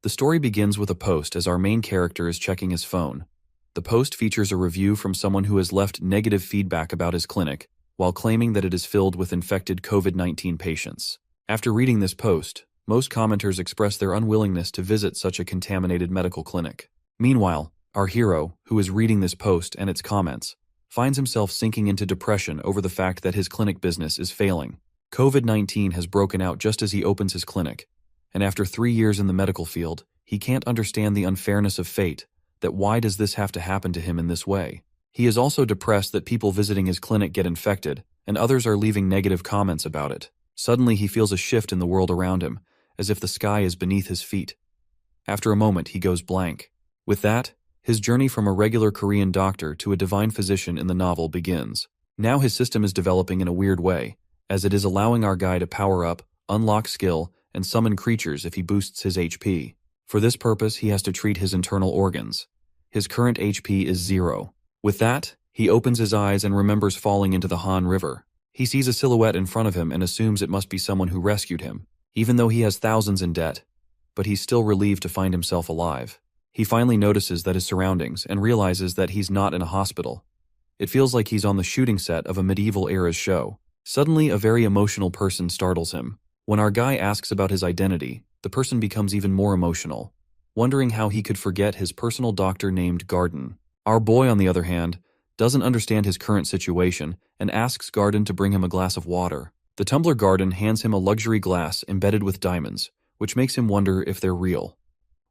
The story begins with a post as our main character is checking his phone. The post features a review from someone who has left negative feedback about his clinic, while claiming that it is filled with infected COVID-19 patients. After reading this post, most commenters express their unwillingness to visit such a contaminated medical clinic. Meanwhile, our hero, who is reading this post and its comments, finds himself sinking into depression over the fact that his clinic business is failing. COVID-19 has broken out just as he opens his clinic, and after 3 years in the medical field, he can't understand the unfairness of fate, that why does this have to happen to him in this way? He is also depressed that people visiting his clinic get infected, and others are leaving negative comments about it. Suddenly he feels a shift in the world around him, as if the sky is beneath his feet. After a moment he goes blank. With that, his journey from a regular Korean doctor to a divine physician in the novel begins. Now his system is developing in a weird way, as it is allowing our guy to power up, unlock skill, and summon creatures if he boosts his HP. For this purpose, he has to treat his internal organs. His current HP is 0. With that, he opens his eyes and remembers falling into the Han River. He sees a silhouette in front of him and assumes it must be someone who rescued him, even though he has thousands in debt. But he's still relieved to find himself alive. He finally notices that his surroundings and realizes that he's not in a hospital. It feels like he's on the shooting set of a medieval-era show. Suddenly, a very emotional person startles him. When our guy asks about his identity, the person becomes even more emotional, wondering how he could forget his personal doctor named Garden. Our boy, on the other hand, doesn't understand his current situation and asks Garden to bring him a glass of water. The tumbler Garden hands him a luxury glass embedded with diamonds, which makes him wonder if they're real.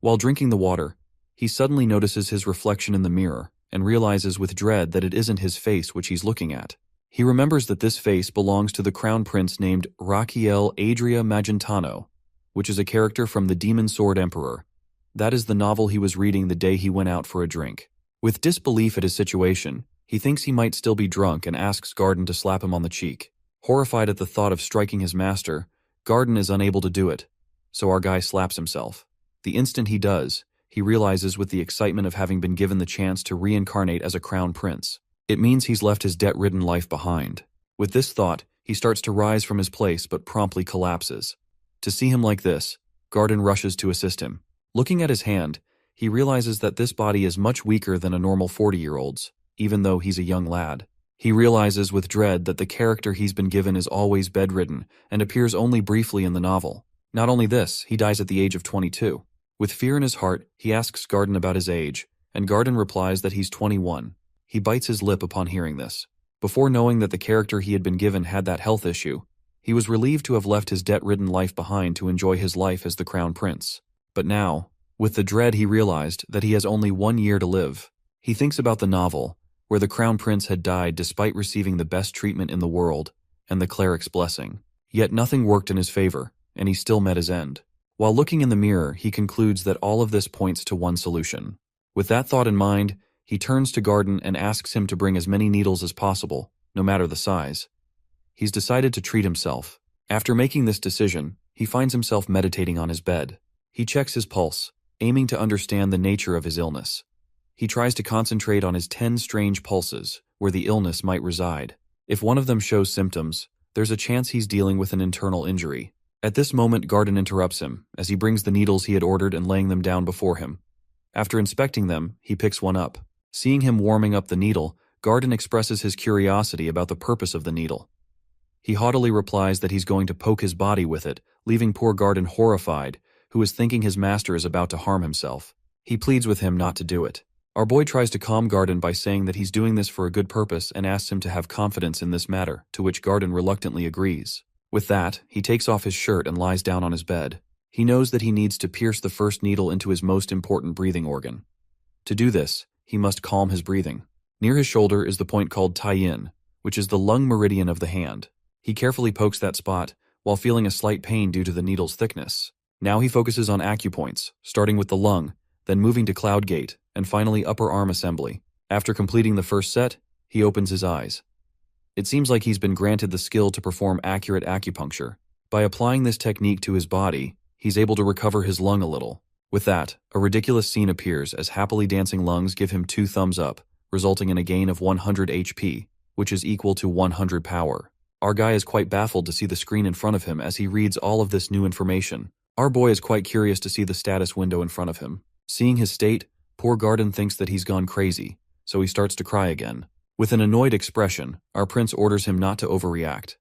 While drinking the water, he suddenly notices his reflection in the mirror and realizes with dread that it isn't his face which he's looking at. He remembers that this face belongs to the crown prince named Raquel Adria Magentano, which is a character from The Demon Sword Emperor. That is the novel he was reading the day he went out for a drink. With disbelief at his situation, he thinks he might still be drunk and asks Garden to slap him on the cheek. Horrified at the thought of striking his master, Garden is unable to do it, so our guy slaps himself. The instant he does, he realizes with the excitement of having been given the chance to reincarnate as a crown prince. It means he's left his debt-ridden life behind. With this thought, he starts to rise from his place but promptly collapses. To see him like this, Garden rushes to assist him. Looking at his hand, he realizes that this body is much weaker than a normal 40-year-old's, even though he's a young lad. He realizes with dread that the character he's been given is always bedridden and appears only briefly in the novel. Not only this, he dies at the age of 22. With fear in his heart, he asks Garden about his age, and Garden replies that he's 21. He bites his lip upon hearing this. Before knowing that the character he had been given had that health issue, he was relieved to have left his debt-ridden life behind to enjoy his life as the crown prince. But now, with the dread, he realized that he has only 1 year to live. He thinks about the novel, where the crown prince had died despite receiving the best treatment in the world and the cleric's blessing. Yet nothing worked in his favor, and he still met his end. While looking in the mirror, he concludes that all of this points to one solution. With that thought in mind, he turns to Garden and asks him to bring as many needles as possible, no matter the size. He's decided to treat himself. After making this decision, he finds himself meditating on his bed. He checks his pulse, aiming to understand the nature of his illness. He tries to concentrate on his 10 strange pulses, where the illness might reside. If one of them shows symptoms, there's a chance he's dealing with an internal injury. At this moment, Garden interrupts him, as he brings the needles he had ordered and laying them down before him. After inspecting them, he picks one up. Seeing him warming up the needle, Garden expresses his curiosity about the purpose of the needle. He haughtily replies that he's going to poke his body with it, leaving poor Garden horrified, who is thinking his master is about to harm himself. He pleads with him not to do it. Our boy tries to calm Garden by saying that he's doing this for a good purpose and asks him to have confidence in this matter, to which Garden reluctantly agrees. With that, he takes off his shirt and lies down on his bed. He knows that he needs to pierce the first needle into his most important breathing organ. To do this, he must calm his breathing. Near his shoulder is the point called Tai-in, which is the lung meridian of the hand. He carefully pokes that spot, while feeling a slight pain due to the needle's thickness. Now he focuses on acupoints, starting with the lung, then moving to cloud gate, and finally upper arm assembly. After completing the first set, he opens his eyes. It seems like he's been granted the skill to perform accurate acupuncture. By applying this technique to his body, he's able to recover his lung a little. With that, a ridiculous scene appears as happily dancing lungs give him 2 thumbs up, resulting in a gain of 100 HP, which is equal to 100 power. Our guy is quite baffled to see the screen in front of him as he reads all of this new information. Our boy is quite curious to see the status window in front of him. Seeing his state, poor Garden thinks that he's gone crazy, so he starts to cry again. With an annoyed expression, our prince orders him not to overreact.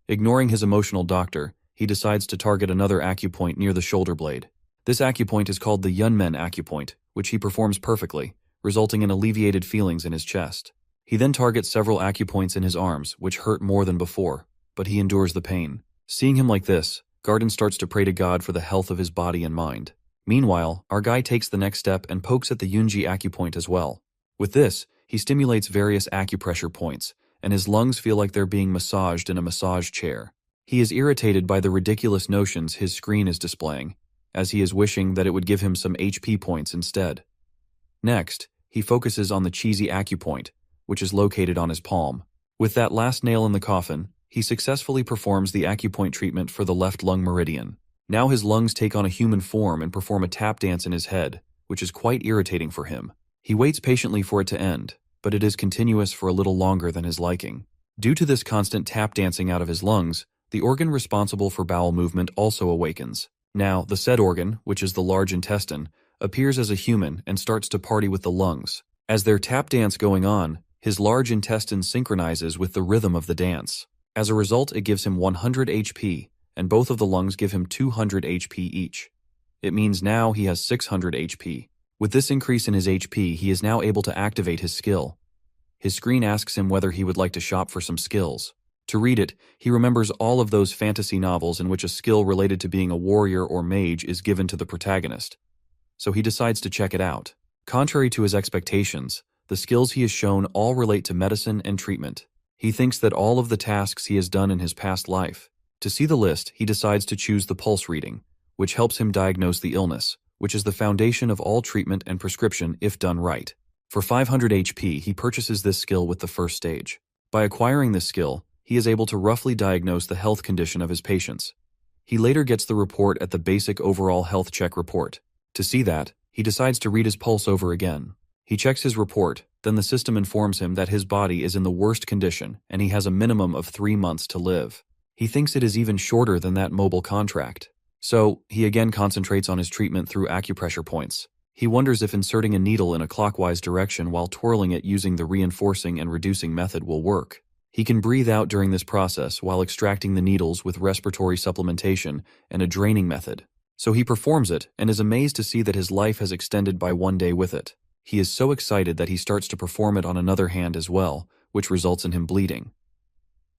Ignoring his emotional doctor, he decides to target another acupoint near the shoulder blade. This acupoint is called the Yunmen acupoint, which he performs perfectly, resulting in alleviated feelings in his chest. He then targets several acupoints in his arms, which hurt more than before, but he endures the pain. Seeing him like this, Garden starts to pray to God for the health of his body and mind. Meanwhile, our guy takes the next step and pokes at the Yunji acupoint as well. With this, he stimulates various acupressure points, and his lungs feel like they're being massaged in a massage chair. He is irritated by the ridiculous notions his screen is displaying, as he is wishing that it would give him some HP points instead. Next, he focuses on the cheesy acupoint, which is located on his palm. With that last nail in the coffin, he successfully performs the acupoint treatment for the left lung meridian. Now his lungs take on a human form and perform a tap dance in his head, which is quite irritating for him. He waits patiently for it to end, but it is continuous for a little longer than his liking. Due to this constant tap dancing out of his lungs, the organ responsible for bowel movement also awakens. Now, the said organ, which is the large intestine, appears as a human and starts to party with the lungs. As their tap dance going on, his large intestine synchronizes with the rhythm of the dance. As a result, it gives him 100 HP, and both of the lungs give him 200 HP each. It means now he has 600 HP. With this increase in his HP, he is now able to activate his skill. His screen asks him whether he would like to shop for some skills. To read it, he remembers all of those fantasy novels in which a skill related to being a warrior or mage is given to the protagonist. So he decides to check it out. Contrary to his expectations, the skills he is shown all relate to medicine and treatment. He thinks that all of the tasks he has done in his past life. To see the list, he decides to choose the pulse reading, which helps him diagnose the illness, which is the foundation of all treatment and prescription if done right. For 500 HP, he purchases this skill with the first stage. By acquiring this skill, he is able to roughly diagnose the health condition of his patients. He later gets the report at the basic overall health check report. To see that, he decides to read his pulse over again. He checks his report, then the system informs him that his body is in the worst condition and he has a minimum of 3 months to live. He thinks it is even shorter than that mobile contract. So, he again concentrates on his treatment through acupressure points. He wonders if inserting a needle in a clockwise direction while twirling it using the reinforcing and reducing method will work. He can breathe out during this process while extracting the needles with respiratory supplementation and a draining method. So he performs it and is amazed to see that his life has extended by 1 day with it. He is so excited that he starts to perform it on another hand as well, which results in him bleeding.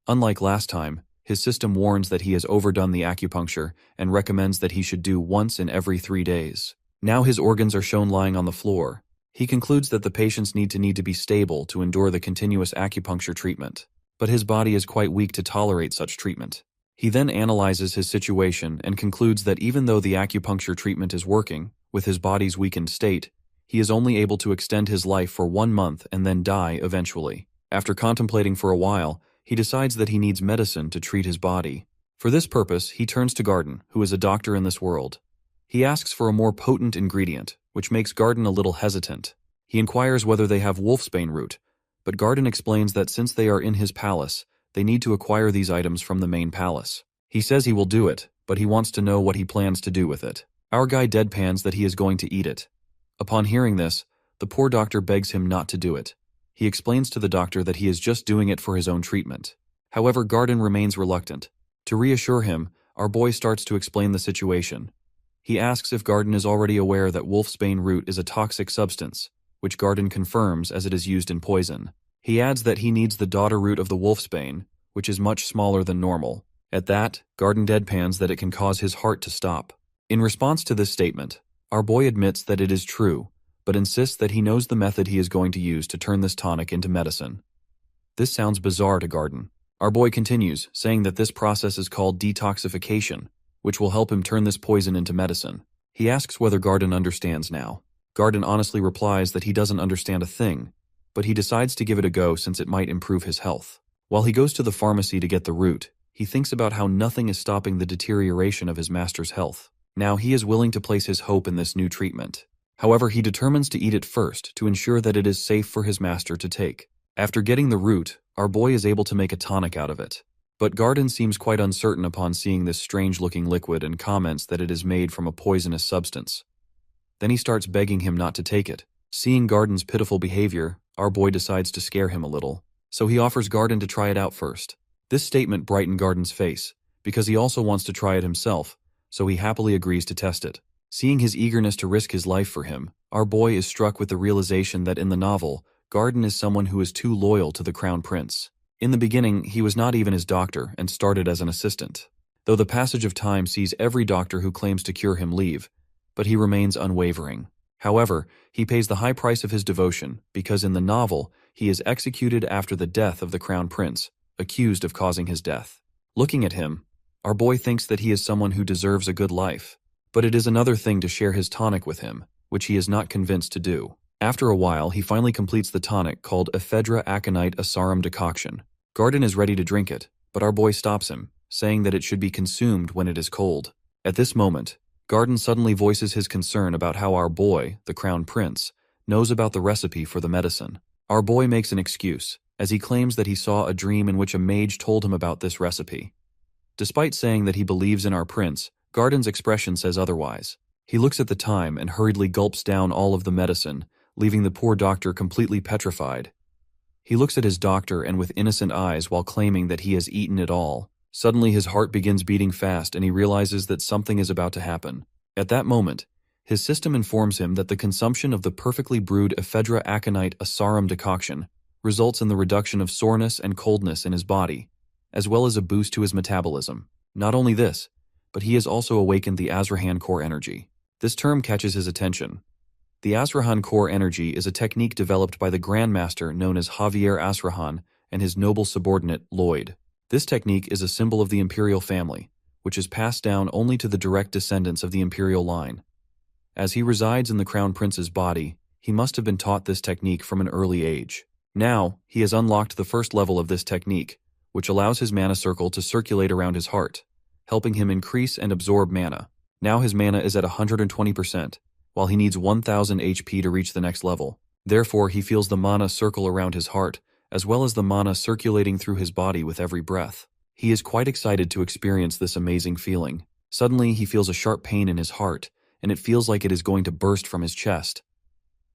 Unlike last time, his system warns that he has overdone the acupuncture and recommends that he should do once in every 3 days. Now his organs are shown lying on the floor. He concludes that the patients need to be stable to endure the continuous acupuncture treatment. But his body is quite weak to tolerate such treatment. He then analyzes his situation and concludes that even though the acupuncture treatment is working, with his body's weakened state, he is only able to extend his life for 1 month and then die eventually. After contemplating for a while, he decides that he needs medicine to treat his body. For this purpose, he turns to Garden, who is a doctor in this world. He asks for a more potent ingredient, which makes Garden a little hesitant. He inquires whether they have wolfsbane root, but Garden explains that since they are in his palace, they need to acquire these items from the main palace. He says he will do it, but he wants to know what he plans to do with it. Our guy deadpans that he is going to eat it. Upon hearing this, the poor doctor begs him not to do it. He explains to the doctor that he is just doing it for his own treatment. However, Garden remains reluctant. To reassure him, our boy starts to explain the situation. He asks if Garden is already aware that wolfsbane root is a toxic substance, which Garden confirms as it is used in poison. He adds that he needs the daughter root of the wolfsbane, which is much smaller than normal. At that, Garden deadpans that it can cause his heart to stop. In response to this statement, our boy admits that it is true, but insists that he knows the method he is going to use to turn this tonic into medicine. This sounds bizarre to Garden. Our boy continues, saying that this process is called detoxification, which will help him turn this poison into medicine. He asks whether Garden understands now. Garden honestly replies that he doesn't understand a thing, but he decides to give it a go since it might improve his health. While he goes to the pharmacy to get the root, he thinks about how nothing is stopping the deterioration of his master's health. Now he is willing to place his hope in this new treatment. However, he determines to eat it first to ensure that it is safe for his master to take. After getting the root, our boy is able to make a tonic out of it. But Garden seems quite uncertain upon seeing this strange-looking liquid and comments that it is made from a poisonous substance. Then he starts begging him not to take it. Seeing Garden's pitiful behavior, our boy decides to scare him a little, so he offers Garden to try it out first. This statement brightened Garden's face, because he also wants to try it himself, so he happily agrees to test it. Seeing his eagerness to risk his life for him, our boy is struck with the realization that in the novel, Garden is someone who is too loyal to the Crown Prince. In the beginning, he was not even his doctor and started as an assistant, though the passage of time sees every doctor who claims to cure him leave, but he remains unwavering. However, he pays the high price of his devotion because in the novel, he is executed after the death of the Crown Prince, accused of causing his death. Looking at him, our boy thinks that he is someone who deserves a good life, but it is another thing to share his tonic with him, which he is not convinced to do. After a while, he finally completes the tonic called Ephedra Aconite Asarum Decoction. Garden is ready to drink it, but our boy stops him, saying that it should be consumed when it is cold. At this moment, Garden suddenly voices his concern about how our boy, the Crown Prince, knows about the recipe for the medicine. Our boy makes an excuse, as he claims that he saw a dream in which a mage told him about this recipe. Despite saying that he believes in our prince, Garden's expression says otherwise. He looks at the time and hurriedly gulps down all of the medicine, leaving the poor doctor completely petrified. He looks at his doctor and with innocent eyes while claiming that he has eaten it all. Suddenly his heart begins beating fast and he realizes that something is about to happen. At that moment, his system informs him that the consumption of the perfectly brewed Ephedra Aconite Asarum decoction results in the reduction of soreness and coldness in his body, as well as a boost to his metabolism. Not only this, but he has also awakened the Azrahan core energy. This term catches his attention. The Azrahan core energy is a technique developed by the Grandmaster known as Javier Azrahan and his noble subordinate, Lloyd. This technique is a symbol of the imperial family, which is passed down only to the direct descendants of the imperial line. As he resides in the Crown Prince's body, he must have been taught this technique from an early age. Now, he has unlocked the first level of this technique, which allows his mana circle to circulate around his heart, helping him increase and absorb mana. Now his mana is at 120%, while he needs 1000 HP to reach the next level. Therefore, he feels the mana circle around his heart, as well as the mana circulating through his body with every breath. He is quite excited to experience this amazing feeling. Suddenly, he feels a sharp pain in his heart, and it feels like it is going to burst from his chest.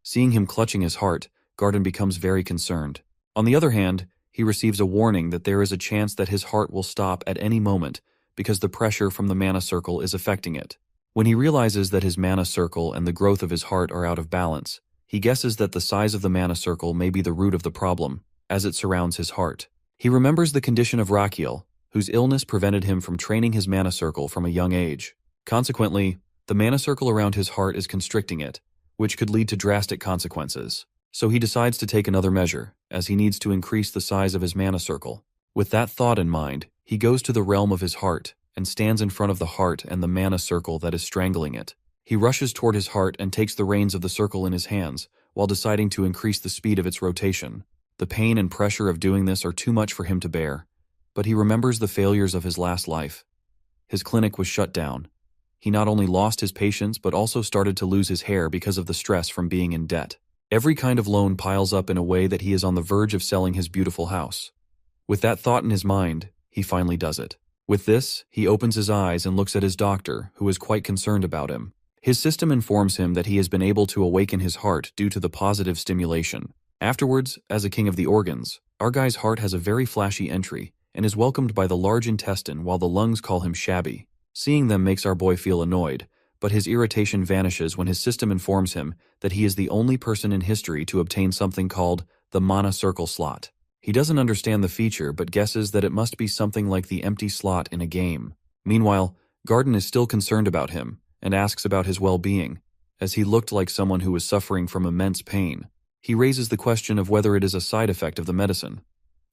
Seeing him clutching his heart, Garden becomes very concerned. On the other hand, he receives a warning that there is a chance that his heart will stop at any moment because the pressure from the mana circle is affecting it. When he realizes that his mana circle and the growth of his heart are out of balance, he guesses that the size of the mana circle may be the root of the problem, as it surrounds his heart. He remembers the condition of Rakiel, whose illness prevented him from training his mana circle from a young age. Consequently, the mana circle around his heart is constricting it, which could lead to drastic consequences. So he decides to take another measure, as he needs to increase the size of his mana circle. With that thought in mind, he goes to the realm of his heart and stands in front of the heart and the mana circle that is strangling it. He rushes toward his heart and takes the reins of the circle in his hands, while deciding to increase the speed of its rotation. The pain and pressure of doing this are too much for him to bear, but he remembers the failures of his last life. His clinic was shut down. He not only lost his patients but also started to lose his hair because of the stress from being in debt. Every kind of loan piles up in a way that he is on the verge of selling his beautiful house. With that thought in his mind, he finally does it. With this, he opens his eyes and looks at his doctor, who is quite concerned about him. His system informs him that he has been able to awaken his heart due to the positive stimulation. Afterwards, as a king of the organs, our guy's heart has a very flashy entry and is welcomed by the large intestine while the lungs call him shabby. Seeing them makes our boy feel annoyed, but his irritation vanishes when his system informs him that he is the only person in history to obtain something called the mana circle slot. He doesn't understand the feature but guesses that it must be something like the empty slot in a game. Meanwhile, Garden is still concerned about him and asks about his well-being, as he looked like someone who was suffering from immense pain. He raises the question of whether it is a side effect of the medicine.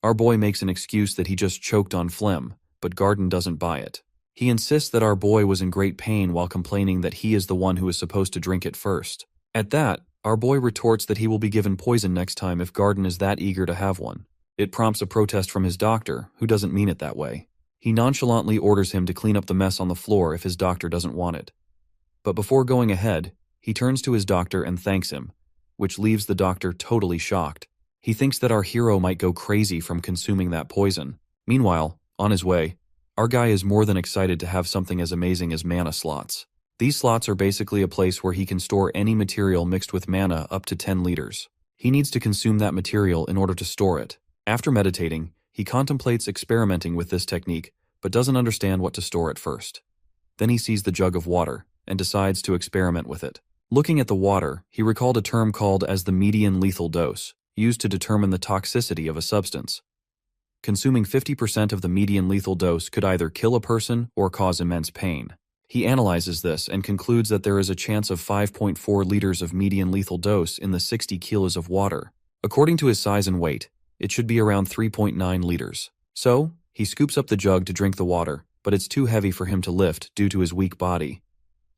Our boy makes an excuse that he just choked on phlegm, but Garden doesn't buy it. He insists that our boy was in great pain while complaining that he is the one who is supposed to drink it first. At that, our boy retorts that he will be given poison next time if Garden is that eager to have one. It prompts a protest from his doctor, who doesn't mean it that way. He nonchalantly orders him to clean up the mess on the floor if his doctor doesn't want it. But before going ahead, he turns to his doctor and thanks him, which leaves the doctor totally shocked. He thinks that our hero might go crazy from consuming that poison. Meanwhile, On his way, our guy is more than excited to have something as amazing as mana slots. These slots are basically a place where he can store any material mixed with mana up to 10 liters. He needs to consume that material in order to store it. After meditating, he contemplates experimenting with this technique, but doesn't understand what to store at first. Then he sees the jug of water, and decides to experiment with it. Looking at the water, he recalled a term called as the median lethal dose, used to determine the toxicity of a substance. Consuming 50% of the median lethal dose could either kill a person or cause immense pain. He analyzes this and concludes that there is a chance of 5.4 liters of median lethal dose in the 60 kilos of water. According to his size and weight, it should be around 3.9 liters. So, he scoops up the jug to drink the water, but it's too heavy for him to lift due to his weak body.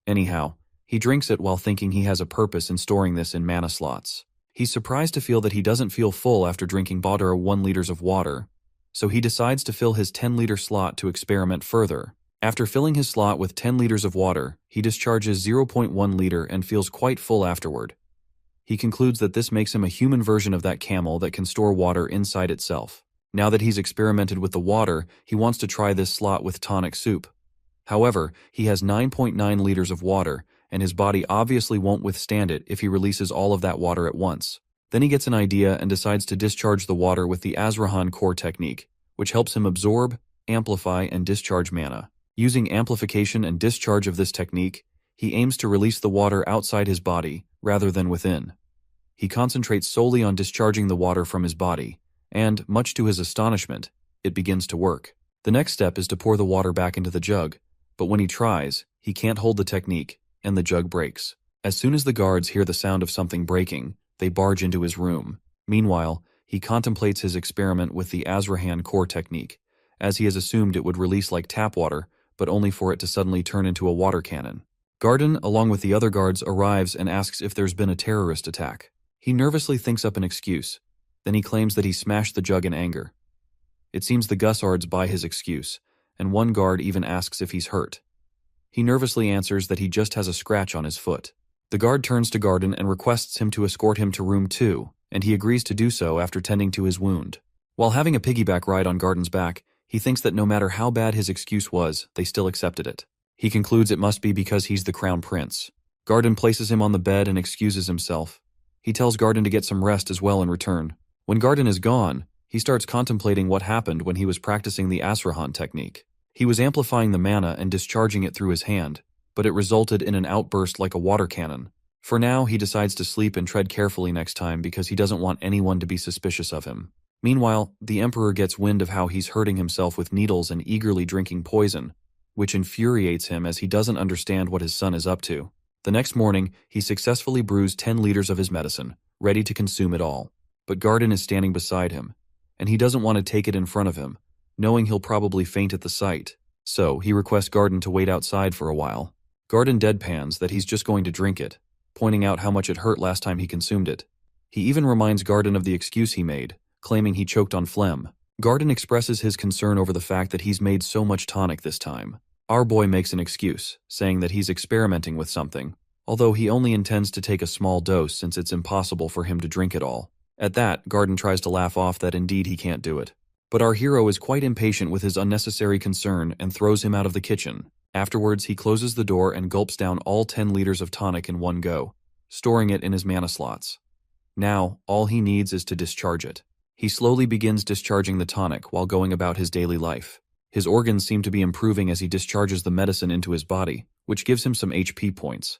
Anyhow, he drinks it while thinking he has a purpose in storing this in mana slots. He's surprised to feel that he doesn't feel full after drinking 1 liters of water, so he decides to fill his 10-liter slot to experiment further. After filling his slot with 10 liters of water, he discharges 0.1 liter and feels quite full afterward. He concludes that this makes him a human version of that camel that can store water inside itself. Now that he's experimented with the water, he wants to try this slot with tonic soup. However, he has 9.9 liters of water, and his body obviously won't withstand it if he releases all of that water at once. Then he gets an idea and decides to discharge the water with the Azrahan core technique, which helps him absorb, amplify, and discharge mana. Using amplification and discharge of this technique, he aims to release the water outside his body rather than within. He concentrates solely on discharging the water from his body, and, much to his astonishment, it begins to work. The next step is to pour the water back into the jug, but when he tries, he can't hold the technique, and the jug breaks. As soon as the guards hear the sound of something breaking, they barge into his room. Meanwhile, he contemplates his experiment with the Azrahan core technique, as he has assumed it would release like tap water, but only for it to suddenly turn into a water cannon. Garden, along with the other guards, arrives and asks if there's been a terrorist attack. He nervously thinks up an excuse. Then he claims that he smashed the jug in anger. It seems the Gussards buy his excuse, and one guard even asks if he's hurt. He nervously answers that he just has a scratch on his foot. The guard turns to Garden and requests him to escort him to room 2, and he agrees to do so after tending to his wound. While having a piggyback ride on Garden's back, he thinks that no matter how bad his excuse was, they still accepted it. He concludes it must be because he's the crown prince. Garden places him on the bed and excuses himself. He tells Garden to get some rest as well in return. When Garden is gone, he starts contemplating what happened when he was practicing the Azrahan technique. He was amplifying the mana and discharging it through his hand, but it resulted in an outburst like a water cannon. For now, he decides to sleep and tread carefully next time because he doesn't want anyone to be suspicious of him. Meanwhile, the Emperor gets wind of how he's hurting himself with needles and eagerly drinking poison, which infuriates him as he doesn't understand what his son is up to. The next morning, he successfully brews 10 liters of his medicine, ready to consume it all. But Garden is standing beside him, and he doesn't want to take it in front of him, knowing he'll probably faint at the sight. So, he requests Garden to wait outside for a while. Garden deadpans that he's just going to drink it, pointing out how much it hurt last time he consumed it. He even reminds Garden of the excuse he made, claiming he choked on phlegm. Garden expresses his concern over the fact that he's made so much tonic this time. Our boy makes an excuse, saying that he's experimenting with something, although he only intends to take a small dose since it's impossible for him to drink it all. At that, Garden tries to laugh off that indeed he can't do it. But our hero is quite impatient with his unnecessary concern and throws him out of the kitchen. Afterwards, he closes the door and gulps down all 10 liters of tonic in one go, storing it in his mana slots. Now, all he needs is to discharge it. He slowly begins discharging the tonic while going about his daily life. His organs seem to be improving as he discharges the medicine into his body, which gives him some HP points.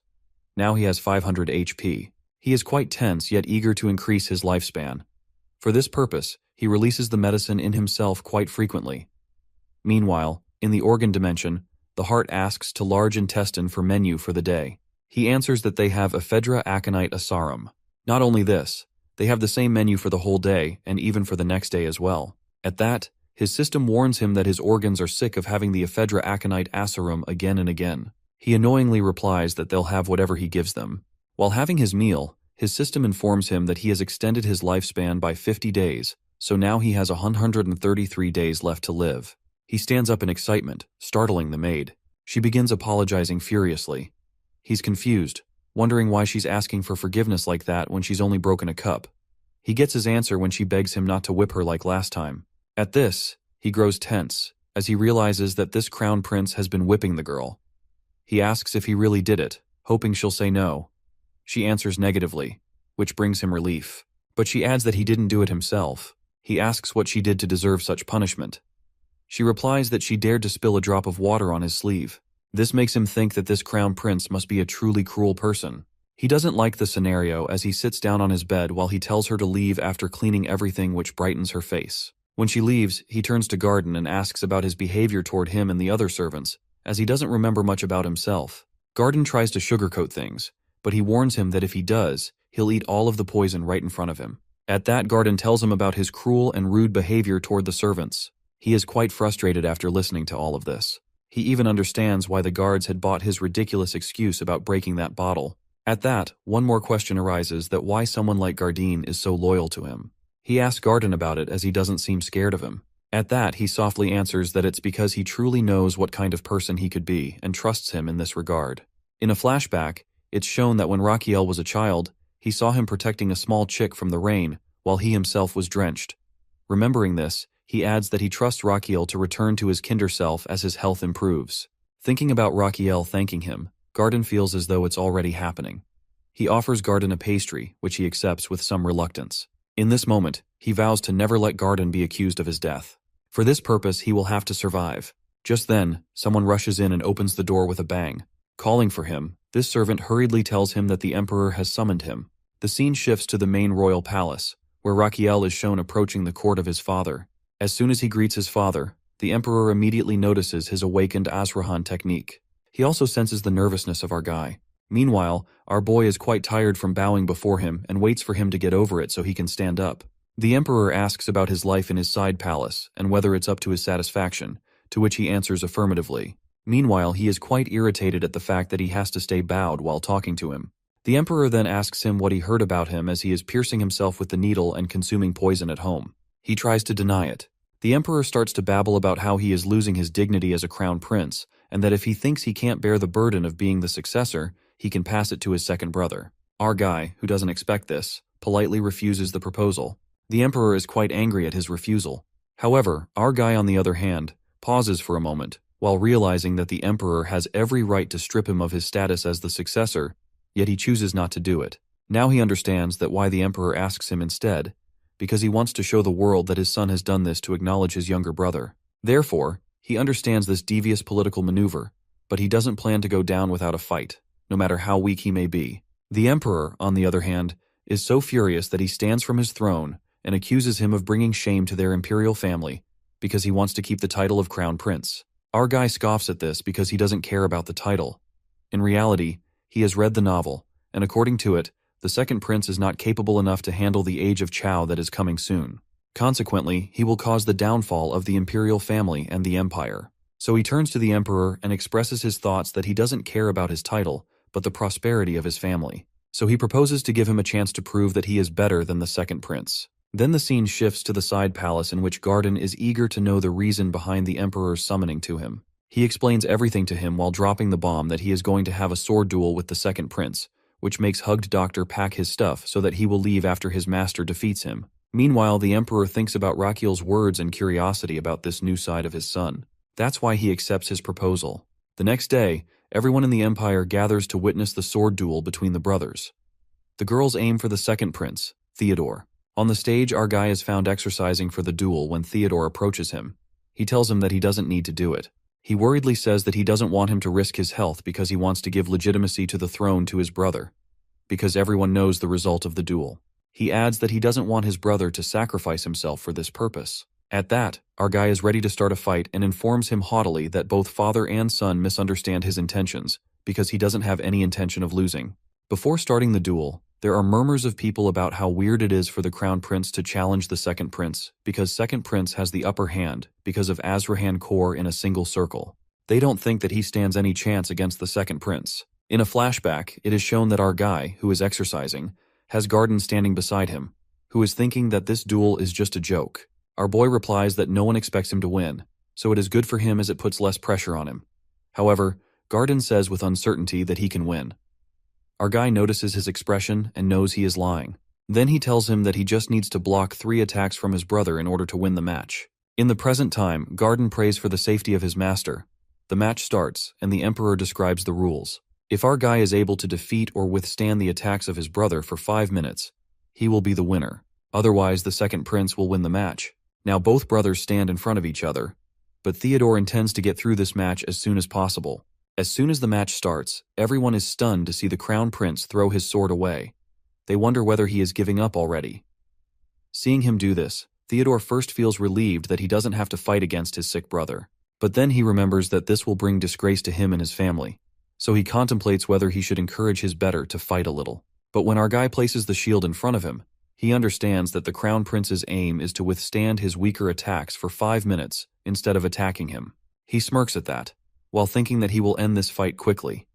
Now he has 500 HP. He is quite tense yet eager to increase his lifespan. For this purpose, he releases the medicine in himself quite frequently. Meanwhile, in the organ dimension, the heart asks to large intestine for menu for the day. He answers that they have ephedra aconite asarum. Not only this, they have the same menu for the whole day and even for the next day as well. At that, his system warns him that his organs are sick of having the ephedra aconite asarum again and again. He annoyingly replies that they'll have whatever he gives them. While having his meal, his system informs him that he has extended his lifespan by 50 days, so now he has 133 days left to live. He stands up in excitement, startling the maid. She begins apologizing furiously. He's confused, wondering why she's asking for forgiveness like that when she's only broken a cup. He gets his answer when she begs him not to whip her like last time. At this, he grows tense, as he realizes that this crown prince has been whipping the girl. He asks if he really did it, hoping she'll say no. She answers negatively, which brings him relief. But she adds that he didn't do it himself. He asks what she did to deserve such punishment. She replies that she dared to spill a drop of water on his sleeve. This makes him think that this crown prince must be a truly cruel person. He doesn't like the scenario as he sits down on his bed while he tells her to leave after cleaning everything which brightens her face. When she leaves, he turns to Garden and asks about his behavior toward him and the other servants, as he doesn't remember much about himself. Garden tries to sugarcoat things, but he warns him that if he does, he'll eat all of the poison right in front of him. At that, Garden tells him about his cruel and rude behavior toward the servants. He is quite frustrated after listening to all of this. He even understands why the guards had bought his ridiculous excuse about breaking that bottle. At that, one more question arises, that why someone like Garden is so loyal to him. He asks Garden about it as he doesn't seem scared of him. At that, he softly answers that it's because he truly knows what kind of person he could be and trusts him in this regard. In a flashback, it's shown that when Raquiel was a child, he saw him protecting a small chick from the rain while he himself was drenched. Remembering this, he adds that he trusts Raquiel to return to his kinder self as his health improves. Thinking about Raquiel thanking him, Garden feels as though it's already happening. He offers Garden a pastry, which he accepts with some reluctance. In this moment, he vows to never let Garden be accused of his death. For this purpose, he will have to survive. Just then, someone rushes in and opens the door with a bang. Calling for him, this servant hurriedly tells him that the Emperor has summoned him. The scene shifts to the main royal palace, where Raquiel is shown approaching the court of his father. As soon as he greets his father, the Emperor immediately notices his awakened Azrahan technique. He also senses the nervousness of our guy. Meanwhile, our boy is quite tired from bowing before him and waits for him to get over it so he can stand up. The Emperor asks about his life in his side palace and whether it's up to his satisfaction, to which he answers affirmatively. Meanwhile, he is quite irritated at the fact that he has to stay bowed while talking to him. The Emperor then asks him what he heard about him as he is piercing himself with the needle and consuming poison at home. He tries to deny it. The Emperor starts to babble about how he is losing his dignity as a crown prince, and that if he thinks he can't bear the burden of being the successor, he can pass it to his second brother. Our guy, who doesn't expect this, politely refuses the proposal. The Emperor is quite angry at his refusal. However, our guy, on the other hand, pauses for a moment, while realizing that the Emperor has every right to strip him of his status as the successor, yet he chooses not to do it. Now he understands that why the Emperor asks him instead, because he wants to show the world that his son has done this to acknowledge his younger brother. Therefore, he understands this devious political maneuver, but he doesn't plan to go down without a fight, no matter how weak he may be. The Emperor, on the other hand, is so furious that he stands from his throne and accuses him of bringing shame to their imperial family because he wants to keep the title of crown prince. Our guy scoffs at this because he doesn't care about the title. In reality, he has read the novel, and according to it, the second prince is not capable enough to handle the age of Chao that is coming soon. Consequently, he will cause the downfall of the imperial family and the empire. So he turns to the Emperor and expresses his thoughts that he doesn't care about his title, but the prosperity of his family. So he proposes to give him a chance to prove that he is better than the second prince. Then the scene shifts to the side palace in which Garden is eager to know the reason behind the Emperor's summoning to him. He explains everything to him while dropping the bomb that he is going to have a sword duel with the second prince, which makes Hugged Doctor pack his stuff so that he will leave after his master defeats him. Meanwhile, the Emperor thinks about Raquiel's words and curiosity about this new side of his son. That's why he accepts his proposal. The next day, everyone in the Empire gathers to witness the sword duel between the brothers. The girls aim for the second prince, Theodore. On the stage, our guy is found exercising for the duel when Theodore approaches him. He tells him that he doesn't need to do it. He worriedly says that he doesn't want him to risk his health because he wants to give legitimacy to the throne to his brother, because everyone knows the result of the duel. He adds that he doesn't want his brother to sacrifice himself for this purpose. At that, our guy is ready to start a fight and informs him haughtily that both father and son misunderstand his intentions because he doesn't have any intention of losing. Before starting the duel, there are murmurs of people about how weird it is for the crown prince to challenge the second prince because second prince has the upper hand because of Azrahan core in a single circle. They don't think that he stands any chance against the second prince. In a flashback, it is shown that our guy, who is exercising, has Garden standing beside him, who is thinking that this duel is just a joke. Our boy replies that no one expects him to win, so it is good for him as it puts less pressure on him. However, Garden says with uncertainty that he can win. Our guy notices his expression and knows he is lying. Then he tells him that he just needs to block 3 attacks from his brother in order to win the match. In the present time, Garden prays for the safety of his master. The match starts, and the Emperor describes the rules. If our guy is able to defeat or withstand the attacks of his brother for 5 minutes, he will be the winner. Otherwise, the second prince will win the match. Now both brothers stand in front of each other, but Theodore intends to get through this match as soon as possible. As soon as the match starts, everyone is stunned to see the crown prince throw his sword away. They wonder whether he is giving up already. Seeing him do this, Theodore first feels relieved that he doesn't have to fight against his sick brother. But then he remembers that this will bring disgrace to him and his family. So he contemplates whether he should encourage his better to fight a little. But when our guy places the shield in front of him, he understands that the crown prince's aim is to withstand his weaker attacks for 5 minutes instead of attacking him. He smirks at that, while thinking that he will end this fight quickly.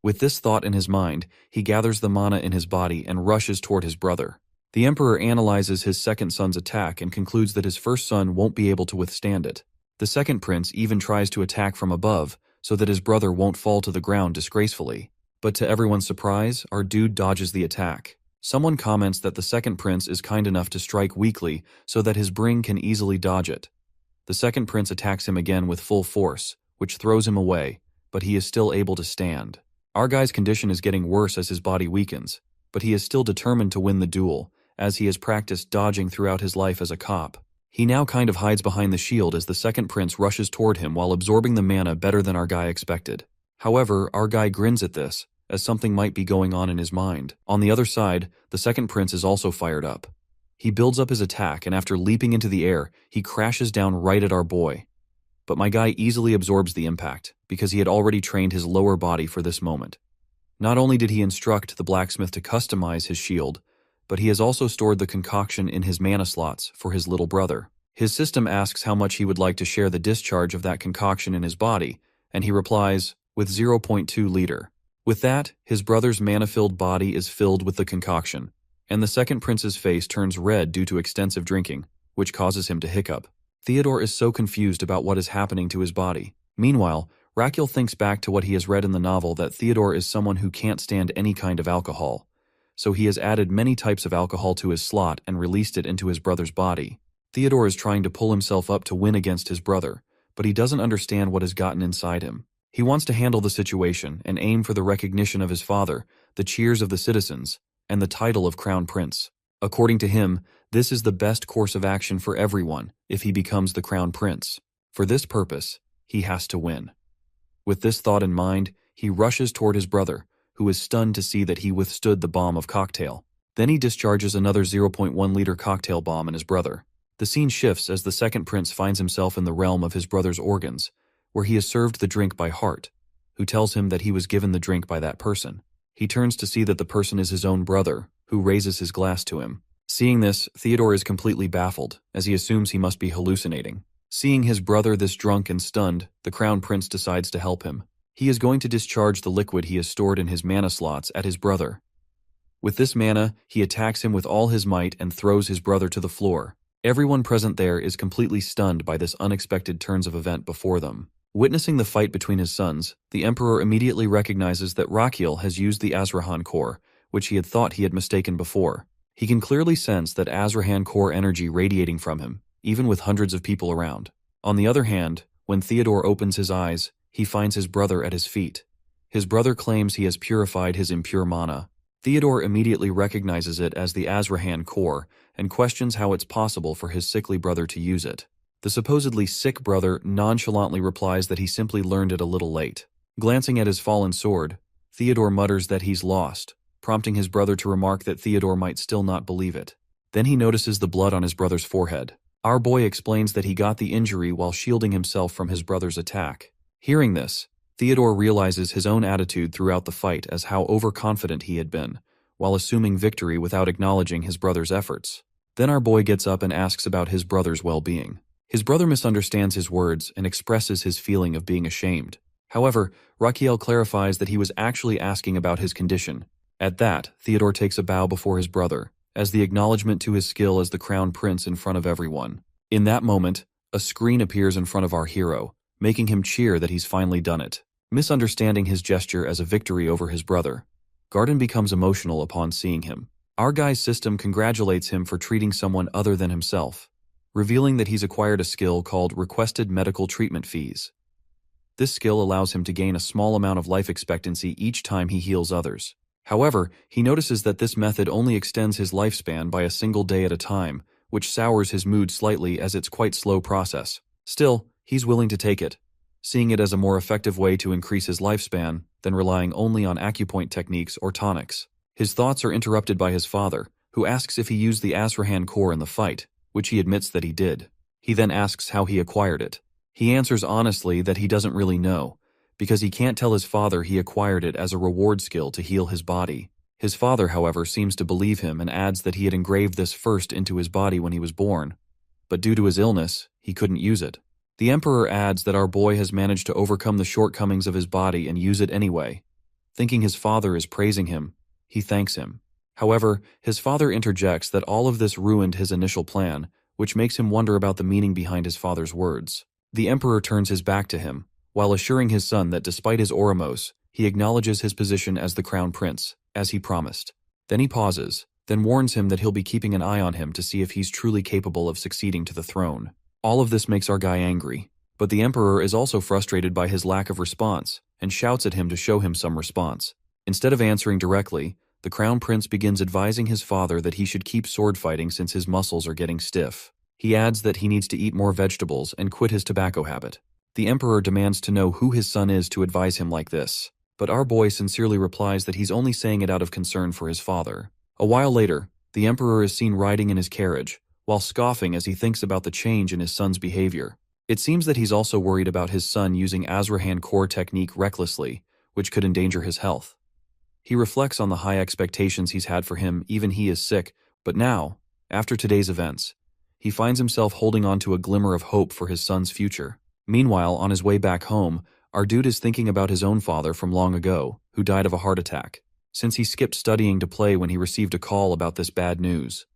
With this thought in his mind, he gathers the mana in his body and rushes toward his brother. The Emperor analyzes his second son's attack and concludes that his first son won't be able to withstand it. The second prince even tries to attack from above so that his brother won't fall to the ground disgracefully. But to everyone's surprise, our dude dodges the attack. Someone comments that the second prince is kind enough to strike weakly so that his bring can easily dodge it. The second prince attacks him again with full force, which throws him away, but he is still able to stand. Our guy's condition is getting worse as his body weakens, but he is still determined to win the duel, as he has practiced dodging throughout his life as a cop. He now kind of hides behind the shield as the second prince rushes toward him while absorbing the mana better than our guy expected. However, our guy grins at this, as something might be going on in his mind. On the other side, the second prince is also fired up. He builds up his attack, and after leaping into the air, he crashes down right at our boy. But my guy easily absorbs the impact, because he had already trained his lower body for this moment. Not only did he instruct the blacksmith to customize his shield, but he has also stored the concoction in his mana slots for his little brother. His system asks how much he would like to share the discharge of that concoction in his body, and he replies, with 0.2 liter. With that, his brother's mana-filled body is filled with the concoction, and the second prince's face turns red due to extensive drinking, which causes him to hiccup. Theodore is so confused about what is happening to his body. Meanwhile, Raquel thinks back to what he has read in the novel that Theodore is someone who can't stand any kind of alcohol, so he has added many types of alcohol to his slot and released it into his brother's body. Theodore is trying to pull himself up to win against his brother, but he doesn't understand what has gotten inside him. He wants to handle the situation and aim for the recognition of his father, the cheers of the citizens, and the title of Crown Prince. According to him, this is the best course of action for everyone if he becomes the Crown Prince. For this purpose, he has to win. With this thought in mind, he rushes toward his brother, who is stunned to see that he withstood the bomb of cocktail. Then he discharges another 0.1 liter cocktail bomb in his brother. The scene shifts as the second prince finds himself in the realm of his brother's organs, where he is served the drink by Hart, who tells him that he was given the drink by that person. He turns to see that the person is his own brother, who raises his glass to him. Seeing this, Theodore is completely baffled, as he assumes he must be hallucinating. Seeing his brother this drunk and stunned, the crown prince decides to help him. He is going to discharge the liquid he has stored in his mana slots at his brother. With this mana, he attacks him with all his might and throws his brother to the floor. Everyone present there is completely stunned by this unexpected turns of event before them. Witnessing the fight between his sons, the Emperor immediately recognizes that Raquel has used the Azrahan core, which he had thought he had mistaken before. He can clearly sense that Azrahan core energy radiating from him, even with hundreds of people around. On the other hand, when Theodore opens his eyes, he finds his brother at his feet. His brother claims he has purified his impure mana. Theodore immediately recognizes it as the Azrahan core and questions how it's possible for his sickly brother to use it. The supposedly sick brother nonchalantly replies that he simply learned it a little late. Glancing at his fallen sword, Theodore mutters that he's lost, prompting his brother to remark that Theodore might still not believe it. Then he notices the blood on his brother's forehead. Our boy explains that he got the injury while shielding himself from his brother's attack. Hearing this, Theodore realizes his own attitude throughout the fight as how overconfident he had been, while assuming victory without acknowledging his brother's efforts. Then our boy gets up and asks about his brother's well-being. His brother misunderstands his words and expresses his feeling of being ashamed. However, Raquel clarifies that he was actually asking about his condition. At that, Theodore takes a bow before his brother, as the acknowledgement to his skill as the crown prince in front of everyone. In that moment, a screen appears in front of our hero, making him cheer that he's finally done it. Misunderstanding his gesture as a victory over his brother, Garden becomes emotional upon seeing him. Our guy's system congratulates him for treating someone other than himself. revealing that he's acquired a skill called requested medical treatment fees. This skill allows him to gain a small amount of life expectancy each time he heals others. However, he notices that this method only extends his lifespan by a single day at a time, which sours his mood slightly as it's quite slow process. Still, he's willing to take it, seeing it as a more effective way to increase his lifespan than relying only on acupoint techniques or tonics. His thoughts are interrupted by his father, who asks if he used the Azrahan core in the fight, which he admits that he did. He then asks how he acquired it. He answers honestly that he doesn't really know, because he can't tell his father he acquired it as a reward skill to heal his body. His father, however, seems to believe him and adds that he had engraved this first into his body when he was born, but due to his illness, he couldn't use it. The Emperor adds that our boy has managed to overcome the shortcomings of his body and use it anyway. Thinking his father is praising him, he thanks him. However, his father interjects that all of this ruined his initial plan, which makes him wonder about the meaning behind his father's words. The Emperor turns his back to him, while assuring his son that despite his Oramos, he acknowledges his position as the crown prince, as he promised. Then he pauses, then warns him that he'll be keeping an eye on him to see if he's truly capable of succeeding to the throne. All of this makes our guy angry, but the Emperor is also frustrated by his lack of response and shouts at him to show him some response. Instead of answering directly, the crown prince begins advising his father that he should keep sword fighting since his muscles are getting stiff. He adds that he needs to eat more vegetables and quit his tobacco habit. The Emperor demands to know who his son is to advise him like this, but our boy sincerely replies that he's only saying it out of concern for his father. A while later, the Emperor is seen riding in his carriage, while scoffing as he thinks about the change in his son's behavior. It seems that he's also worried about his son using Azrahan core technique recklessly, which could endanger his health. He reflects on the high expectations he's had for him even he is sick, but now, after today's events, he finds himself holding on to a glimmer of hope for his son's future. Meanwhile, on his way back home, our dude is thinking about his own father from long ago, who died of a heart attack, since he skipped studying to play when he received a call about this bad news.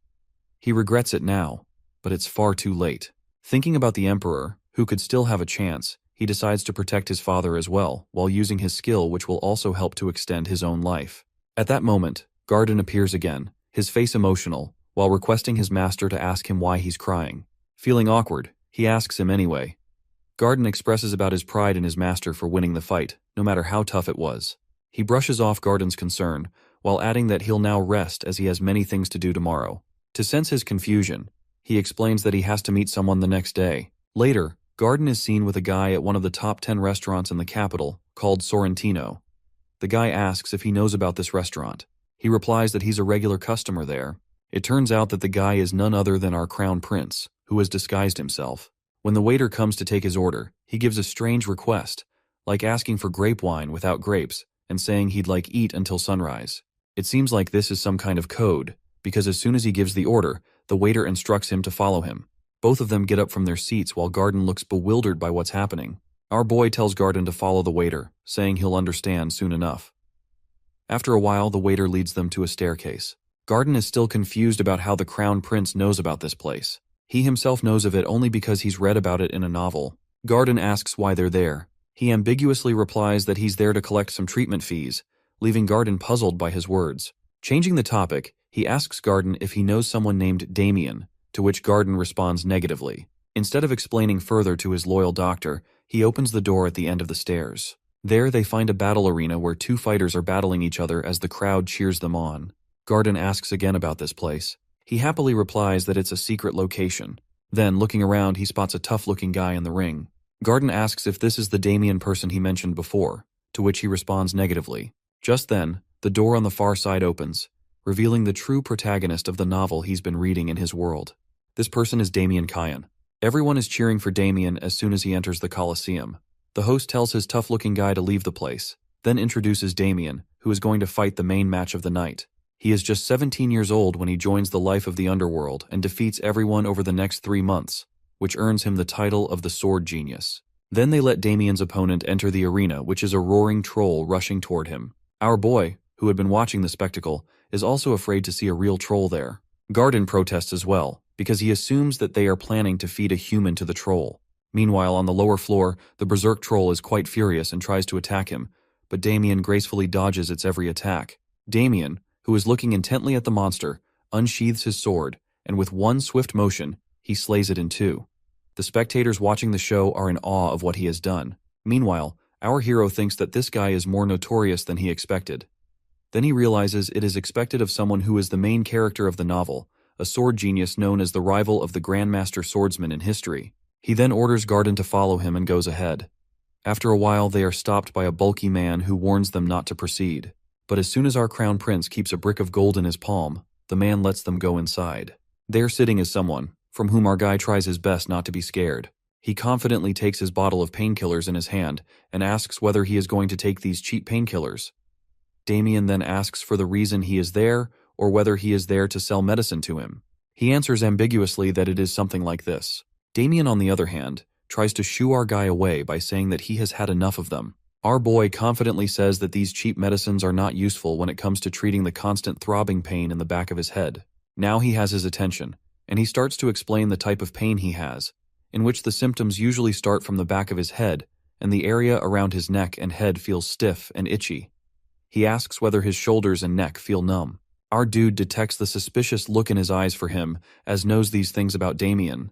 He regrets it now, but it's far too late. Thinking about the Emperor, who could still have a chance, he decides to protect his father as well, while using his skill which will also help to extend his own life. At that moment, Garden appears again, his face emotional, while requesting his master to ask him why he's crying. Feeling awkward, he asks him anyway. Garden expresses about his pride in his master for winning the fight, no matter how tough it was. He brushes off Garden's concern, while adding that he'll now rest as he has many things to do tomorrow. To sense his confusion, he explains that he has to meet someone the next day. Later, Garden is seen with a guy at one of the top 10 restaurants in the capital, called Sorrentino. The guy asks if he knows about this restaurant. He replies that he's a regular customer there. It turns out that the guy is none other than our crown prince, who has disguised himself. When the waiter comes to take his order, he gives a strange request, like asking for grape wine without grapes, and saying he'd like eat until sunrise. It seems like this is some kind of code, because as soon as he gives the order, the waiter instructs him to follow him. Both of them get up from their seats while Garden looks bewildered by what's happening. Our boy tells Garden to follow the waiter, saying he'll understand soon enough. After a while, the waiter leads them to a staircase. Garden is still confused about how the crown prince knows about this place. He himself knows of it only because he's read about it in a novel. Garden asks why they're there. He ambiguously replies that he's there to collect some treatment fees, leaving Garden puzzled by his words. Changing the topic, he asks Garden if he knows someone named Damien, to which Garden responds negatively. Instead of explaining further to his loyal doctor, he opens the door at the end of the stairs. There they find a battle arena where two fighters are battling each other as the crowd cheers them on. Garden asks again about this place. He happily replies that it's a secret location. Then, looking around, he spots a tough-looking guy in the ring. Garden asks if this is the Damien person he mentioned before, to which he responds negatively. Just then, the door on the far side opens, revealing the true protagonist of the novel he's been reading in his world. This person is Damien Kyan. Everyone is cheering for Damien as soon as he enters the Colosseum. The host tells his tough-looking guy to leave the place, then introduces Damien, who is going to fight the main match of the night. He is just 17 years old when he joins the life of the underworld and defeats everyone over the next 3 months, which earns him the title of the Sword Genius. Then they let Damien's opponent enter the arena, which is a roaring troll rushing toward him. Our boy, who had been watching the spectacle, is also afraid to see a real troll there. Garden protests as well, because he assumes that they are planning to feed a human to the troll. Meanwhile, on the lower floor, the berserk troll is quite furious and tries to attack him, but Damien gracefully dodges its every attack. Damien, who is looking intently at the monster, unsheathes his sword, and with one swift motion, he slays it in two. The spectators watching the show are in awe of what he has done. Meanwhile, our hero thinks that this guy is more notorious than he expected. Then he realizes it is expected of someone who is the main character of the novel, a sword genius known as the rival of the Grandmaster Swordsman in history. He then orders Garden to follow him and goes ahead. After a while, they are stopped by a bulky man who warns them not to proceed. But as soon as our crown prince keeps a brick of gold in his palm, the man lets them go inside. There sitting is someone, from whom our guy tries his best not to be scared. He confidently takes his bottle of painkillers in his hand and asks whether he is going to take these cheap painkillers. Damien then asks for the reason he is there or whether he is there to sell medicine to him. He answers ambiguously that it is something like this. Damien, on the other hand, tries to shoo our guy away by saying that he has had enough of them. Our boy confidently says that these cheap medicines are not useful when it comes to treating the constant throbbing pain in the back of his head. Now he has his attention, and he starts to explain the type of pain he has, in which the symptoms usually start from the back of his head, and the area around his neck and head feels stiff and itchy. He asks whether his shoulders and neck feel numb. Our dude detects the suspicious look in his eyes for him, as knows these things about Damien.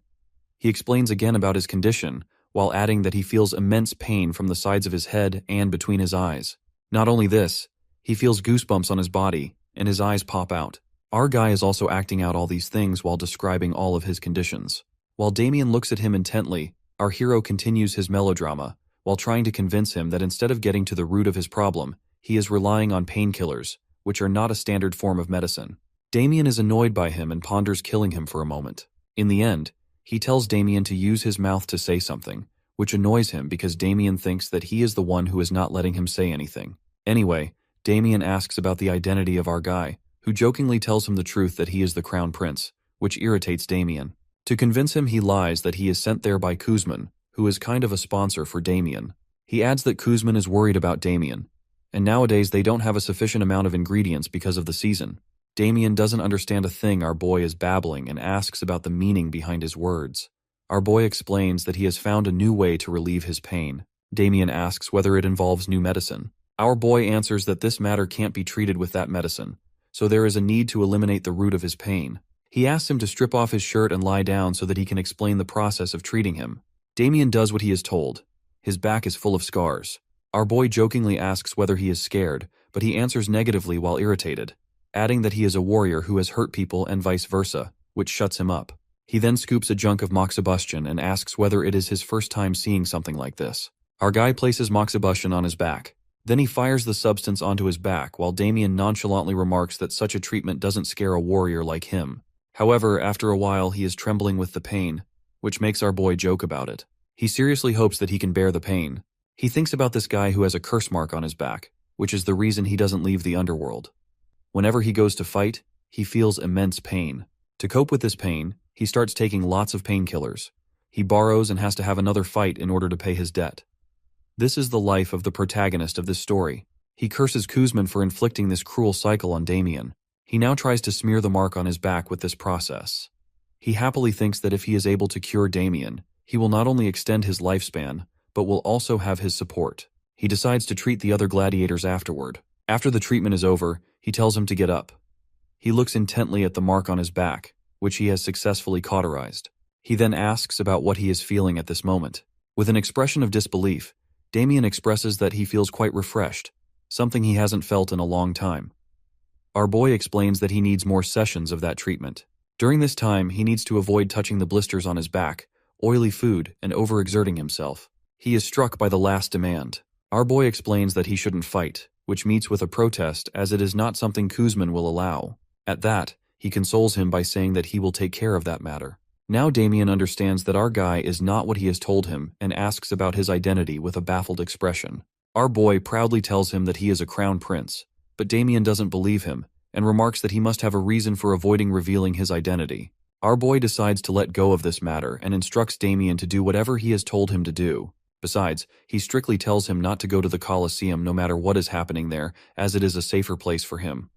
He explains again about his condition, while adding that he feels immense pain from the sides of his head and between his eyes. Not only this, he feels goosebumps on his body, and his eyes pop out. Our guy is also acting out all these things while describing all of his conditions. While Damien looks at him intently, our hero continues his melodrama, while trying to convince him that instead of getting to the root of his problem, he is relying on painkillers, which are not a standard form of medicine. Damien is annoyed by him and ponders killing him for a moment. In the end, he tells Damien to use his mouth to say something, which annoys him because Damien thinks that he is the one who is not letting him say anything. Anyway, Damien asks about the identity of our guy, who jokingly tells him the truth that he is the crown prince, which irritates Damien. To convince him, he lies that he is sent there by Kuzman, who is kind of a sponsor for Damien. He adds that Kuzman is worried about Damien, and nowadays they don't have a sufficient amount of ingredients because of the season. Damien doesn't understand a thing our boy is babbling and asks about the meaning behind his words. Our boy explains that he has found a new way to relieve his pain. Damien asks whether it involves new medicine. Our boy answers that this matter can't be treated with that medicine, so there is a need to eliminate the root of his pain. He asks him to strip off his shirt and lie down so that he can explain the process of treating him. Damien does what he is told. His back is full of scars. Our boy jokingly asks whether he is scared, but he answers negatively while irritated, adding that he is a warrior who has hurt people and vice versa, which shuts him up. He then scoops a junk of moxibustion and asks whether it is his first time seeing something like this. Our guy places moxibustion on his back. Then he fires the substance onto his back while Damien nonchalantly remarks that such a treatment doesn't scare a warrior like him. However, after a while he is trembling with the pain, which makes our boy joke about it. He seriously hopes that he can bear the pain. He thinks about this guy who has a curse mark on his back, which is the reason he doesn't leave the underworld. Whenever he goes to fight, he feels immense pain. To cope with this pain, he starts taking lots of painkillers. He borrows and has to have another fight in order to pay his debt. This is the life of the protagonist of this story. He curses Kuzman for inflicting this cruel cycle on Damien. He now tries to smear the mark on his back with this process. He happily thinks that if he is able to cure Damien, he will not only extend his lifespan, but will also have his support. He decides to treat the other gladiators afterward. After the treatment is over, he tells him to get up. He looks intently at the mark on his back, which he has successfully cauterized. He then asks about what he is feeling at this moment. With an expression of disbelief, Damien expresses that he feels quite refreshed, something he hasn't felt in a long time. Our boy explains that he needs more sessions of that treatment. During this time, he needs to avoid touching the blisters on his back, oily food, and overexerting himself. He is struck by the last demand. Our boy explains that he shouldn't fight, which meets with a protest as it is not something Kuzman will allow. At that, he consoles him by saying that he will take care of that matter. Now Damien understands that our guy is not what he has told him and asks about his identity with a baffled expression. Our boy proudly tells him that he is a crown prince, but Damien doesn't believe him and remarks that he must have a reason for avoiding revealing his identity. Our boy decides to let go of this matter and instructs Damien to do whatever he has told him to do. Besides, he strictly tells him not to go to the Colosseum no matter what is happening there, as it is a safer place for him.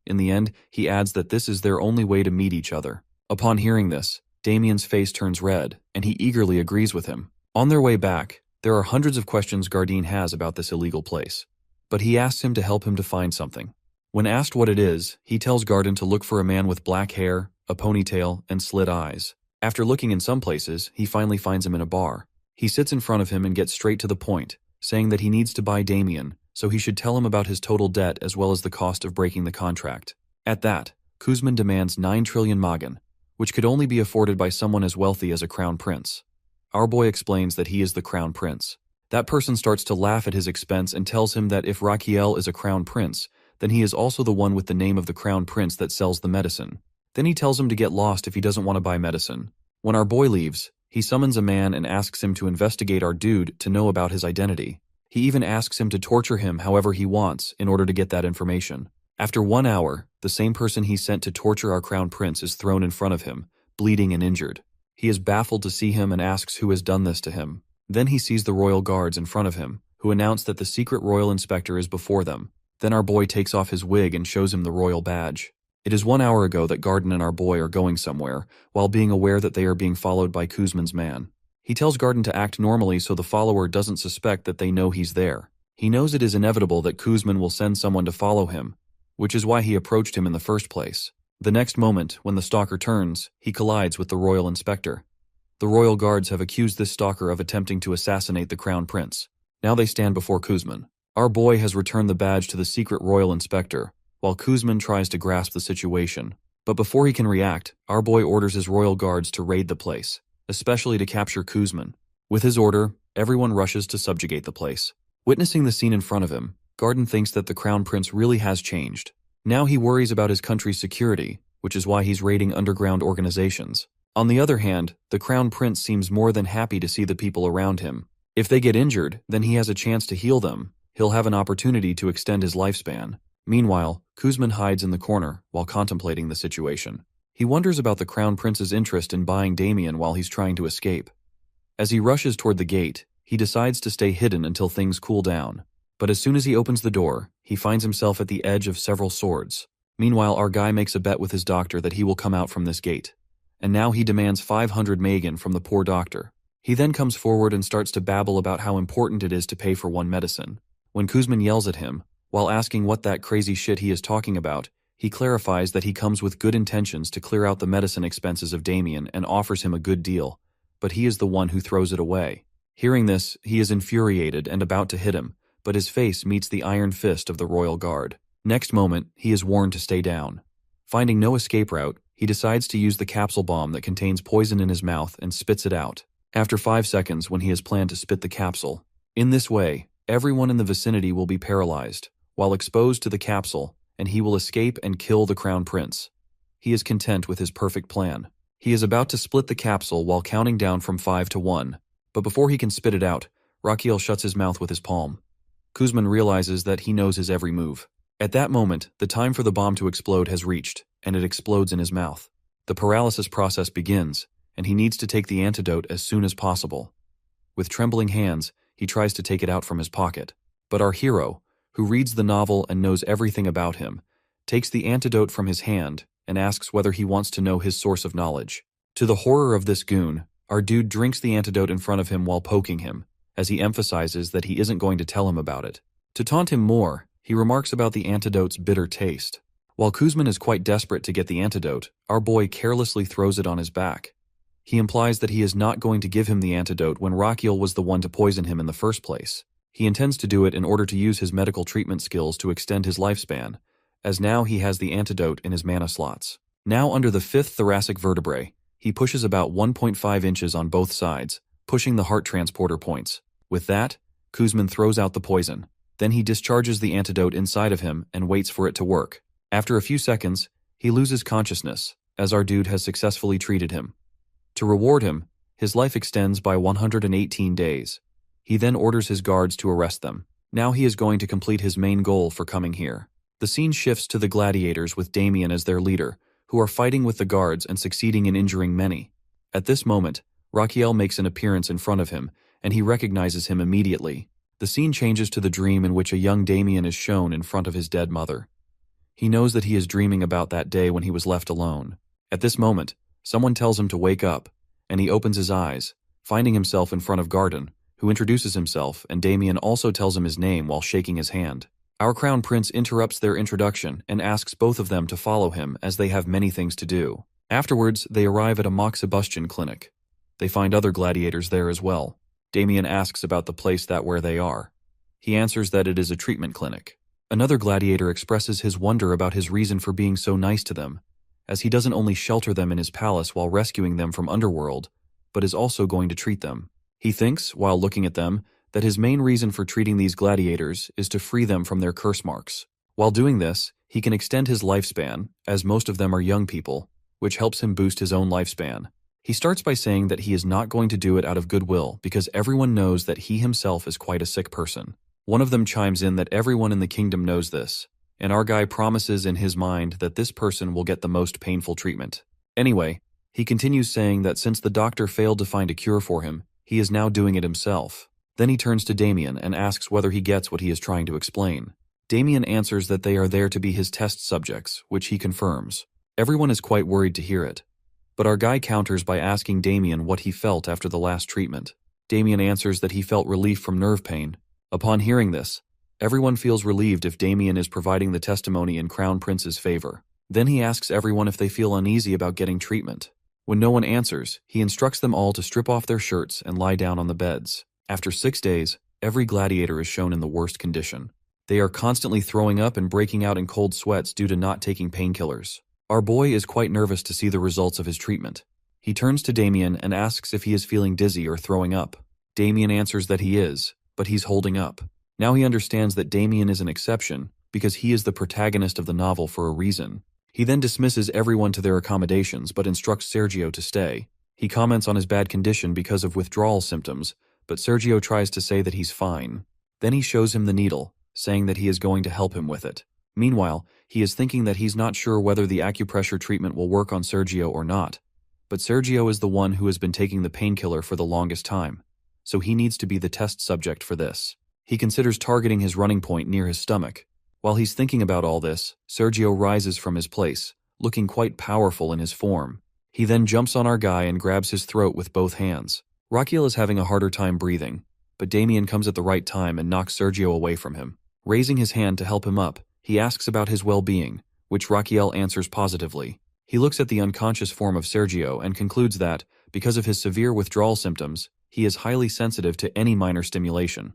In the end, he adds that this is their only way to meet each other. Upon hearing this, Damien's face turns red, and he eagerly agrees with him. On their way back, there are hundreds of questions Garden has about this illegal place, but he asks him to help him to find something. When asked what it is, he tells Garden to look for a man with black hair, a ponytail, and slit eyes. After looking in some places, he finally finds him in a bar. He sits in front of him and gets straight to the point, saying that he needs to buy Damien, so he should tell him about his total debt as well as the cost of breaking the contract. At that, Kuzman demands 9 trillion magan, which could only be afforded by someone as wealthy as a crown prince. Our boy explains that he is the crown prince. That person starts to laugh at his expense and tells him that if Raquiel is a crown prince, then he is also the one with the name of the crown prince that sells the medicine. Then he tells him to get lost if he doesn't want to buy medicine. When our boy leaves, he summons a man and asks him to investigate our dude to know about his identity. He even asks him to torture him however he wants in order to get that information. After 1 hour, the same person he sent to torture our crown prince is thrown in front of him, bleeding and injured. He is baffled to see him and asks who has done this to him. Then he sees the royal guards in front of him, who announce that the secret royal inspector is before them. Then our boy takes off his wig and shows him the royal badge. It is 1 hour ago that Garden and our boy are going somewhere, while being aware that they are being followed by Kuzman's man. He tells Garden to act normally so the follower doesn't suspect that they know he's there. He knows it is inevitable that Kuzman will send someone to follow him, which is why he approached him in the first place. The next moment, when the stalker turns, he collides with the royal inspector. The royal guards have accused this stalker of attempting to assassinate the crown prince. Now they stand before Kuzman. Our boy has returned the badge to the secret royal inspector, while Kuzman tries to grasp the situation. But before he can react, our boy orders his royal guards to raid the place, especially to capture Kuzman. With his order, everyone rushes to subjugate the place. Witnessing the scene in front of him, Garden thinks that the crown prince really has changed. Now he worries about his country's security, which is why he's raiding underground organizations. On the other hand, the crown prince seems more than happy to see the people around him. If they get injured, then he has a chance to heal them. He'll have an opportunity to extend his lifespan. Meanwhile, Kuzman hides in the corner while contemplating the situation. He wonders about the crown prince's interest in buying Damien while he's trying to escape. As he rushes toward the gate, he decides to stay hidden until things cool down. But as soon as he opens the door, he finds himself at the edge of several swords. Meanwhile, our guy makes a bet with his doctor that he will come out from this gate. And now he demands 500 magan from the poor doctor. He then comes forward and starts to babble about how important it is to pay for one medicine. When Kuzman yells at him, while asking what that crazy shit he is talking about, he clarifies that he comes with good intentions to clear out the medicine expenses of Damien and offers him a good deal, but he is the one who throws it away. Hearing this, he is infuriated and about to hit him, but his face meets the iron fist of the royal guard. Next moment, he is warned to stay down. Finding no escape route, he decides to use the capsule bomb that contains poison in his mouth and spits it out. After 5 seconds when he has planned to spit the capsule. In this way, everyone in the vicinity will be paralyzed, while exposed to the capsule, and he will escape and kill the crown prince. He is content with his perfect plan. He is about to split the capsule while counting down from 5 to 1, but before he can spit it out, Raquiel shuts his mouth with his palm. Kuzman realizes that he knows his every move. At that moment, the time for the bomb to explode has reached, and it explodes in his mouth. The paralysis process begins, and he needs to take the antidote as soon as possible. With trembling hands, he tries to take it out from his pocket. But our hero, who reads the novel and knows everything about him, takes the antidote from his hand and asks whether he wants to know his source of knowledge. To the horror of this goon, our dude drinks the antidote in front of him while poking him, as he emphasizes that he isn't going to tell him about it. To taunt him more, he remarks about the antidote's bitter taste. While Kuzman is quite desperate to get the antidote, our boy carelessly throws it on his back. He implies that he is not going to give him the antidote when Raquiel was the one to poison him in the first place. He intends to do it in order to use his medical treatment skills to extend his lifespan, as now he has the antidote in his mana slots. Now under the 5th thoracic vertebrae, he pushes about 1.5 inches on both sides, pushing the heart transporter points. With that, Kuzman throws out the poison. Then he discharges the antidote inside of him and waits for it to work. After a few seconds, he loses consciousness, as our dude has successfully treated him. To reward him, his life extends by 118 days. He then orders his guards to arrest them. Now he is going to complete his main goal for coming here. The scene shifts to the gladiators with Damien as their leader, who are fighting with the guards and succeeding in injuring many. At this moment, Raquiel makes an appearance in front of him, and he recognizes him immediately. The scene changes to the dream in which a young Damien is shown in front of his dead mother. He knows that he is dreaming about that day when he was left alone. At this moment, someone tells him to wake up, and he opens his eyes, finding himself in front of Garden, who introduces himself, and Damien also tells him his name while shaking his hand. Our crown prince interrupts their introduction and asks both of them to follow him as they have many things to do. Afterwards, they arrive at a moxibustion clinic. They find other gladiators there as well. Damien asks about the place where they are. He answers that it is a treatment clinic. Another gladiator expresses his wonder about his reason for being so nice to them, as he doesn't only shelter them in his palace while rescuing them from underworld, but is also going to treat them. He thinks, while looking at them, that his main reason for treating these gladiators is to free them from their curse marks. While doing this, he can extend his lifespan, as most of them are young people, which helps him boost his own lifespan. He starts by saying that he is not going to do it out of goodwill because everyone knows that he himself is quite a sick person. One of them chimes in that everyone in the kingdom knows this, and our guy promises in his mind that this person will get the most painful treatment. Anyway, he continues saying that since the doctor failed to find a cure for him, he is now doing it himself. Then he turns to Damien and asks whether he gets what he is trying to explain. Damien answers that they are there to be his test subjects, which he confirms. Everyone is quite worried to hear it. But our guy counters by asking Damien what he felt after the last treatment. Damien answers that he felt relief from nerve pain. Upon hearing this, everyone feels relieved if Damien is providing the testimony in Crown Prince's favor. Then he asks everyone if they feel uneasy about getting treatment. When no one answers, he instructs them all to strip off their shirts and lie down on the beds. After 6 days, every gladiator is shown in the worst condition. They are constantly throwing up and breaking out in cold sweats due to not taking painkillers. Our boy is quite nervous to see the results of his treatment. He turns to Damien and asks if he is feeling dizzy or throwing up. Damien answers that he is, but he's holding up. Now he understands that Damien is an exception because he is the protagonist of the novel for a reason. He then dismisses everyone to their accommodations but instructs Sergio to stay. He comments on his bad condition because of withdrawal symptoms, but Sergio tries to say that he's fine. Then he shows him the needle, saying that he is going to help him with it. Meanwhile, he is thinking that he's not sure whether the acupressure treatment will work on Sergio or not. But Sergio is the one who has been taking the painkiller for the longest time, so he needs to be the test subject for this. He considers targeting his running point near his stomach. While he's thinking about all this, Sergio rises from his place, looking quite powerful in his form. He then jumps on our guy and grabs his throat with both hands. Raquiel is having a harder time breathing, but Damien comes at the right time and knocks Sergio away from him. Raising his hand to help him up, he asks about his well-being, which Raquiel answers positively. He looks at the unconscious form of Sergio and concludes that, because of his severe withdrawal symptoms, he is highly sensitive to any minor stimulation.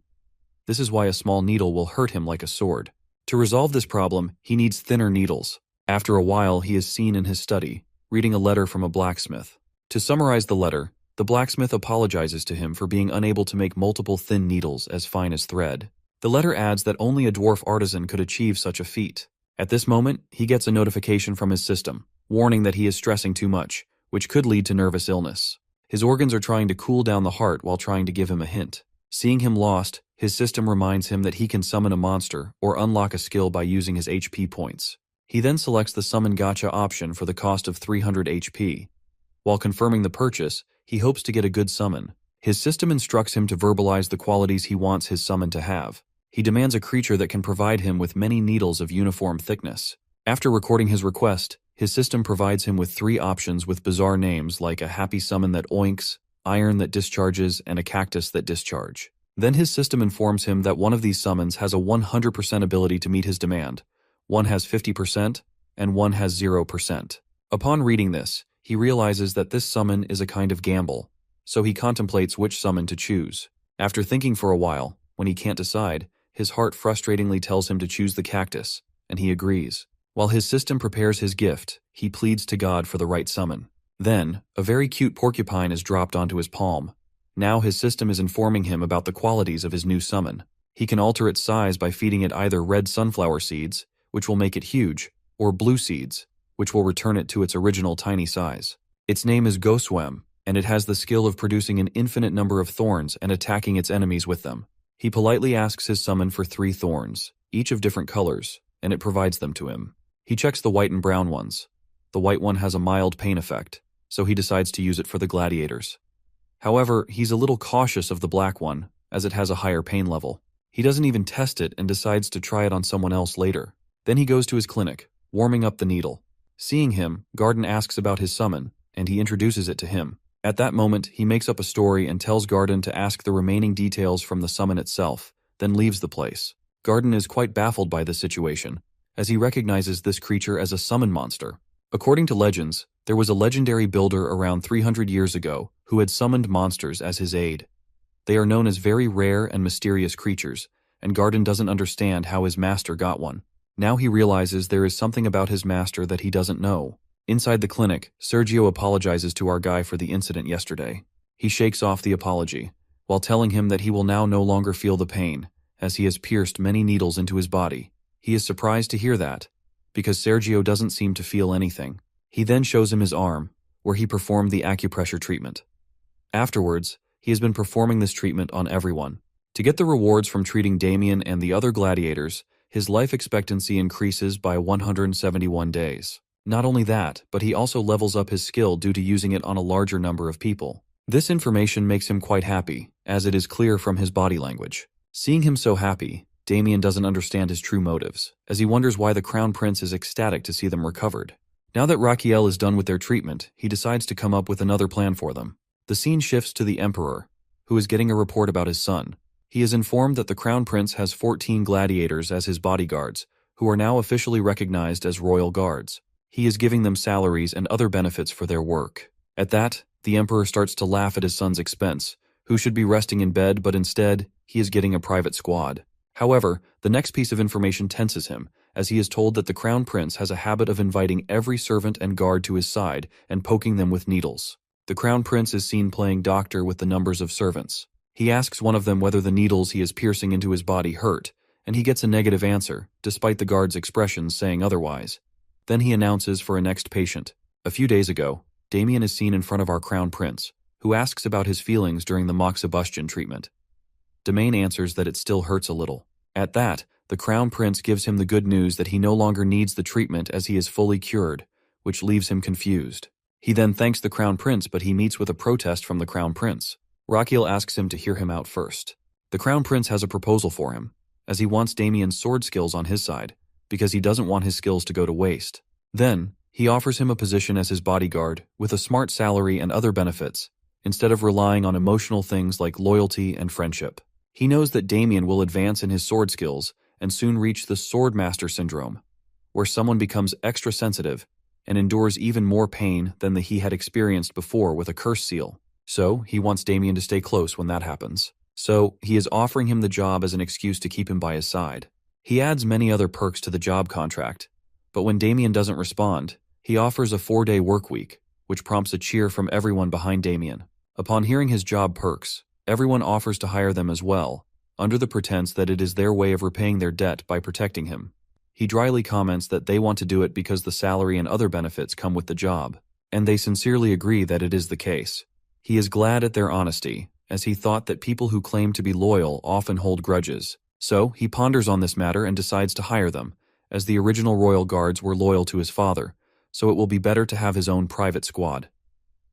This is why a small needle will hurt him like a sword. To resolve this problem, he needs thinner needles. After a while, he is seen in his study, reading a letter from a blacksmith. To summarize the letter, the blacksmith apologizes to him for being unable to make multiple thin needles as fine as thread. The letter adds that only a dwarf artisan could achieve such a feat. At this moment, he gets a notification from his system, warning that he is stressing too much, which could lead to nervous illness. His organs are trying to cool down the heart while trying to give him a hint. Seeing him lost, his system reminds him that he can summon a monster or unlock a skill by using his HP points. He then selects the Summon Gacha option for the cost of 300 HP. While confirming the purchase, he hopes to get a good summon. His system instructs him to verbalize the qualities he wants his summon to have. He demands a creature that can provide him with many needles of uniform thickness. After recording his request, his system provides him with 3 options with bizarre names like a happy summon that oinks, iron that discharges, and a cactus that discharge. Then his system informs him that one of these summons has a 100% ability to meet his demand, one has 50%, and one has 0%. Upon reading this, he realizes that this summon is a kind of gamble, so he contemplates which summon to choose. After thinking for a while, when he can't decide, his heart frustratingly tells him to choose the cactus, and he agrees. While his system prepares his gift, he pleads to God for the right summon. Then, a very cute porcupine is dropped onto his palm. Now his system is informing him about the qualities of his new summon. He can alter its size by feeding it either red sunflower seeds, which will make it huge, or blue seeds, which will return it to its original tiny size. Its name is Goswem, and it has the skill of producing an infinite number of thorns and attacking its enemies with them. He politely asks his summon for 3 thorns, each of different colors, and it provides them to him. He checks the white and brown ones. The white one has a mild pain effect, so he decides to use it for the gladiators. However, he's a little cautious of the black one, as it has a higher pain level. He doesn't even test it and decides to try it on someone else later. Then he goes to his clinic, warming up the needle. Seeing him, Garden asks about his summon, and he introduces it to him. At that moment, he makes up a story and tells Garden to ask the remaining details from the summon itself, then leaves the place. Garden is quite baffled by this situation, as he recognizes this creature as a summon monster. According to legends, There was a legendary builder around 300 years ago who had summoned monsters as his aid. They are known as very rare and mysterious creatures, and Garden doesn't understand how his master got one. Now he realizes there is something about his master that he doesn't know. Inside the clinic, Sergio apologizes to our guy for the incident yesterday. He shakes off the apology, while telling him that he will now no longer feel the pain, as he has pierced many needles into his body. He is surprised to hear that, because Sergio doesn't seem to feel anything. He then shows him his arm, where he performed the acupressure treatment. Afterwards, he has been performing this treatment on everyone. To get the rewards from treating Damien and the other gladiators, his life expectancy increases by 171 days. Not only that, but he also levels up his skill due to using it on a larger number of people. This information makes him quite happy, as it is clear from his body language. Seeing him so happy, Damien doesn't understand his true motives, as he wonders why the Crown Prince is ecstatic to see them recovered. Now that Raquel is done with their treatment, he decides to come up with another plan for them. The scene shifts to the Emperor, who is getting a report about his son. He is informed that the Crown Prince has 14 gladiators as his bodyguards, who are now officially recognized as royal guards. He is giving them salaries and other benefits for their work. At that, the Emperor starts to laugh at his son's expense, who should be resting in bed, but instead, he is getting a private squad. However, the next piece of information tenses him, as he is told that the Crown Prince has a habit of inviting every servant and guard to his side and poking them with needles. The Crown Prince is seen playing doctor with the numbers of servants. He asks one of them whether the needles he is piercing into his body hurt, and he gets a negative answer, despite the guard's expressions saying otherwise. Then he announces for a next patient. A few days ago, Damien is seen in front of our Crown Prince, who asks about his feelings during the moxibustion treatment. Damien answers that it still hurts a little. At that, the Crown Prince gives him the good news that he no longer needs the treatment as he is fully cured, which leaves him confused. He then thanks the Crown Prince, but he meets with a protest from the Crown Prince. Raquel asks him to hear him out first. The Crown Prince has a proposal for him, as he wants Damien's sword skills on his side, because he doesn't want his skills to go to waste. Then, he offers him a position as his bodyguard, with a smart salary and other benefits, instead of relying on emotional things like loyalty and friendship. He knows that Damien will advance in his sword skills and soon reach the Sword Master syndrome, where someone becomes extra sensitive and endures even more pain than he had experienced before with a curse seal. So, he wants Damien to stay close when that happens. So, he is offering him the job as an excuse to keep him by his side. He adds many other perks to the job contract, but when Damien doesn't respond, he offers a 4-day work week, which prompts a cheer from everyone behind Damien. Upon hearing his job perks, everyone offers to hire them as well, under the pretense that it is their way of repaying their debt by protecting him. He dryly comments that they want to do it because the salary and other benefits come with the job, and they sincerely agree that it is the case. He is glad at their honesty, as he thought that people who claim to be loyal often hold grudges. So, he ponders on this matter and decides to hire them, as the original royal guards were loyal to his father, so it will be better to have his own private squad.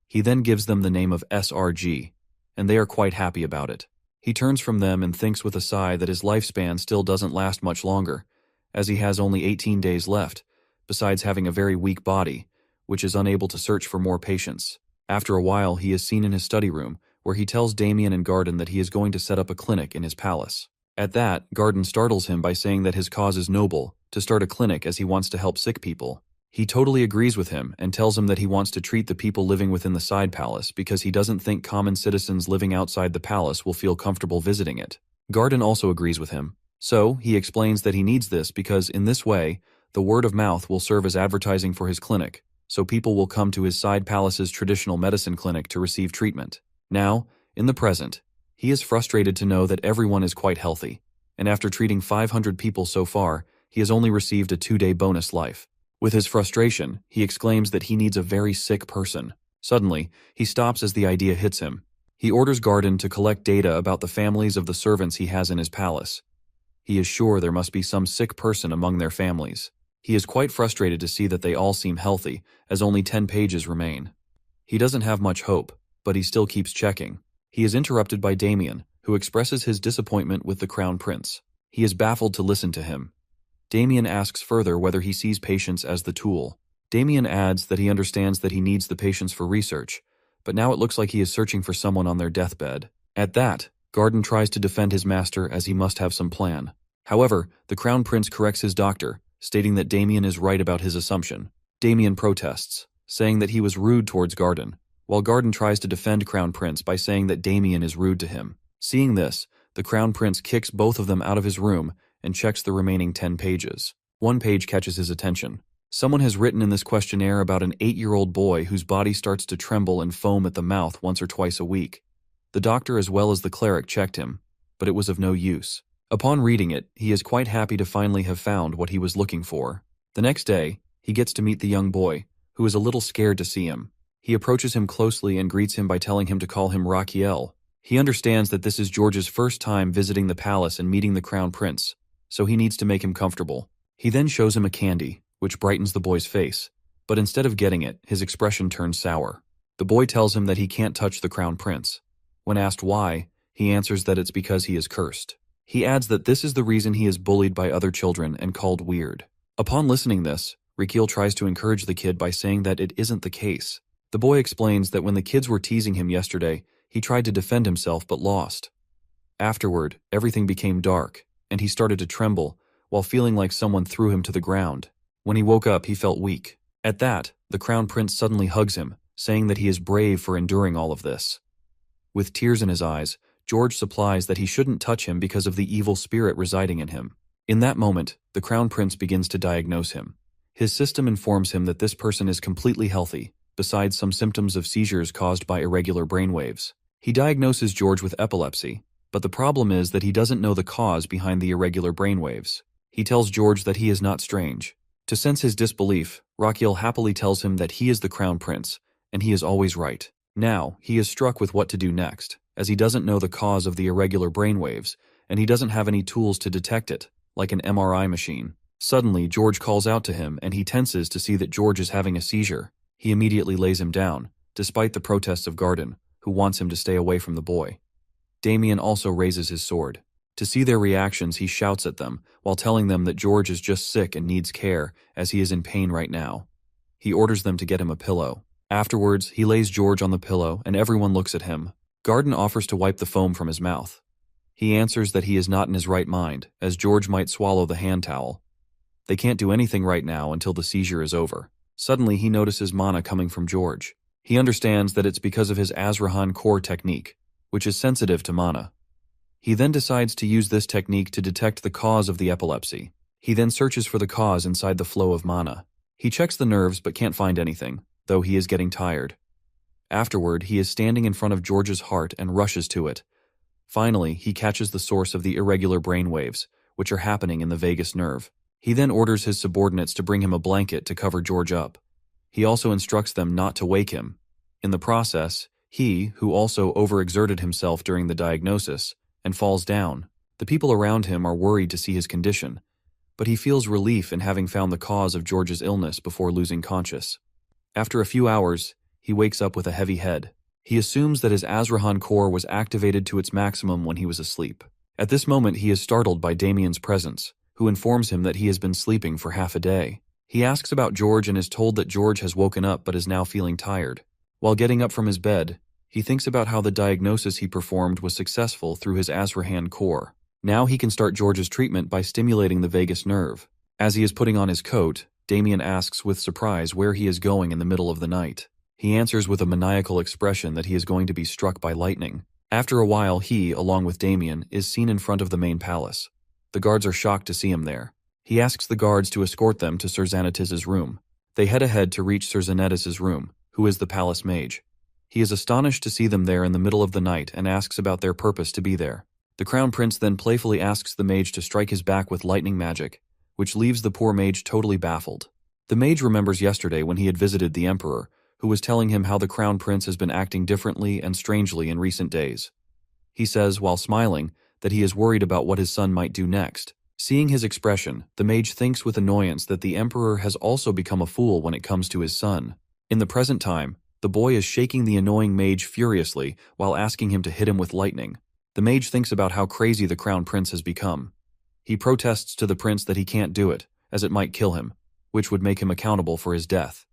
He then gives them the name of SRG, and they are quite happy about it. He turns from them and thinks with a sigh that his lifespan still doesn't last much longer, as he has only 18 days left, besides having a very weak body, which is unable to search for more patients. After a while, he is seen in his study room, where he tells Damien and Garden that he is going to set up a clinic in his palace. At that, Garden startles him by saying that his cause is noble, to start a clinic as he wants to help sick people. He totally agrees with him and tells him that he wants to treat the people living within the side palace because he doesn't think common citizens living outside the palace will feel comfortable visiting it. Garden also agrees with him. So, he explains that he needs this because in this way, the word of mouth will serve as advertising for his clinic, so people will come to his side palace's traditional medicine clinic to receive treatment. Now, in the present, he is frustrated to know that everyone is quite healthy, and after treating 500 people so far, he has only received a 2-day bonus life. With his frustration, he exclaims that he needs a very sick person. Suddenly, he stops as the idea hits him. He orders Garden to collect data about the families of the servants he has in his palace. He is sure there must be some sick person among their families. He is quite frustrated to see that they all seem healthy, as only 10 pages remain. He doesn't have much hope, but he still keeps checking. He is interrupted by Damien, who expresses his disappointment with the Crown Prince. He is baffled to listen to him. Damien asks further whether he sees patients as the tool. Damien adds that he understands that he needs the patients for research, but now it looks like he is searching for someone on their deathbed. At that, Garden tries to defend his master as he must have some plan. However, the Crown Prince corrects his doctor, stating that Damien is right about his assumption. Damien protests, saying that he was rude towards Garden, while Garden tries to defend Crown Prince by saying that Damien is rude to him. Seeing this, the Crown Prince kicks both of them out of his room and checks the remaining 10 pages. One page catches his attention. Someone has written in this questionnaire about an 8-year-old boy whose body starts to tremble and foam at the mouth once or twice a week. The doctor as well as the cleric checked him, but it was of no use. Upon reading it, he is quite happy to finally have found what he was looking for. The next day, he gets to meet the young boy, who is a little scared to see him. He approaches him closely and greets him by telling him to call him Raquiel. He understands that this is George's first time visiting the palace and meeting the Crown Prince, so he needs to make him comfortable. He then shows him a candy, which brightens the boy's face, but instead of getting it, his expression turns sour. The boy tells him that he can't touch the Crown Prince. When asked why, he answers that it's because he is cursed. He adds that this is the reason he is bullied by other children and called weird. Upon listening this, Raquiel tries to encourage the kid by saying that it isn't the case. The boy explains that when the kids were teasing him yesterday, he tried to defend himself but lost. Afterward, everything became dark, and he started to tremble, while feeling like someone threw him to the ground. When he woke up, he felt weak. At that, the Crown Prince suddenly hugs him, saying that he is brave for enduring all of this. With tears in his eyes, George supplies that he shouldn't touch him because of the evil spirit residing in him. In that moment, the Crown Prince begins to diagnose him. His system informs him that this person is completely healthy, besides some symptoms of seizures caused by irregular brainwaves. He diagnoses George with epilepsy, but the problem is that he doesn't know the cause behind the irregular brainwaves. He tells George that he is not strange. To sense his disbelief, Raquiel happily tells him that he is the Crown Prince, and he is always right. Now, he is struck with what to do next, as he doesn't know the cause of the irregular brainwaves, and he doesn't have any tools to detect it, like an MRI machine. Suddenly, George calls out to him, and he tenses to see that George is having a seizure. He immediately lays him down, despite the protests of Garden, who wants him to stay away from the boy. Damien also raises his sword. To see their reactions, he shouts at them, while telling them that George is just sick and needs care, as he is in pain right now. He orders them to get him a pillow. Afterwards, he lays George on the pillow, and everyone looks at him. Garden offers to wipe the foam from his mouth. He answers that he is not in his right mind, as George might swallow the hand towel. They can't do anything right now until the seizure is over. Suddenly, he notices mana coming from George. He understands that it's because of his Azrahan core technique, which is sensitive to mana. He then decides to use this technique to detect the cause of the epilepsy. He then searches for the cause inside the flow of mana. He checks the nerves but can't find anything, though he is getting tired. Afterward, he is standing in front of George's heart and rushes to it. Finally, he catches the source of the irregular brain waves, which are happening in the vagus nerve. He then orders his subordinates to bring him a blanket to cover George up. He also instructs them not to wake him. In the process, he, who also overexerted himself during the diagnosis, and falls down. The people around him are worried to see his condition, but he feels relief in having found the cause of George's illness before losing conscious. After a few hours, he wakes up with a heavy head. He assumes that his Azrahan core was activated to its maximum when he was asleep. At this moment, he is startled by Damien's presence, who informs him that he has been sleeping for half a day. He asks about George and is told that George has woken up but is now feeling tired. While getting up from his bed, he thinks about how the diagnosis he performed was successful through his Azrahan core. Now he can start George's treatment by stimulating the vagus nerve. As he is putting on his coat, Damien asks with surprise where he is going in the middle of the night. He answers with a maniacal expression that he is going to be struck by lightning. After a while, he, along with Damien, is seen in front of the main palace. The guards are shocked to see him there. He asks the guards to escort them to Sir Xanatis's room. They head ahead to reach Sir Xanatis's room, who is the palace mage. He is astonished to see them there in the middle of the night and asks about their purpose to be there. The Crown Prince then playfully asks the mage to strike his back with lightning magic, which leaves the poor mage totally baffled. The mage remembers yesterday when he had visited the Emperor, who was telling him how the Crown Prince has been acting differently and strangely in recent days. He says, while smiling, that he is worried about what his son might do next. Seeing his expression, the mage thinks with annoyance that the Emperor has also become a fool when it comes to his son. In the present time, the boy is shaking the annoying mage furiously while asking him to hit him with lightning. The mage thinks about how crazy the Crown Prince has become. He protests to the prince that he can't do it, as it might kill him, which would make him accountable for his death.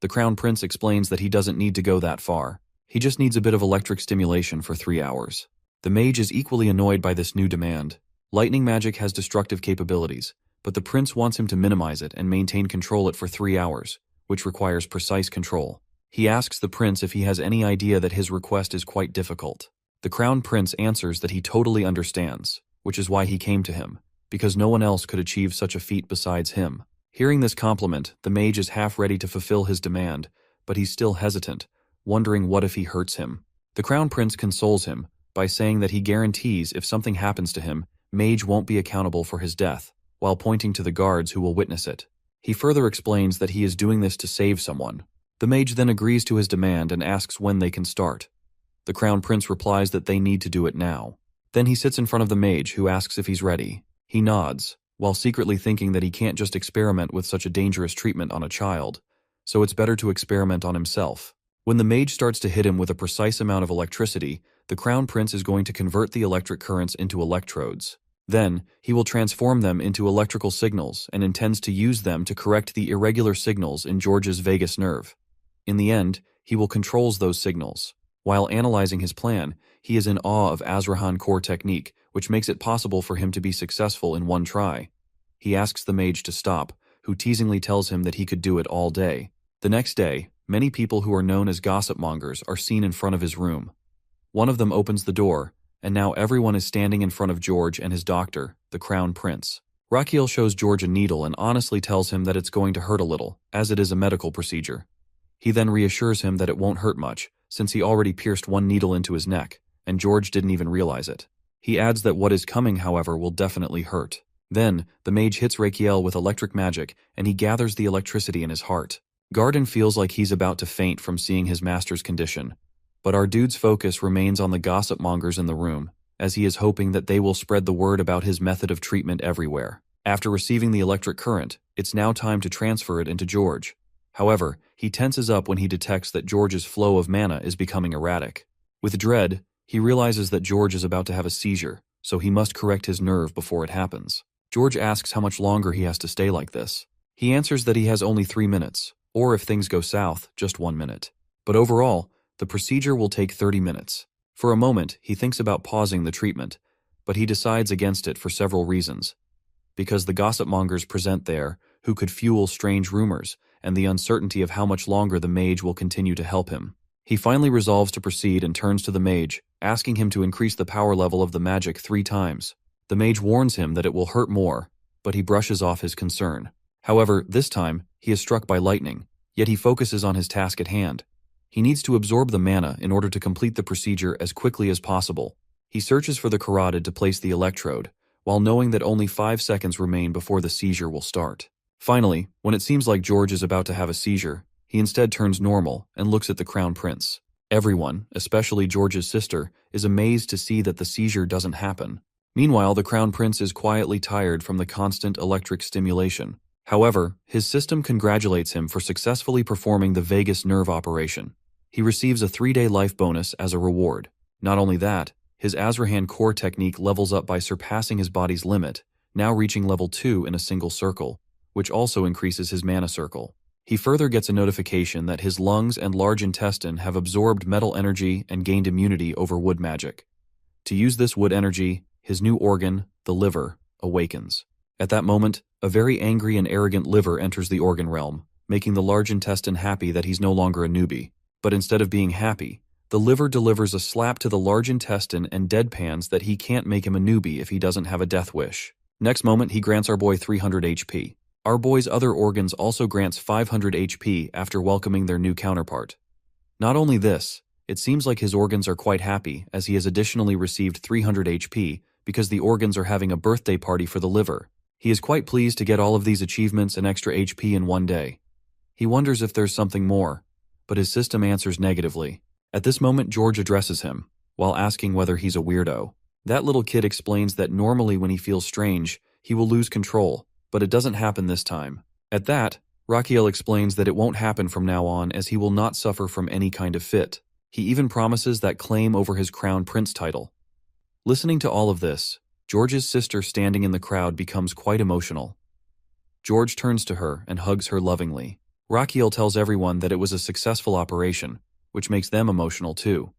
The Crown Prince explains that he doesn't need to go that far. He just needs a bit of electric stimulation for 3 hours. The mage is equally annoyed by this new demand. Lightning magic has destructive capabilities, but the prince wants him to minimize it and maintain control it for 3 hours, which requires precise control. He asks the prince if he has any idea that his request is quite difficult. The crown prince answers that he totally understands, which is why he came to him, because no one else could achieve such a feat besides him. Hearing this compliment, the mage is half ready to fulfill his demand, but he's still hesitant, wondering what if he hurts him. The crown prince consoles him by saying that he guarantees if something happens to him, Mage won't be accountable for his death, while pointing to the guards who will witness it. He further explains that he is doing this to save someone. The mage then agrees to his demand and asks when they can start. The crown prince replies that they need to do it now. Then he sits in front of the mage, who asks if he's ready. He nods, while secretly thinking that he can't just experiment with such a dangerous treatment on a child, so it's better to experiment on himself. When the mage starts to hit him with a precise amount of electricity, the crown prince is going to convert the electric currents into electrodes. Then, he will transform them into electrical signals and intends to use them to correct the irregular signals in George's vagus nerve. In the end, he will control those signals. While analyzing his plan, he is in awe of Azrahan core technique, which makes it possible for him to be successful in one try. He asks the mage to stop, who teasingly tells him that he could do it all day. The next day, many people who are known as gossip mongers are seen in front of his room. One of them opens the door, and now everyone is standing in front of George and his doctor, the crown prince. Rakiel shows George a needle and honestly tells him that it's going to hurt a little, as it is a medical procedure. He then reassures him that it won't hurt much, since he already pierced one needle into his neck, and George didn't even realize it. He adds that what is coming, however, will definitely hurt. Then, the mage hits Rakiel with electric magic, and he gathers the electricity in his heart. Garden feels like he's about to faint from seeing his master's condition, but our dude's focus remains on the gossip mongers in the room, as he is hoping that they will spread the word about his method of treatment everywhere. After receiving the electric current, it's now time to transfer it into George. However, he tenses up when he detects that George's flow of mana is becoming erratic. With dread, he realizes that George is about to have a seizure, so he must correct his nerve before it happens. George asks how much longer he has to stay like this. He answers that he has only 3 minutes, or if things go south, just 1 minute. But overall, the procedure will take 30 minutes. For a moment, he thinks about pausing the treatment, but he decides against it for several reasons. Because the gossip mongers present there, who could fuel strange rumors, and the uncertainty of how much longer the mage will continue to help him. He finally resolves to proceed and turns to the mage, asking him to increase the power level of the magic 3 times. The mage warns him that it will hurt more, but he brushes off his concern. However, this time, he is struck by lightning, yet he focuses on his task at hand. He needs to absorb the mana in order to complete the procedure as quickly as possible. He searches for the carotid to place the electrode, while knowing that only 5 seconds remain before the seizure will start. Finally, when it seems like George is about to have a seizure, he instead turns normal and looks at the crown prince. Everyone, especially George's sister, is amazed to see that the seizure doesn't happen. Meanwhile, the crown prince is quietly tired from the constant electric stimulation. However, his system congratulates him for successfully performing the vagus nerve operation. He receives a 3-day life bonus as a reward. Not only that, his Azrahan core technique levels up by surpassing his body's limit, now reaching level 2 in a single circle, which also increases his mana circle. He further gets a notification that his lungs and large intestine have absorbed metal energy and gained immunity over wood magic. To use this wood energy, his new organ, the liver, awakens. At that moment, a very angry and arrogant liver enters the organ realm, making the large intestine happy that he's no longer a newbie. But instead of being happy, the liver delivers a slap to the large intestine and deadpans that he can't make him a newbie if he doesn't have a death wish. Next moment, he grants our boy 300 HP. Our boy's other organs also grants 500 HP after welcoming their new counterpart. Not only this, it seems like his organs are quite happy as he has additionally received 300 HP because the organs are having a birthday party for the liver. He is quite pleased to get all of these achievements and extra HP in one day. He wonders if there's something more, but his system answers negatively. At this moment, George addresses him, while asking whether he's a weirdo. That little kid explains that normally when he feels strange, he will lose control, but it doesn't happen this time. At that, Rakiel explains that it won't happen from now on as he will not suffer from any kind of fit. He even promises that claim over his crown prince title. Listening to all of this, George's sister standing in the crowd becomes quite emotional. George turns to her and hugs her lovingly. Rakiel tells everyone that it was a successful operation, which makes them emotional too.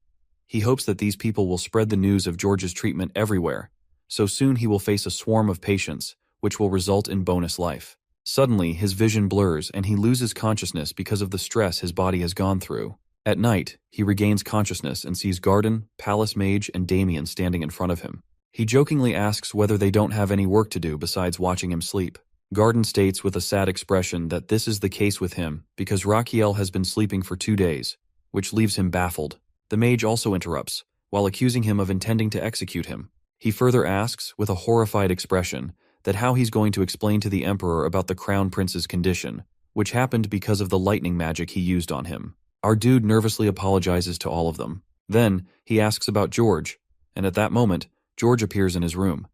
He hopes that these people will spread the news of George's treatment everywhere, so soon he will face a swarm of patients, which will result in bonus life. Suddenly, his vision blurs and he loses consciousness because of the stress his body has gone through. At night, he regains consciousness and sees Garden, Palace Mage, and Damien standing in front of him. He jokingly asks whether they don't have any work to do besides watching him sleep. Garden states with a sad expression that this is the case with him because Raquel has been sleeping for 2 days, which leaves him baffled. The mage also interrupts, while accusing him of intending to execute him. He further asks, with a horrified expression, that how he's going to explain to the Emperor about the Crown Prince's condition, which happened because of the lightning magic he used on him. Our dude nervously apologizes to all of them. Then, he asks about George, and at that moment, George appears in his room.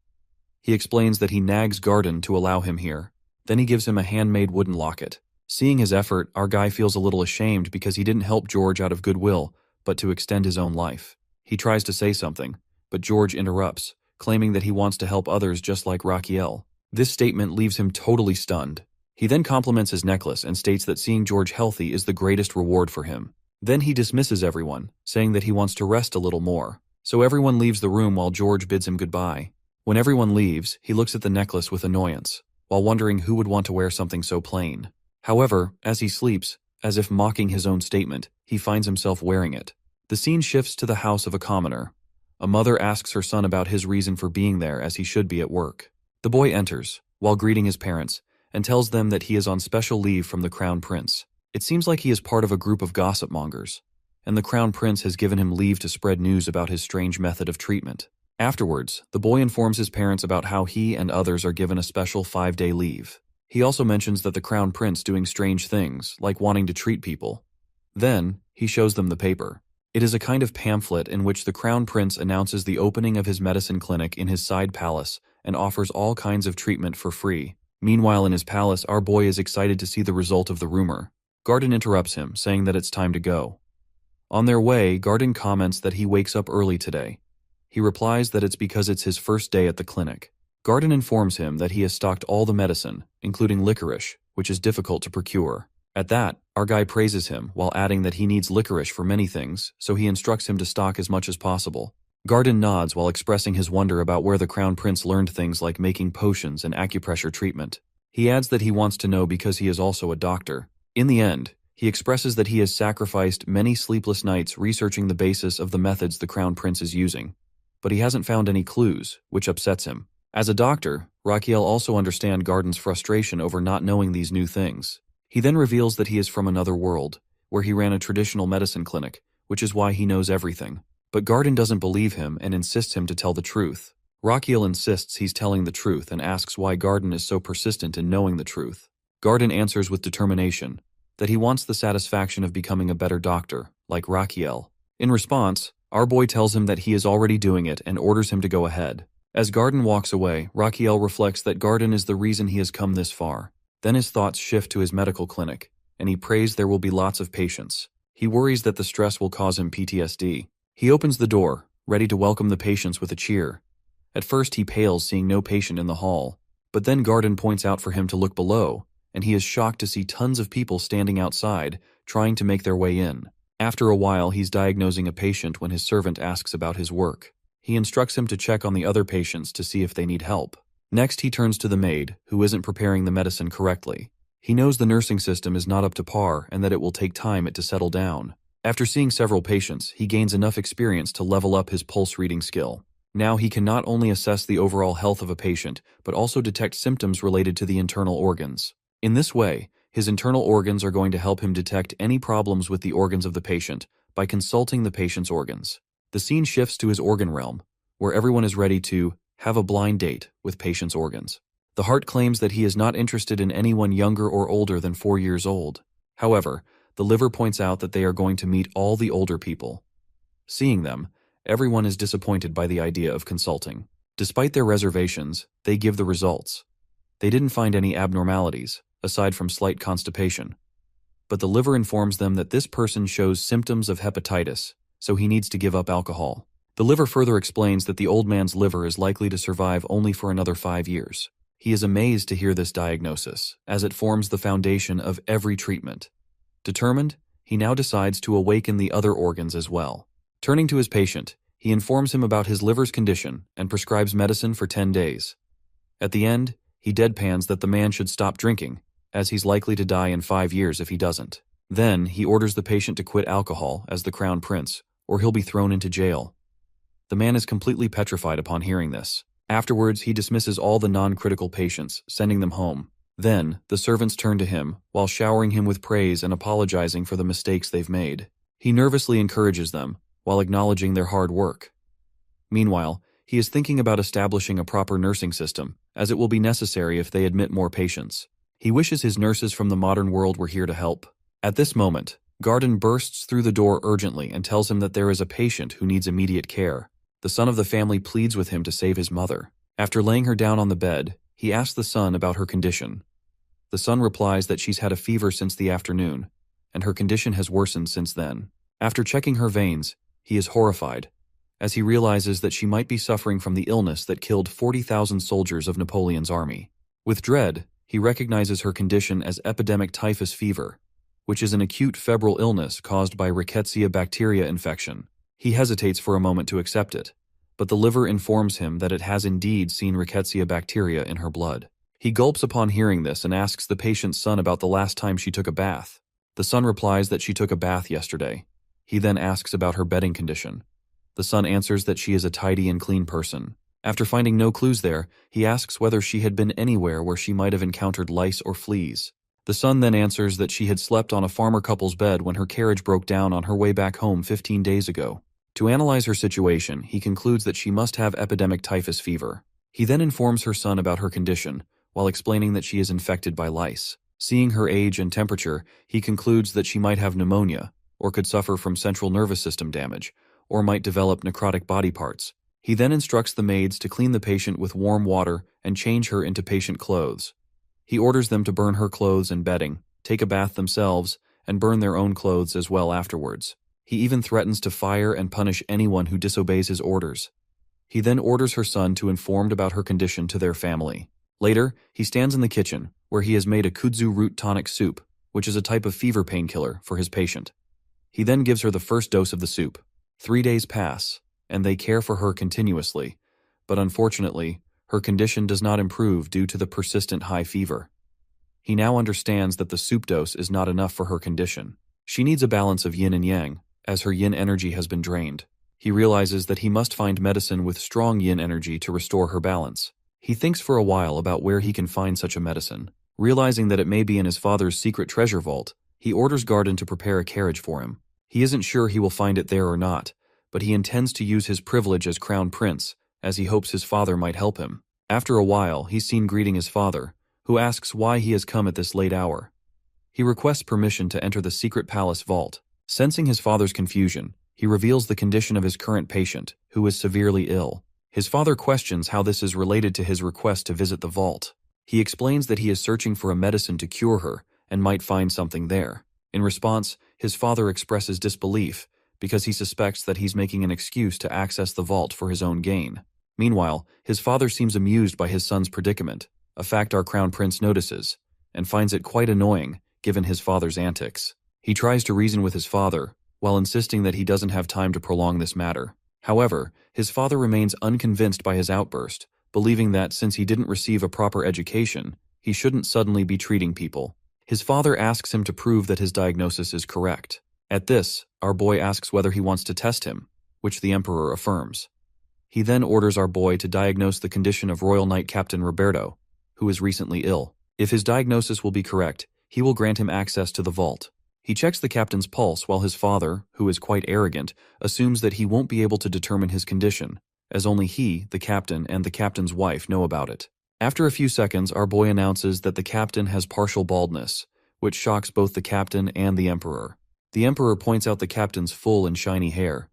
He explains that he nags Garden to allow him here. Then he gives him a handmade wooden locket. Seeing his effort, our guy feels a little ashamed because he didn't help George out of goodwill, but to extend his own life. He tries to say something, but George interrupts, claiming that he wants to help others just like Raquel. This statement leaves him totally stunned. He then compliments his necklace and states that seeing George healthy is the greatest reward for him. Then he dismisses everyone, saying that he wants to rest a little more. So everyone leaves the room while George bids him goodbye. When everyone leaves, he looks at the necklace with annoyance, while wondering who would want to wear something so plain. However, as he sleeps, as if mocking his own statement, he finds himself wearing it. The scene shifts to the house of a commoner. A mother asks her son about his reason for being there as he should be at work. The boy enters, while greeting his parents, and tells them that he is on special leave from the Crown Prince. It seems like he is part of a group of gossip mongers, and the Crown Prince has given him leave to spread news about his strange method of treatment. Afterwards, the boy informs his parents about how he and others are given a special 5-day leave. He also mentions that the Crown Prince doing strange things, like wanting to treat people. Then, he shows them the paper. It is a kind of pamphlet in which the Crown Prince announces the opening of his medicine clinic in his side palace and offers all kinds of treatment for free. Meanwhile, in his palace, our boy is excited to see the result of the rumor. Garden interrupts him, saying that it's time to go. On their way, Garden comments that he wakes up early today. He replies that it's because it's his first day at the clinic. Garden informs him that he has stocked all the medicine, including licorice, which is difficult to procure. At that, our guy praises him, while adding that he needs licorice for many things, so he instructs him to stock as much as possible. Garden nods while expressing his wonder about where the Crown Prince learned things like making potions and acupressure treatment. He adds that he wants to know because he is also a doctor. In the end, he expresses that he has sacrificed many sleepless nights researching the basis of the methods the Crown Prince is using, but he hasn't found any clues, which upsets him. As a doctor, Raquel also understands Garden's frustration over not knowing these new things. He then reveals that he is from another world, where he ran a traditional medicine clinic, which is why he knows everything. But Garden doesn't believe him and insists him to tell the truth. Raquel insists he's telling the truth and asks why Garden is so persistent in knowing the truth. Garden answers with determination that he wants the satisfaction of becoming a better doctor, like Raquel. In response, our boy tells him that he is already doing it and orders him to go ahead. As Garden walks away, Raquel reflects that Garden is the reason he has come this far. Then his thoughts shift to his medical clinic, and he prays there will be lots of patients. He worries that the stress will cause him PTSD. He opens the door, ready to welcome the patients with a cheer. At first he pales seeing no patient in the hall, but then Garden points out for him to look below, and he is shocked to see tons of people standing outside, trying to make their way in. After a while, he's diagnosing a patient when his servant asks about his work. He instructs him to check on the other patients to see if they need help. Next, he turns to the maid, who isn't preparing the medicine correctly. He knows the nursing system is not up to par and that it will take time to settle down. After seeing several patients, he gains enough experience to level up his pulse reading skill. Now he can not only assess the overall health of a patient, but also detect symptoms related to the internal organs. In this way, his internal organs are going to help him detect any problems with the organs of the patient by consulting the patient's organs. The scene shifts to his organ realm, where everyone is ready to have a blind date with patient's organs. The heart claims that he is not interested in anyone younger or older than 4 years old. However, the liver points out that they are going to meet all the older people. Seeing them, everyone is disappointed by the idea of consulting. Despite their reservations, they give the results. They didn't find any abnormalities, aside from slight constipation. But the liver informs them that this person shows symptoms of hepatitis, so he needs to give up alcohol. The liver further explains that the old man's liver is likely to survive only for another 5 years. He is amazed to hear this diagnosis, as it forms the foundation of every treatment. Determined, he now decides to awaken the other organs as well. Turning to his patient, he informs him about his liver's condition and prescribes medicine for 10 days. At the end, He deadpans that the man should stop drinking, as he's likely to die in 5 years if he doesn't. Then, he orders the patient to quit alcohol as the Crown Prince, or he'll be thrown into jail. The man is completely petrified upon hearing this. Afterwards, he dismisses all the non-critical patients, sending them home. Then, the servants turn to him, while showering him with praise and apologizing for the mistakes they've made. He nervously encourages them, while acknowledging their hard work. Meanwhile, he is thinking about establishing a proper nursing system, as it will be necessary if they admit more patients. He wishes his nurses from the modern world were here to help. At this moment, Garden bursts through the door urgently and tells him that there is a patient who needs immediate care. The son of the family pleads with him to save his mother. After laying her down on the bed, he asks the son about her condition. The son replies that she's had a fever since the afternoon, and her condition has worsened since then. After checking her veins, he is horrified, as he realizes that she might be suffering from the illness that killed 40,000 soldiers of Napoleon's army. With dread, he recognizes her condition as epidemic typhus fever, which is an acute febrile illness caused by Rickettsia bacteria infection. He hesitates for a moment to accept it, but the liver informs him that it has indeed seen Rickettsia bacteria in her blood. He gulps upon hearing this and asks the patient's son about the last time she took a bath. The son replies that she took a bath yesterday. He then asks about her bedding condition. The son answers that she is a tidy and clean person. After finding no clues there, he asks whether she had been anywhere where she might have encountered lice or fleas. The son then answers that she had slept on a farmer couple's bed when her carriage broke down on her way back home 15 days ago. To analyze her situation, he concludes that she must have epidemic typhus fever. He then informs her son about her condition, while explaining that she is infected by lice. Seeing her age and temperature, he concludes that she might have pneumonia, or could suffer from central nervous system damage, or might develop necrotic body parts. He then instructs the maids to clean the patient with warm water and change her into patient clothes. He orders them to burn her clothes and bedding, take a bath themselves, and burn their own clothes as well afterwards. He even threatens to fire and punish anyone who disobeys his orders. He then orders her son to inform about her condition to their family. Later, he stands in the kitchen, where he has made a kudzu root tonic soup, which is a type of fever painkiller, for his patient. He then gives her the first dose of the soup. 3 days pass, and they care for her continuously, but unfortunately, her condition does not improve due to the persistent high fever. He now understands that the soup dose is not enough for her condition. She needs a balance of yin and yang, as her yin energy has been drained. He realizes that he must find medicine with strong yin energy to restore her balance. He thinks for a while about where he can find such a medicine. Realizing that it may be in his father's secret treasure vault, he orders Garden to prepare a carriage for him. He isn't sure he will find it there or not, but he intends to use his privilege as Crown Prince, as he hopes his father might help him. After a while, he's seen greeting his father, who asks why he has come at this late hour. He requests permission to enter the secret palace vault. Sensing his father's confusion, he reveals the condition of his current patient, who is severely ill. His father questions how this is related to his request to visit the vault. He explains that he is searching for a medicine to cure her and might find something there. In response, his father expresses disbelief because he suspects that he's making an excuse to access the vault for his own gain. Meanwhile, his father seems amused by his son's predicament, a fact our Crown Prince notices, and finds it quite annoying given his father's antics. He tries to reason with his father, while insisting that he doesn't have time to prolong this matter. However, his father remains unconvinced by his outburst, believing that since he didn't receive a proper education, he shouldn't suddenly be treating people. His father asks him to prove that his diagnosis is correct. At this, our boy asks whether he wants to test him, which the Emperor affirms. He then orders our boy to diagnose the condition of Royal Knight Captain Roberto, who is recently ill. If his diagnosis will be correct, he will grant him access to the vault. He checks the captain's pulse while his father, who is quite arrogant, assumes that he won't be able to determine his condition, as only he, the captain, and the captain's wife know about it. After a few seconds, our boy announces that the captain has partial baldness, which shocks both the captain and the Emperor. The Emperor points out the captain's full and shiny hair.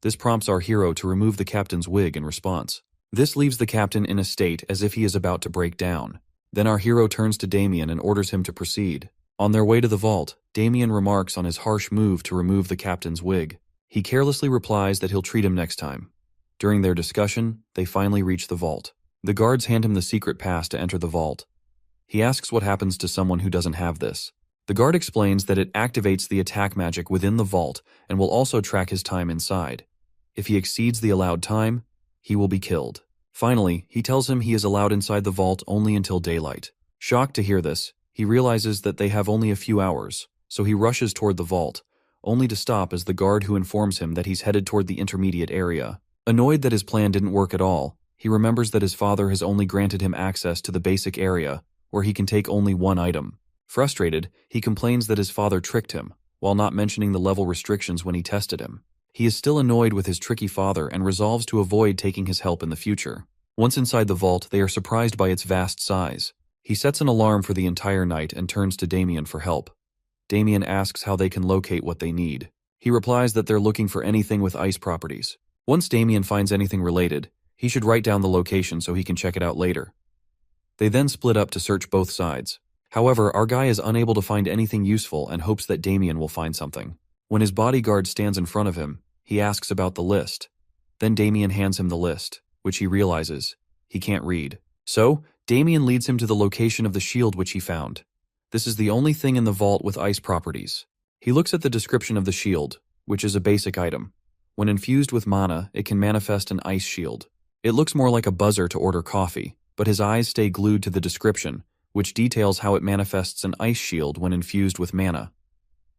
This prompts our hero to remove the captain's wig in response. This leaves the captain in a state as if he is about to break down. Then our hero turns to Damien and orders him to proceed. On their way to the vault, Damien remarks on his harsh move to remove the captain's wig. He carelessly replies that he'll treat him next time. During their discussion, they finally reach the vault. The guards hand him the secret pass to enter the vault. He asks what happens to someone who doesn't have this. The guard explains that it activates the attack magic within the vault and will also track his time inside. If he exceeds the allowed time, he will be killed. Finally, he tells him he is allowed inside the vault only until daylight. Shocked to hear this, he realizes that they have only a few hours, so he rushes toward the vault, only to stop as the guard who informs him that he's headed toward the intermediate area. Annoyed that his plan didn't work at all, he remembers that his father has only granted him access to the basic area, where he can take only one item. Frustrated, he complains that his father tricked him, while not mentioning the level restrictions when he tested him. He is still annoyed with his tricky father and resolves to avoid taking his help in the future. Once inside the vault, they are surprised by its vast size. He sets an alarm for the entire night and turns to Damien for help. Damien asks how they can locate what they need. He replies that they're looking for anything with ice properties. Once Damien finds anything related, he should write down the location so he can check it out later. They then split up to search both sides. However, our guy is unable to find anything useful and hopes that Damien will find something. When his bodyguard stands in front of him, he asks about the list. Then Damien hands him the list, which he realizes he can't read. So, Damien leads him to the location of the shield which he found. This is the only thing in the vault with ice properties. He looks at the description of the shield, which is a basic item. When infused with mana, it can manifest an ice shield. It looks more like a buzzer to order coffee, but his eyes stay glued to the description, which details how it manifests an ice shield when infused with mana.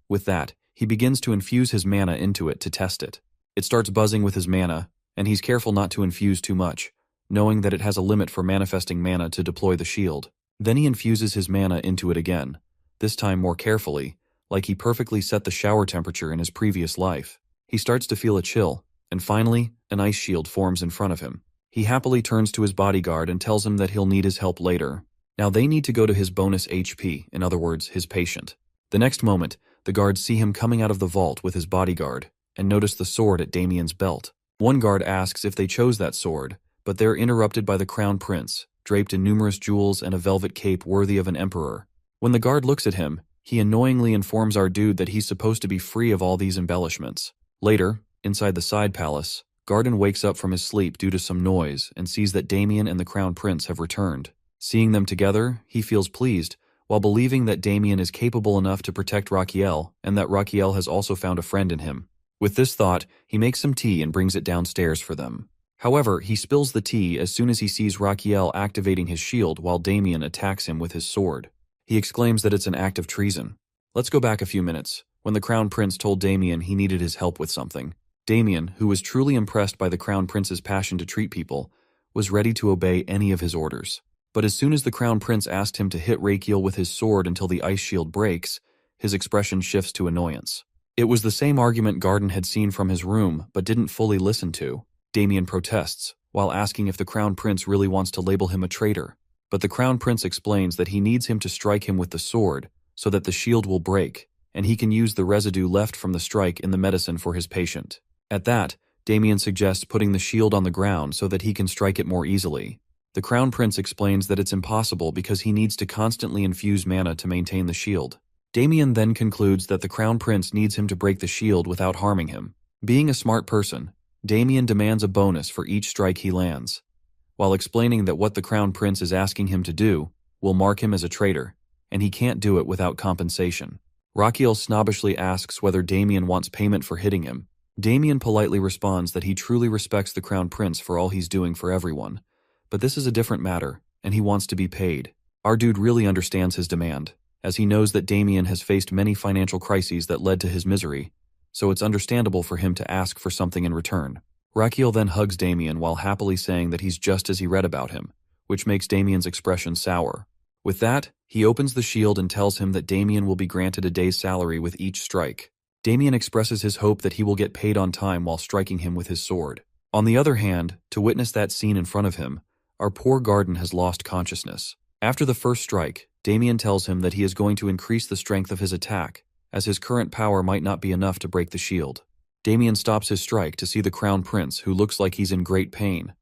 With that, he begins to infuse his mana into it to test it. It starts buzzing with his mana, and he's careful not to infuse too much, knowing that it has a limit for manifesting mana to deploy the shield. Then he infuses his mana into it again, this time more carefully, like he perfectly set the shower temperature in his previous life. He starts to feel a chill, and finally, an ice shield forms in front of him. He happily turns to his bodyguard and tells him that he'll need his help later. Now they need to go to his bonus HP, in other words, his patient. The next moment, the guards see him coming out of the vault with his bodyguard, and notice the sword at Damien's belt. One guard asks if they chose that sword, but they're interrupted by the crown prince, draped in numerous jewels and a velvet cape worthy of an emperor. When the guard looks at him, he annoyingly informs our dude that he's supposed to be free of all these embellishments. Later, inside the side palace, Garden wakes up from his sleep due to some noise and sees that Damien and the crown prince have returned. Seeing them together, he feels pleased, while believing that Damien is capable enough to protect Raquiel and that Raquiel has also found a friend in him. With this thought, he makes some tea and brings it downstairs for them. However, he spills the tea as soon as he sees Raquiel activating his shield while Damien attacks him with his sword. He exclaims that it's an act of treason. Let's go back a few minutes, when the crown prince told Damien he needed his help with something. Damien, who was truly impressed by the crown prince's passion to treat people, was ready to obey any of his orders. But as soon as the crown prince asked him to hit Raquiel with his sword until the ice shield breaks, his expression shifts to annoyance. It was the same argument Garden had seen from his room but didn't fully listen to. Damien protests, while asking if the crown prince really wants to label him a traitor. But the crown prince explains that he needs him to strike him with the sword so that the shield will break, and he can use the residue left from the strike in the medicine for his patient. At that, Damien suggests putting the shield on the ground so that he can strike it more easily. The crown prince explains that it's impossible because he needs to constantly infuse mana to maintain the shield. Damien then concludes that the crown prince needs him to break the shield without harming him. Being a smart person, Damien demands a bonus for each strike he lands, while explaining that what the crown prince is asking him to do will mark him as a traitor, and he can't do it without compensation. Raquiel snobbishly asks whether Damien wants payment for hitting him. Damien politely responds that he truly respects the crown prince for all he's doing for everyone, but this is a different matter, and he wants to be paid. Our dude really understands his demand, as he knows that Damien has faced many financial crises that led to his misery, so it's understandable for him to ask for something in return. Raquiel then hugs Damien while happily saying that he's just as he read about him, which makes Damien's expression sour. With that, he opens the shield and tells him that Damien will be granted a day's salary with each strike. Damien expresses his hope that he will get paid on time while striking him with his sword. On the other hand, to witness that scene in front of him, our poor Garden has lost consciousness. After the first strike, Damien tells him that he is going to increase the strength of his attack, as his current power might not be enough to break the shield. Damien stops his strike to see the crown prince, who looks like he's in great pain.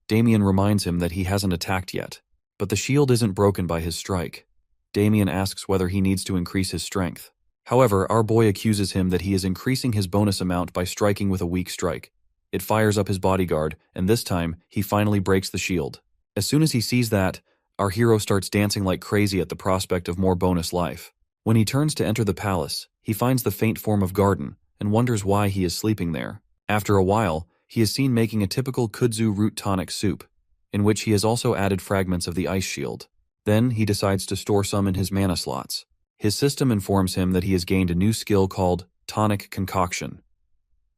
Damien reminds him that he hasn't attacked yet, but the shield isn't broken by his strike. Damien asks whether he needs to increase his strength. However, our boy accuses him that he is increasing his bonus amount by striking with a weak strike. It fires up his bodyguard, and this time, he finally breaks the shield. As soon as he sees that, our hero starts dancing like crazy at the prospect of more bonus life. When he turns to enter the palace, he finds the faint form of Garden, and wonders why he is sleeping there. After a while, he is seen making a typical kudzu root tonic soup. in which he has also added fragments of the ice shield. Then he decides to store some in his mana slots. His system informs him that he has gained a new skill called Tonic Concoction.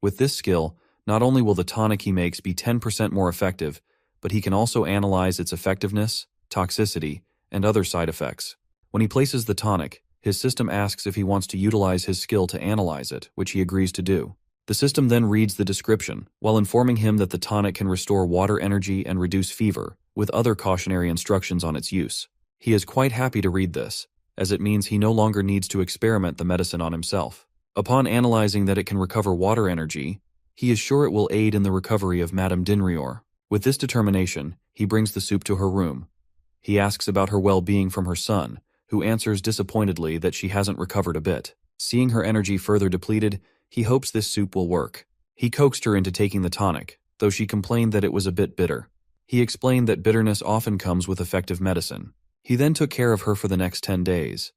With this skill, not only will the tonic he makes be 10% more effective, but he can also analyze its effectiveness, toxicity, and other side effects. When he places the tonic, his system asks if he wants to utilize his skill to analyze it, which he agrees to do. The system then reads the description, while informing him that the tonic can restore water energy and reduce fever, with other cautionary instructions on its use. He is quite happy to read this, as it means he no longer needs to experiment the medicine on himself. Upon analyzing that it can recover water energy, he is sure it will aid in the recovery of Madame Dinrior. With this determination, he brings the soup to her room. He asks about her well-being from her son, who answers disappointedly that she hasn't recovered a bit. Seeing her energy further depleted, he hopes this soup will work. He coaxed her into taking the tonic, though she complained that it was a bit bitter. He explained that bitterness often comes with effective medicine. He then took care of her for the next 10 days.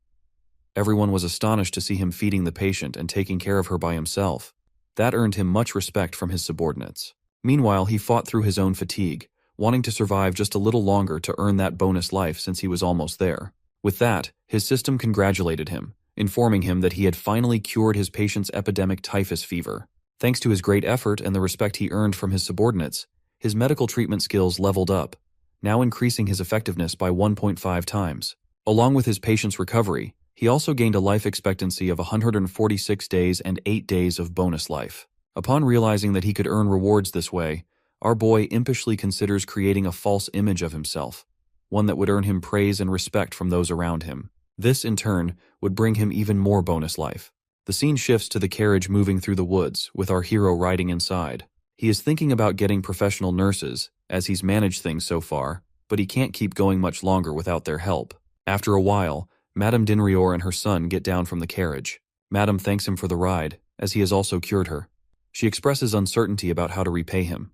Everyone was astonished to see him feeding the patient and taking care of her by himself. That earned him much respect from his subordinates. Meanwhile, he fought through his own fatigue, wanting to survive just a little longer to earn that bonus life since he was almost there. With that, his system congratulated him, informing him that he had finally cured his patient's epidemic typhus fever. Thanks to his great effort and the respect he earned from his subordinates, his medical treatment skills leveled up, now increasing his effectiveness by 1.5 times. Along with his patient's recovery, he also gained a life expectancy of 146 days and 8 days of bonus life. Upon realizing that he could earn rewards this way, our boy impishly considers creating a false image of himself, one that would earn him praise and respect from those around him. This, in turn, would bring him even more bonus life. The scene shifts to the carriage moving through the woods, with our hero riding inside. He is thinking about getting professional nurses, as he's managed things so far, but he can't keep going much longer without their help. After a while, Madame Dinrior and her son get down from the carriage. Madame thanks him for the ride, as he has also cured her. She expresses uncertainty about how to repay him.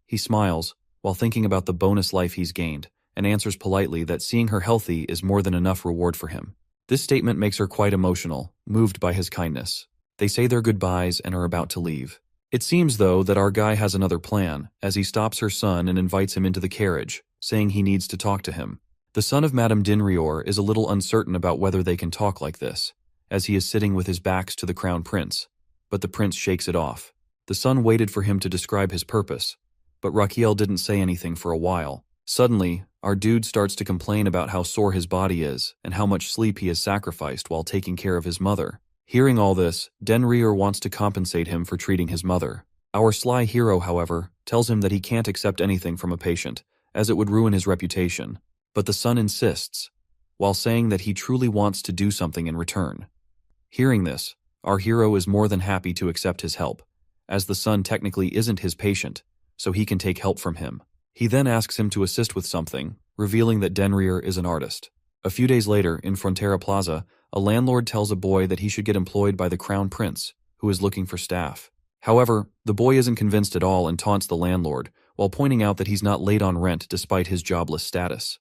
He smiles, while thinking about the bonus life he's gained, and answers politely that seeing her healthy is more than enough reward for him. This statement makes her quite emotional, moved by his kindness. They say their goodbyes and are about to leave. It seems, though, that our guy has another plan, as he stops her son and invites him into the carriage, saying he needs to talk to him. The son of Madame Dinrior is a little uncertain about whether they can talk like this, as he is sitting with his backs to the crown prince, but the prince shakes it off. The son waited for him to describe his purpose, but Raquiel didn't say anything for a while. Suddenly, our dude starts to complain about how sore his body is and how much sleep he has sacrificed while taking care of his mother. Hearing all this, Dinrior wants to compensate him for treating his mother. Our sly hero, however, tells him that he can't accept anything from a patient, as it would ruin his reputation. But the son insists, while saying that he truly wants to do something in return. Hearing this, our hero is more than happy to accept his help, as the son technically isn't his patient, so he can take help from him. He then asks him to assist with something, revealing that Dinrior is an artist. A few days later, in Frontera Plaza, a landlord tells a boy that he should get employed by the crown prince, who is looking for staff. However, the boy isn't convinced at all and taunts the landlord, while pointing out that he's not late on rent despite his jobless status.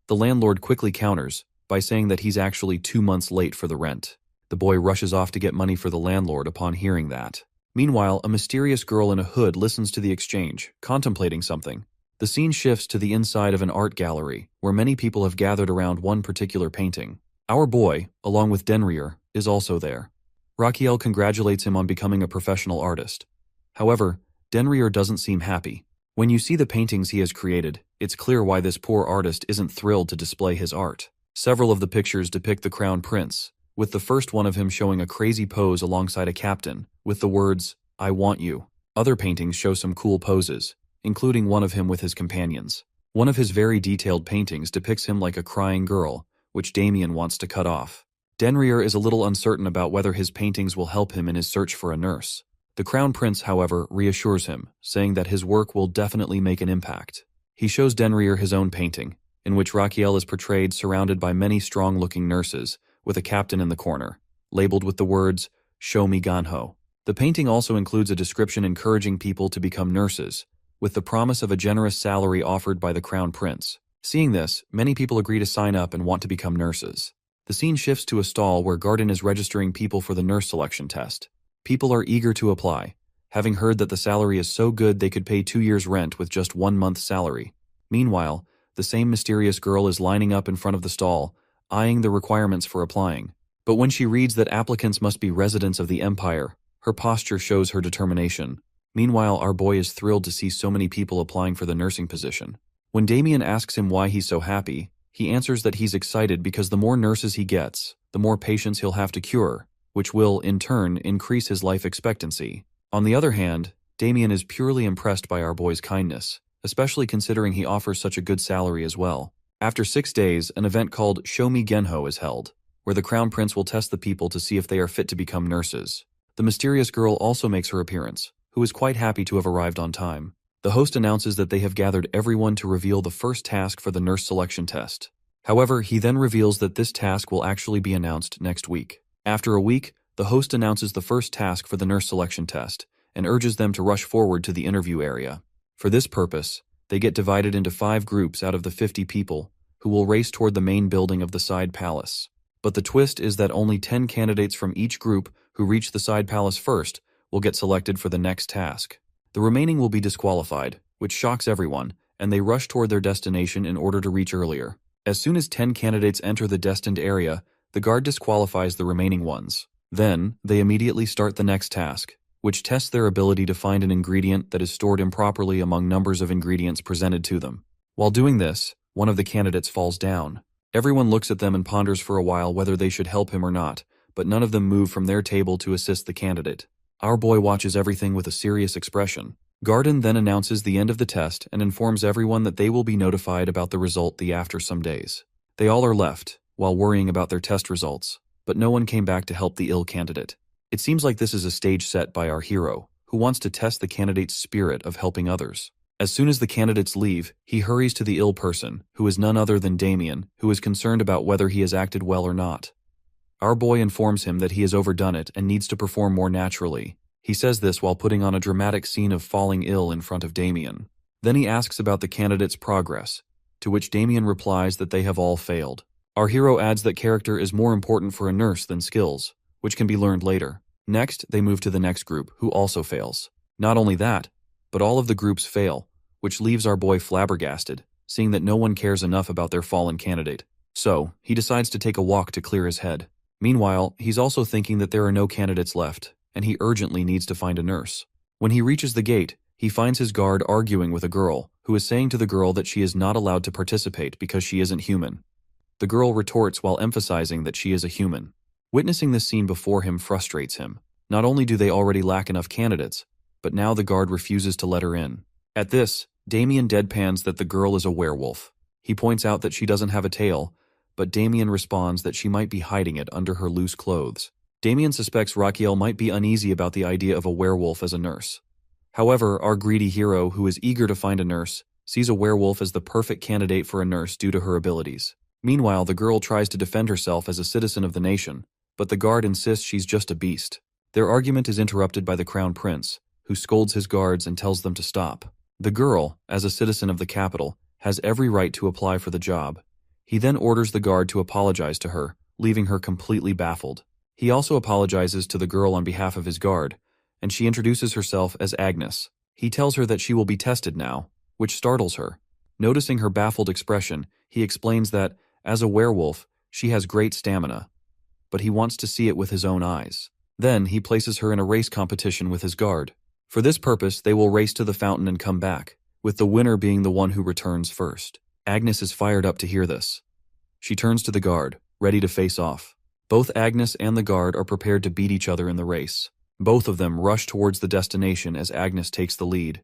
The landlord quickly counters by saying that he's actually 2 months late for the rent. The boy rushes off to get money for the landlord upon hearing that. Meanwhile, a mysterious girl in a hood listens to the exchange, contemplating something. The scene shifts to the inside of an art gallery, where many people have gathered around one particular painting. Our boy, along with Dinrior, is also there. Raquiel congratulates him on becoming a professional artist. However, Dinrior doesn't seem happy. When you see the paintings he has created, it's clear why this poor artist isn't thrilled to display his art. Several of the pictures depict the crown prince, with the first one of him showing a crazy pose alongside a captain, with the words, "I want you." Other paintings show some cool poses, including one of him with his companions. One of his very detailed paintings depicts him like a crying girl, which Damien wants to cut off. Dinrior is a little uncertain about whether his paintings will help him in his search for a nurse. The crown prince, however, reassures him, saying that his work will definitely make an impact. He shows Dinrior his own painting, in which Raquiel is portrayed surrounded by many strong-looking nurses, with a captain in the corner, labeled with the words, "Show me Ganho." The painting also includes a description encouraging people to become nurses, with the promise of a generous salary offered by the crown prince. Seeing this, many people agree to sign up and want to become nurses. The scene shifts to a stall where Garden is registering people for the nurse selection test. People are eager to apply, having heard that the salary is so good they could pay 2 years' rent with just 1 month's salary. Meanwhile, the same mysterious girl is lining up in front of the stall, eyeing the requirements for applying. But when she reads that applicants must be residents of the Empire, her posture shows her determination. Meanwhile, our boy is thrilled to see so many people applying for the nursing position. When Damien asks him why he's so happy, he answers that he's excited because the more nurses he gets, the more patients he'll have to cure, which will, in turn, increase his life expectancy. On the other hand, Damien is purely impressed by our boy's kindness, especially considering he offers such a good salary as well. After 6 days, an event called Show Me Genho is held, where the Crown Prince will test the people to see if they are fit to become nurses. The mysterious girl also makes her appearance, who is quite happy to have arrived on time. The host announces that they have gathered everyone to reveal the first task for the nurse selection test. However, he then reveals that this task will actually be announced next week. After a week, the host announces the first task for the nurse selection test and urges them to rush forward to the interview area. For this purpose, they get divided into 5 groups out of the 50 people who will race toward the main building of the side palace. But the twist is that only 10 candidates from each group who reach the side palace first will get selected for the next task. The remaining will be disqualified, which shocks everyone, and they rush toward their destination in order to reach earlier. As soon as 10 candidates enter the destined area, the guard disqualifies the remaining ones. Then, they immediately start the next task, which tests their ability to find an ingredient that is stored improperly among numbers of ingredients presented to them. While doing this, one of the candidates falls down. Everyone looks at them and ponders for a while whether they should help him or not, but none of them move from their table to assist the candidate. Our boy watches everything with a serious expression. Garden then announces the end of the test and informs everyone that they will be notified about the result after some days. They all are left, while worrying about their test results, but no one came back to help the ill candidate. It seems like this is a stage set by our hero, who wants to test the candidate's spirit of helping others. As soon as the candidates leave, he hurries to the ill person, who is none other than Damien, who is concerned about whether he has acted well or not. Our boy informs him that he has overdone it and needs to perform more naturally. He says this while putting on a dramatic scene of falling ill in front of Damien. Then he asks about the candidate's progress, to which Damien replies that they have all failed. Our hero adds that character is more important for a nurse than skills, which can be learned later. Next, they move to the next group, who also fails. Not only that, but all of the groups fail, which leaves our boy flabbergasted, seeing that no one cares enough about their fallen candidate. So, he decides to take a walk to clear his head. Meanwhile, he's also thinking that there are no candidates left, and he urgently needs to find a nurse. When he reaches the gate, he finds his guard arguing with a girl, who is saying to the girl that she is not allowed to participate because she isn't human. The girl retorts while emphasizing that she is a human. Witnessing this scene before him frustrates him. Not only do they already lack enough candidates, but now the guard refuses to let her in. At this, Damien deadpans that the girl is a werewolf. He points out that she doesn't have a tail, but Damien responds that she might be hiding it under her loose clothes. Damien suspects Raquel might be uneasy about the idea of a werewolf as a nurse. However, our greedy hero, who is eager to find a nurse, sees a werewolf as the perfect candidate for a nurse due to her abilities. Meanwhile, the girl tries to defend herself as a citizen of the nation, but the guard insists she's just a beast. Their argument is interrupted by the Crown Prince, who scolds his guards and tells them to stop. The girl, as a citizen of the capital, has every right to apply for the job. He then orders the guard to apologize to her, leaving her completely baffled. He also apologizes to the girl on behalf of his guard, and she introduces herself as Agnes. He tells her that she will be tested now, which startles her. Noticing her baffled expression, he explains that, as a werewolf, she has great stamina, but he wants to see it with his own eyes. Then he places her in a race competition with his guard. For this purpose, they will race to the fountain and come back, with the winner being the one who returns first. Agnes is fired up to hear this. She turns to the guard, ready to face off. Both Agnes and the guard are prepared to beat each other in the race. Both of them rush towards the destination as Agnes takes the lead.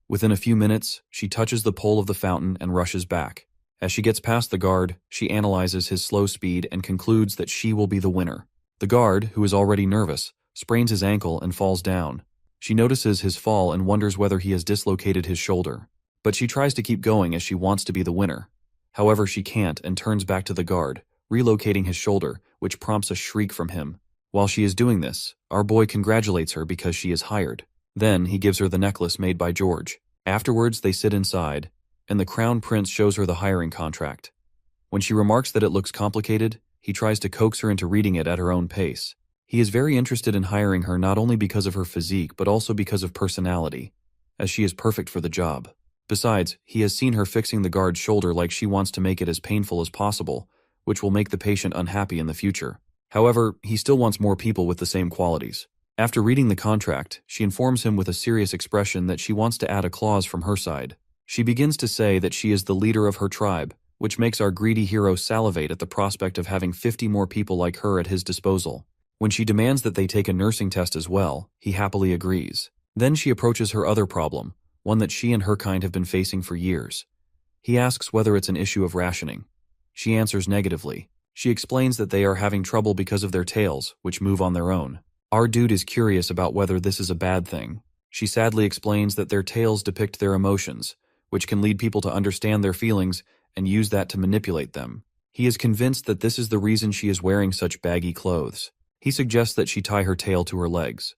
Within a few minutes, she touches the pole of the fountain and rushes back. As she gets past the guard, she analyzes his slow speed and concludes that she will be the winner. The guard, who is already nervous, sprains his ankle and falls down. She notices his fall and wonders whether he has dislocated his shoulder. But she tries to keep going as she wants to be the winner. However, she can't and turns back to the guard, relocating his shoulder, which prompts a shriek from him. While she is doing this, our boy congratulates her because she is hired. Then he gives her the necklace made by George. Afterwards, they sit inside, and the Crown Prince shows her the hiring contract. When she remarks that it looks complicated, he tries to coax her into reading it at her own pace. He is very interested in hiring her not only because of her physique but also because of personality, as she is perfect for the job. Besides, he has seen her fixing the guard's shoulder like she wants to make it as painful as possible, which will make the patient unhappy in the future. However, he still wants more people with the same qualities. After reading the contract, she informs him with a serious expression that she wants to add a clause from her side. She begins to say that she is the leader of her tribe, which makes our greedy hero salivate at the prospect of having 50 more people like her at his disposal. When she demands that they take a nursing test as well, he happily agrees. Then she approaches her other problem, one that she and her kind have been facing for years. He asks whether it's an issue of rationing. She answers negatively. She explains that they are having trouble because of their tails, which move on their own. Our dude is curious about whether this is a bad thing. She sadly explains that their tails depict their emotions, which can lead people to understand their feelings and use that to manipulate them. He is convinced that this is the reason she is wearing such baggy clothes. He suggests that she tie her tail to her legs.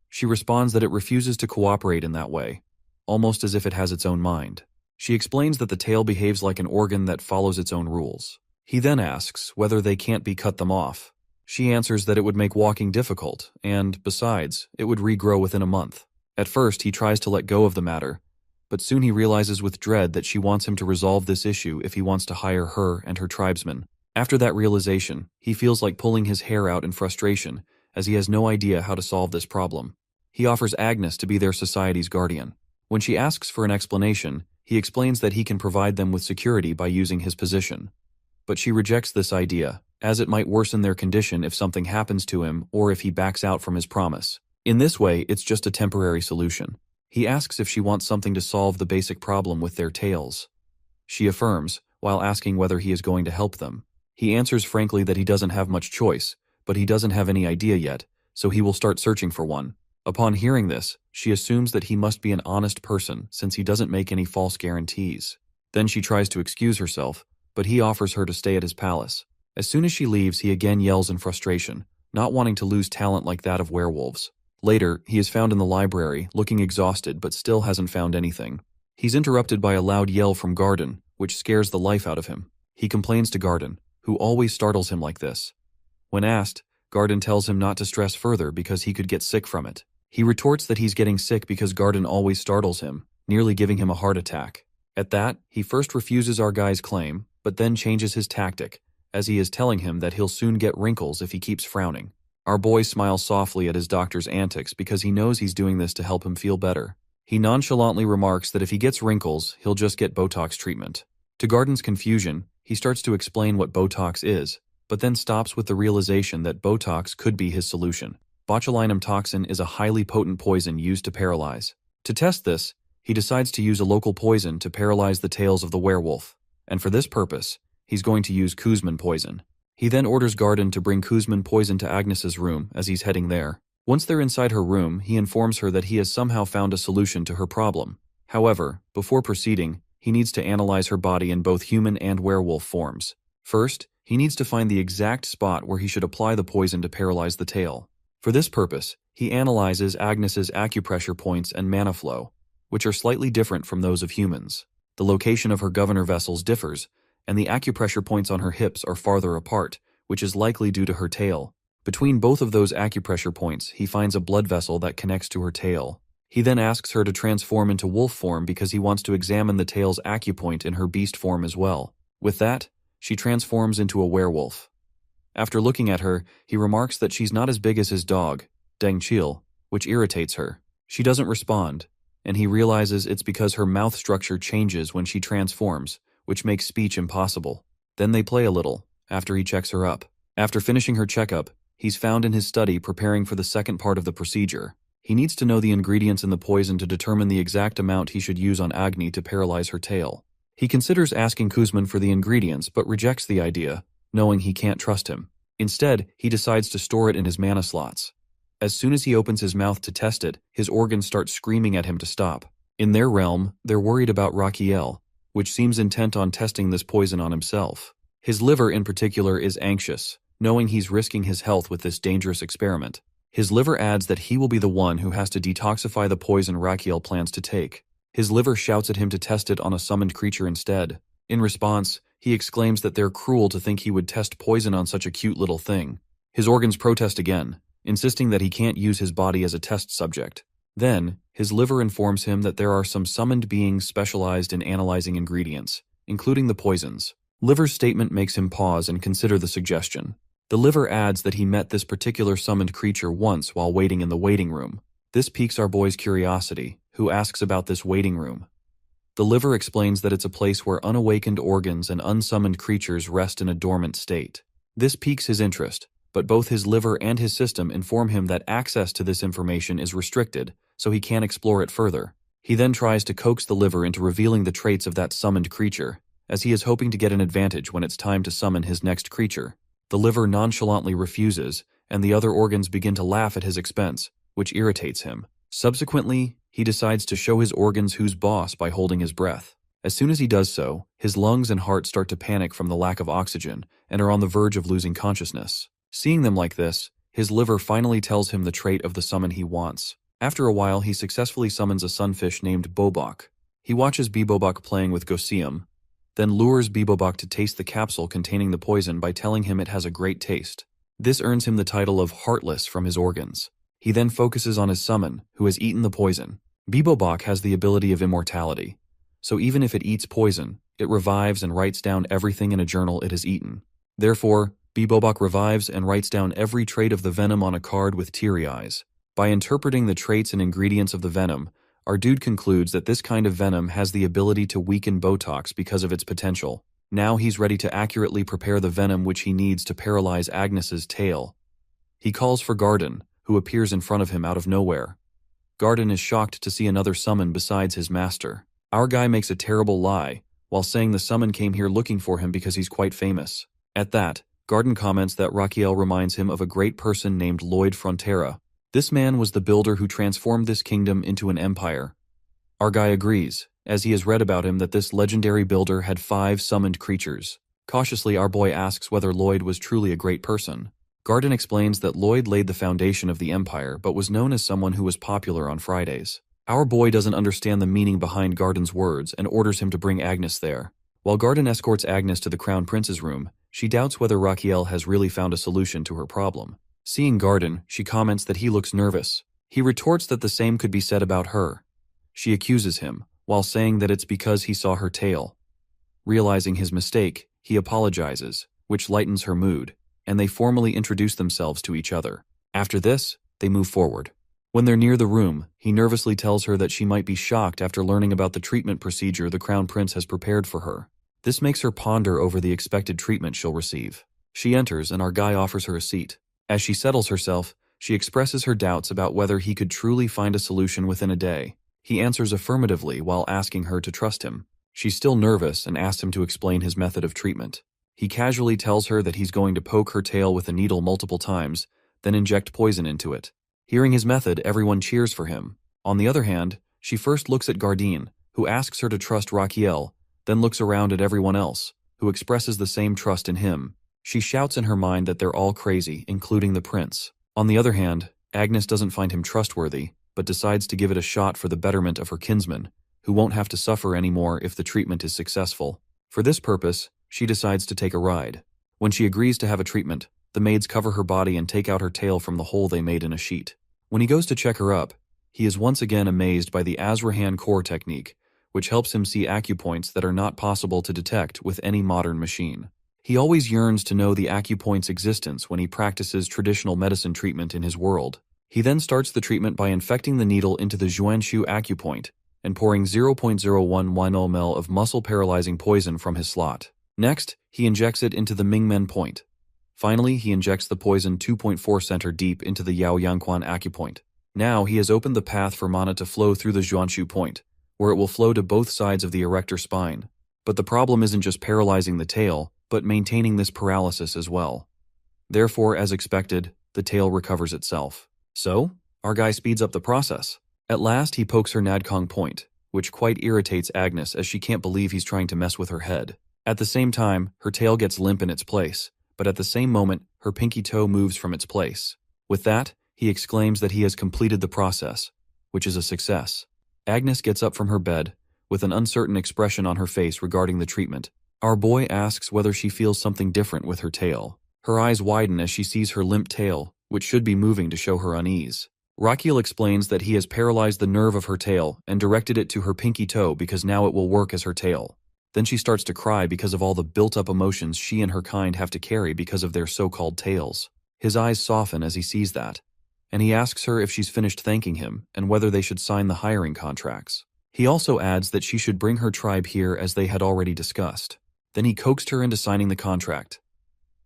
She responds that it refuses to cooperate in that way, almost as if it has its own mind. She explains that the tail behaves like an organ that follows its own rules. He then asks whether they can't be cut them off. She answers that it would make walking difficult, and, besides, it would regrow within a month. At first, he tries to let go of the matter, but soon he realizes with dread that she wants him to resolve this issue if he wants to hire her and her tribesmen. After that realization, he feels like pulling his hair out in frustration, as he has no idea how to solve this problem. He offers Agnes to be their society's guardian. When she asks for an explanation, he explains that he can provide them with security by using his position. But she rejects this idea, as it might worsen their condition if something happens to him or if he backs out from his promise. In this way, it's just a temporary solution. He asks if she wants something to solve the basic problem with their tails. She affirms, while asking whether he is going to help them. He answers frankly that he doesn't have much choice, but he doesn't have any idea yet, so he will start searching for one. Upon hearing this, she assumes that he must be an honest person since he doesn't make any false guarantees. Then she tries to excuse herself, but he offers her to stay at his palace. As soon as she leaves, he again yells in frustration, not wanting to lose talent like that of werewolves. Later, he is found in the library, looking exhausted but still hasn't found anything. He's interrupted by a loud yell from Garden, which scares the life out of him. He complains to Garden, who always startles him like this. When asked, Garden tells him not to stress further because he could get sick from it. He retorts that he's getting sick because Garden always startles him, nearly giving him a heart attack. At that, he first refuses our guy's claim, but then changes his tactic, as he is telling him that he'll soon get wrinkles if he keeps frowning. Our boy smiles softly at his doctor's antics because he knows he's doing this to help him feel better. He nonchalantly remarks that if he gets wrinkles, he'll just get Botox treatment. To Garden's confusion, he starts to explain what Botox is, but then stops with the realization that Botox could be his solution. Botulinum toxin is a highly potent poison used to paralyze. To test this, he decides to use a local poison to paralyze the tails of the werewolf, and for this purpose, he's going to use Kuzman poison. He then orders Garden to bring Kuzman poison to Agnes's room as he's heading there. Once they're inside her room, he informs her that he has somehow found a solution to her problem. However, before proceeding, he needs to analyze her body in both human and werewolf forms. First, he needs to find the exact spot where he should apply the poison to paralyze the tail. For this purpose, he analyzes Agnes's acupressure points and mana flow, which are slightly different from those of humans. The location of her governor vessels differs, and the acupressure points on her hips are farther apart, which is likely due to her tail. Between both of those acupressure points, he finds a blood vessel that connects to her tail. He then asks her to transform into wolf form because he wants to examine the tail's acupoint in her beast form as well. With that, she transforms into a werewolf. After looking at her, he remarks that she's not as big as his dog, Deng Chil, which irritates her. She doesn't respond, and he realizes it's because her mouth structure changes when she transforms, which makes speech impossible. Then they play a little, after he checks her up. After finishing her checkup, he's found in his study preparing for the second part of the procedure. He needs to know the ingredients in the poison to determine the exact amount he should use on Agni to paralyze her tail. He considers asking Kuzman for the ingredients but rejects the idea, knowing he can't trust him. Instead, he decides to store it in his mana slots. As soon as he opens his mouth to test it, his organs start screaming at him to stop. In their realm, they're worried about Raquiel, which seems intent on testing this poison on himself. His liver in particular is anxious, knowing he's risking his health with this dangerous experiment. His liver adds that he will be the one who has to detoxify the poison Raquiel plans to take. His liver shouts at him to test it on a summoned creature instead. In response, he exclaims that they're cruel to think he would test poison on such a cute little thing. His organs protest again, insisting that he can't use his body as a test subject. Then, his liver informs him that there are some summoned beings specialized in analyzing ingredients, including the poisons. Liver's statement makes him pause and consider the suggestion. The liver adds that he met this particular summoned creature once while waiting in the waiting room. This piques our boy's curiosity, who asks about this waiting room. The liver explains that it's a place where unawakened organs and unsummoned creatures rest in a dormant state. This piques his interest, but both his liver and his system inform him that access to this information is restricted, so he can't explore it further. He then tries to coax the liver into revealing the traits of that summoned creature, as he is hoping to get an advantage when it's time to summon his next creature. The liver nonchalantly refuses, and the other organs begin to laugh at his expense, which irritates him. Subsequently, he decides to show his organs who's boss by holding his breath. As soon as he does so, his lungs and heart start to panic from the lack of oxygen and are on the verge of losing consciousness. Seeing them like this, his liver finally tells him the trait of the summon he wants. After a while, he successfully summons a sunfish named Bobok. He watches Bebobok playing with Gosium, then lures Bebobok to taste the capsule containing the poison by telling him it has a great taste. This earns him the title of Heartless from his organs. He then focuses on his summon, who has eaten the poison. Bebobok has the ability of immortality, so even if it eats poison, it revives and writes down everything in a journal it has eaten. Therefore, Bebobok revives and writes down every trait of the venom on a card with teary eyes. By interpreting the traits and ingredients of the venom, our dude concludes that this kind of venom has the ability to weaken Botox because of its potential. Now he's ready to accurately prepare the venom which he needs to paralyze Agnes's tail. He calls for Garden, who appears in front of him out of nowhere. Garden is shocked to see another summon besides his master. Our guy makes a terrible lie, while saying the summon came here looking for him because he's quite famous. At that, Garden comments that Raquiel reminds him of a great person named Lloyd Frontera. This man was the builder who transformed this kingdom into an empire. Our guy agrees, as he has read about him that this legendary builder had 5 summoned creatures. Cautiously, our boy asks whether Lloyd was truly a great person. Garden explains that Lloyd laid the foundation of the empire but was known as someone who was popular on Fridays. Our boy doesn't understand the meaning behind Garden's words and orders him to bring Agnes there. While Garden escorts Agnes to the Crown Prince's room, she doubts whether Raquiel has really found a solution to her problem. Seeing Garden, she comments that he looks nervous. He retorts that the same could be said about her. She accuses him, while saying that it's because he saw her tail. Realizing his mistake, he apologizes, which lightens her mood, and they formally introduce themselves to each other. After this, they move forward. When they're near the room, he nervously tells her that she might be shocked after learning about the treatment procedure the Crown Prince has prepared for her. This makes her ponder over the expected treatment she'll receive. She enters and our guy offers her a seat. As she settles herself, she expresses her doubts about whether he could truly find a solution within a day. He answers affirmatively while asking her to trust him. She's still nervous and asks him to explain his method of treatment. He casually tells her that he's going to poke her tail with a needle multiple times, then inject poison into it. Hearing his method, everyone cheers for him. On the other hand, she first looks at Gardine, who asks her to trust Raquiel, then looks around at everyone else, who expresses the same trust in him. She shouts in her mind that they're all crazy, including the prince. On the other hand, Agnes doesn't find him trustworthy, but decides to give it a shot for the betterment of her kinsman, who won't have to suffer anymore if the treatment is successful. For this purpose, she decides to take a ride. When she agrees to have a treatment, the maids cover her body and take out her tail from the hole they made in a sheet. When he goes to check her up, he is once again amazed by the Azrahan core technique, which helps him see acupoints that are not possible to detect with any modern machine. He always yearns to know the acupoint's existence when he practices traditional medicine treatment in his world. He then starts the treatment by infecting the needle into the Xuanshu acupoint and pouring 0.01 ml of muscle-paralyzing poison from his slot. Next, he injects it into the Mingmen point. Finally, he injects the poison 2.4 center deep into the Yao Yangquan acupoint. Now, he has opened the path for mana to flow through the Xuanshu point, where it will flow to both sides of the erector spine. But the problem isn't just paralyzing the tail, but maintaining this paralysis as well. Therefore, as expected, the tail recovers itself. So, our guy speeds up the process. At last, he pokes her Nadkong point, which quite irritates Agnes as she can't believe he's trying to mess with her head. At the same time, her tail gets limp in its place, but at the same moment, her pinky toe moves from its place. With that, he exclaims that he has completed the process, which is a success. Agnes gets up from her bed, with an uncertain expression on her face regarding the treatment. Our boy asks whether she feels something different with her tail. Her eyes widen as she sees her limp tail, which should be moving to show her unease. Rakiel explains that he has paralyzed the nerve of her tail and directed it to her pinky toe because now it will work as her tail. Then she starts to cry because of all the built-up emotions she and her kind have to carry because of their so-called tails. His eyes soften as he sees that, and he asks her if she's finished thanking him and whether they should sign the hiring contracts. He also adds that she should bring her tribe here as they had already discussed. Then he coaxed her into signing the contract.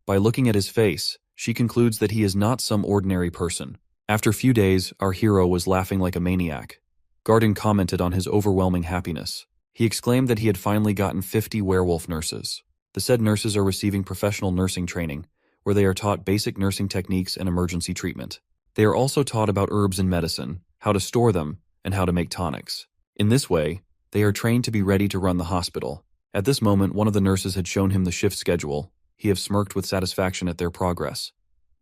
By looking at his face, she concludes that he is not some ordinary person. After a few days, our hero was laughing like a maniac. Garden commented on his overwhelming happiness. He exclaimed that he had finally gotten 50 werewolf nurses. The said nurses are receiving professional nursing training, where they are taught basic nursing techniques and emergency treatment. They are also taught about herbs and medicine, how to store them, and how to make tonics. In this way, they are trained to be ready to run the hospital. At this moment, one of the nurses had shown him the shift schedule. He have smirked with satisfaction at their progress.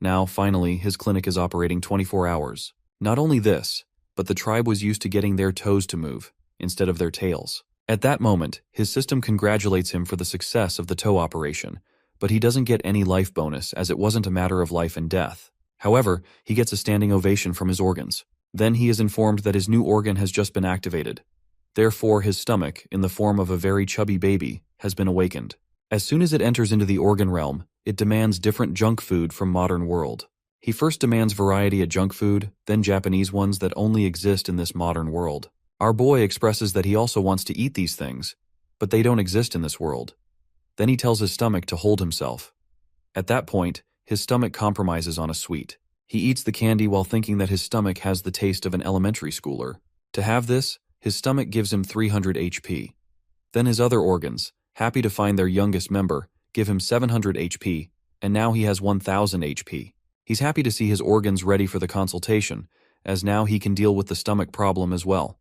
Now, finally, his clinic is operating 24 hours. Not only this, but the tribe was used to getting their toes to move, instead of their tails. At that moment, his system congratulates him for the success of the toe operation, but he doesn't get any life bonus as it wasn't a matter of life and death. However, he gets a standing ovation from his organs. Then he is informed that his new organ has just been activated. Therefore, his stomach, in the form of a very chubby baby, has been awakened. As soon as it enters into the organ realm, it demands different junk food from modern world. He first demands variety of junk food, then Japanese ones that only exist in this modern world. Our boy expresses that he also wants to eat these things, but they don't exist in this world. Then he tells his stomach to hold himself. At that point, his stomach compromises on a sweet. He eats the candy while thinking that his stomach has the taste of an elementary schooler. To have this, his stomach gives him 300 HP. Then his other organs, happy to find their youngest member, give him 700 HP, and now he has 1000 HP. He's happy to see his organs ready for the consultation, as now he can deal with the stomach problem as well.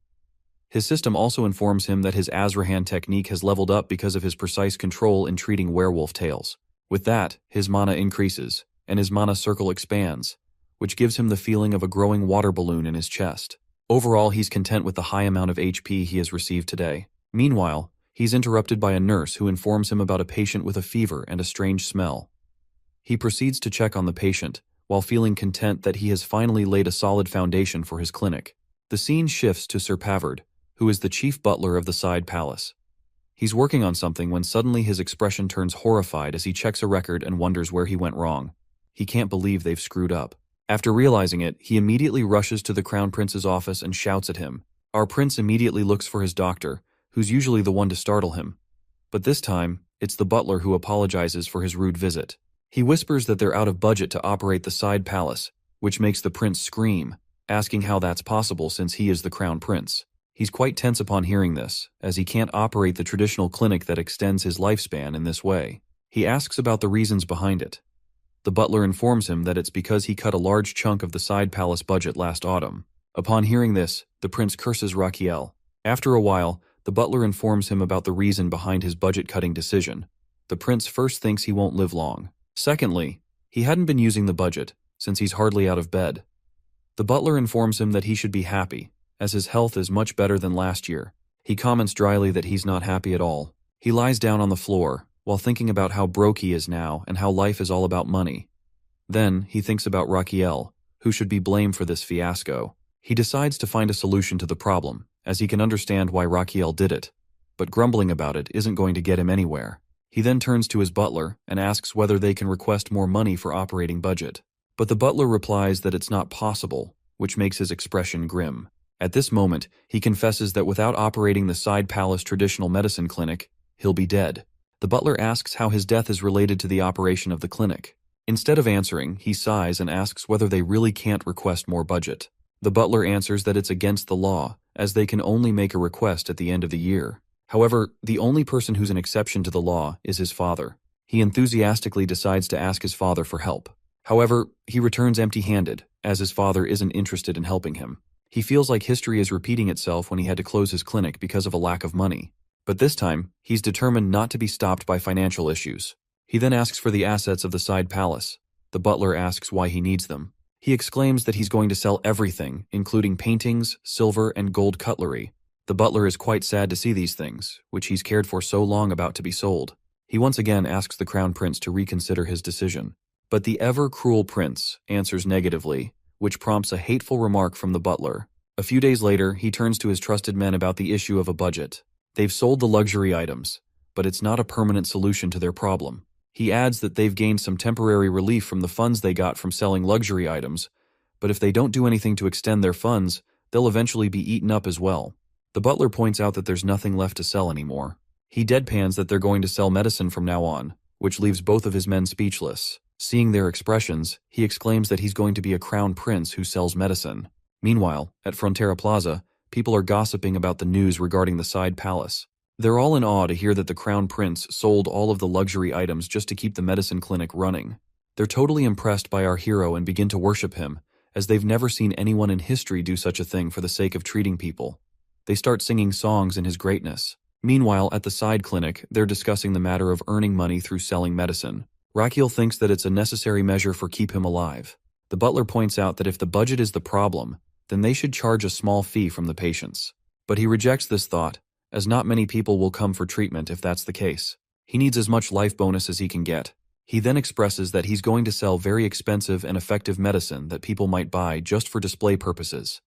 His system also informs him that his Azrahan technique has leveled up because of his precise control in treating werewolf tails. With that, his mana increases, and his mana circle expands, which gives him the feeling of a growing water balloon in his chest. Overall, he's content with the high amount of HP he has received today. Meanwhile, he's interrupted by a nurse who informs him about a patient with a fever and a strange smell. He proceeds to check on the patient, while feeling content that he has finally laid a solid foundation for his clinic. The scene shifts to Sir Pavard, who is the chief butler of the side palace. He's working on something when suddenly his expression turns horrified as he checks a record and wonders where he went wrong. He can't believe they've screwed up. After realizing it, he immediately rushes to the Crown Prince's office and shouts at him. Our prince immediately looks for his doctor, who's usually the one to startle him. But this time, it's the butler who apologizes for his rude visit. He whispers that they're out of budget to operate the side palace, which makes the prince scream, asking how that's possible since he is the Crown Prince. He's quite tense upon hearing this, as he can't operate the traditional clinic that extends his lifespan in this way. He asks about the reasons behind it. The butler informs him that it's because he cut a large chunk of the side palace budget last autumn. Upon hearing this, the prince curses Rakiel. After a while, the butler informs him about the reason behind his budget-cutting decision. The prince first thinks he won't live long. Secondly, he hadn't been using the budget, since he's hardly out of bed. The butler informs him that he should be happy, as his health is much better than last year. He comments dryly that he's not happy at all. He lies down on the floor, while thinking about how broke he is now and how life is all about money. Then, he thinks about Rakiel, who should be blamed for this fiasco. He decides to find a solution to the problem, as he can understand why Rakiel did it. But grumbling about it isn't going to get him anywhere. He then turns to his butler and asks whether they can request more money for operating budget. But the butler replies that it's not possible, which makes his expression grim. At this moment, he confesses that without operating the side palace traditional medicine clinic, he'll be dead. The butler asks how his death is related to the operation of the clinic. Instead of answering, he sighs and asks whether they really can't request more budget. The butler answers that it's against the law, as they can only make a request at the end of the year. However, the only person who's an exception to the law is his father. He enthusiastically decides to ask his father for help. However, he returns empty-handed, as his father isn't interested in helping him. He feels like history is repeating itself when he had to close his clinic because of a lack of money. But this time, he's determined not to be stopped by financial issues. He then asks for the assets of the side palace. The butler asks why he needs them. He exclaims that he's going to sell everything, including paintings, silver, and gold cutlery. The butler is quite sad to see these things, which he's cared for so long about to be sold. He once again asks the crown prince to reconsider his decision. But the ever-cruel prince answers negatively, which prompts a hateful remark from the butler. A few days later, he turns to his trusted men about the issue of a budget. They've sold the luxury items, but it's not a permanent solution to their problem. He adds that they've gained some temporary relief from the funds they got from selling luxury items, but if they don't do anything to extend their funds, they'll eventually be eaten up as well. The butler points out that there's nothing left to sell anymore. He deadpans that they're going to sell medicine from now on, which leaves both of his men speechless. Seeing their expressions, he exclaims that he's going to be a crown prince who sells medicine. Meanwhile, at Frontera Plaza, people are gossiping about the news regarding the side palace. They're all in awe to hear that the crown prince sold all of the luxury items just to keep the medicine clinic running. They're totally impressed by our hero and begin to worship him, as they've never seen anyone in history do such a thing for the sake of treating people. They start singing songs in his greatness. Meanwhile, at the side clinic, they're discussing the matter of earning money through selling medicine. Raquel thinks that it's a necessary measure for keep him alive. The butler points out that if the budget is the problem, then they should charge a small fee from the patients. But he rejects this thought, as not many people will come for treatment if that's the case. He needs as much life bonus as he can get. He then expresses that he's going to sell very expensive and effective medicine that people might buy just for display purposes.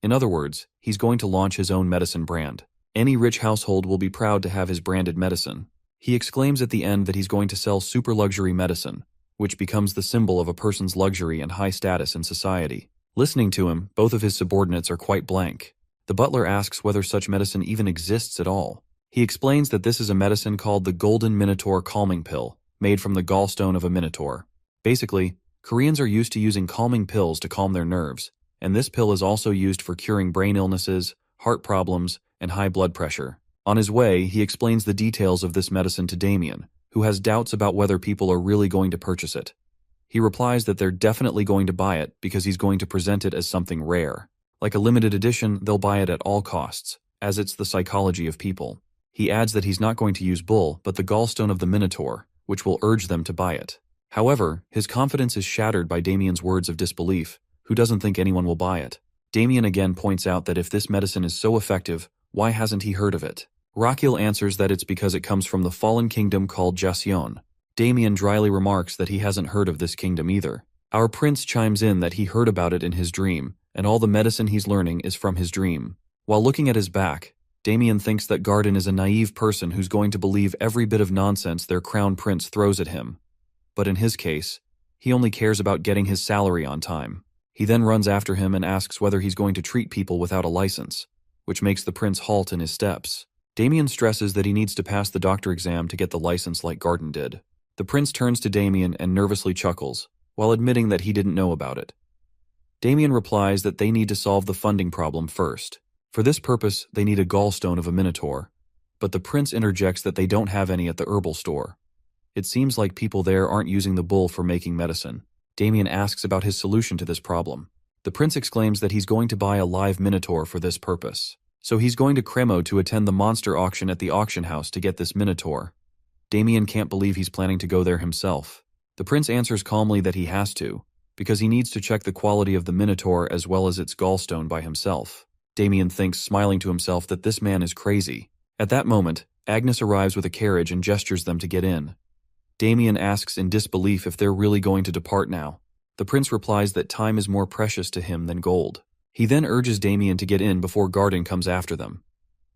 In other words, he's going to launch his own medicine brand. Any rich household will be proud to have his branded medicine. He exclaims at the end that he's going to sell super luxury medicine, which becomes the symbol of a person's luxury and high status in society. Listening to him, both of his subordinates are quite blank. The butler asks whether such medicine even exists at all. He explains that this is a medicine called the Golden Minotaur Calming Pill, made from the gallstone of a minotaur. Basically, Koreans are used to using calming pills to calm their nerves, and this pill is also used for curing brain illnesses, heart problems, and high blood pressure. On his way, he explains the details of this medicine to Damien, who has doubts about whether people are really going to purchase it. He replies that they're definitely going to buy it because he's going to present it as something rare. Like a limited edition, they'll buy it at all costs, as it's the psychology of people. He adds that he's not going to use bull, but the gallstone of the Minotaur, which will urge them to buy it. However, his confidence is shattered by Damien's words of disbelief, who doesn't think anyone will buy it. Damien again points out that if this medicine is so effective, why hasn't he heard of it? Raquel answers that it's because it comes from the fallen kingdom called Jasion. Damien dryly remarks that he hasn't heard of this kingdom either. Our prince chimes in that he heard about it in his dream, and all the medicine he's learning is from his dream. While looking at his back, Damien thinks that Garden is a naive person who's going to believe every bit of nonsense their crown prince throws at him. But in his case, he only cares about getting his salary on time. He then runs after him and asks whether he's going to treat people without a license, which makes the prince halt in his steps. Damien stresses that he needs to pass the doctor exam to get the license like Garden did. The prince turns to Damien and nervously chuckles, while admitting that he didn't know about it. Damien replies that they need to solve the funding problem first. For this purpose, they need a gallstone of a minotaur, but the prince interjects that they don't have any at the herbal store. It seems like people there aren't using the bull for making medicine. Damien asks about his solution to this problem. The prince exclaims that he's going to buy a live minotaur for this purpose. So he's going to Cremo to attend the monster auction at the auction house to get this minotaur. Damien can't believe he's planning to go there himself. The prince answers calmly that he has to, because he needs to check the quality of the minotaur as well as its gallstone by himself. Damien thinks, smiling to himself, that this man is crazy. At that moment, Agnes arrives with a carriage and gestures them to get in. Damien asks in disbelief if they're really going to depart now. The prince replies that time is more precious to him than gold. He then urges Damien to get in before Garden comes after them.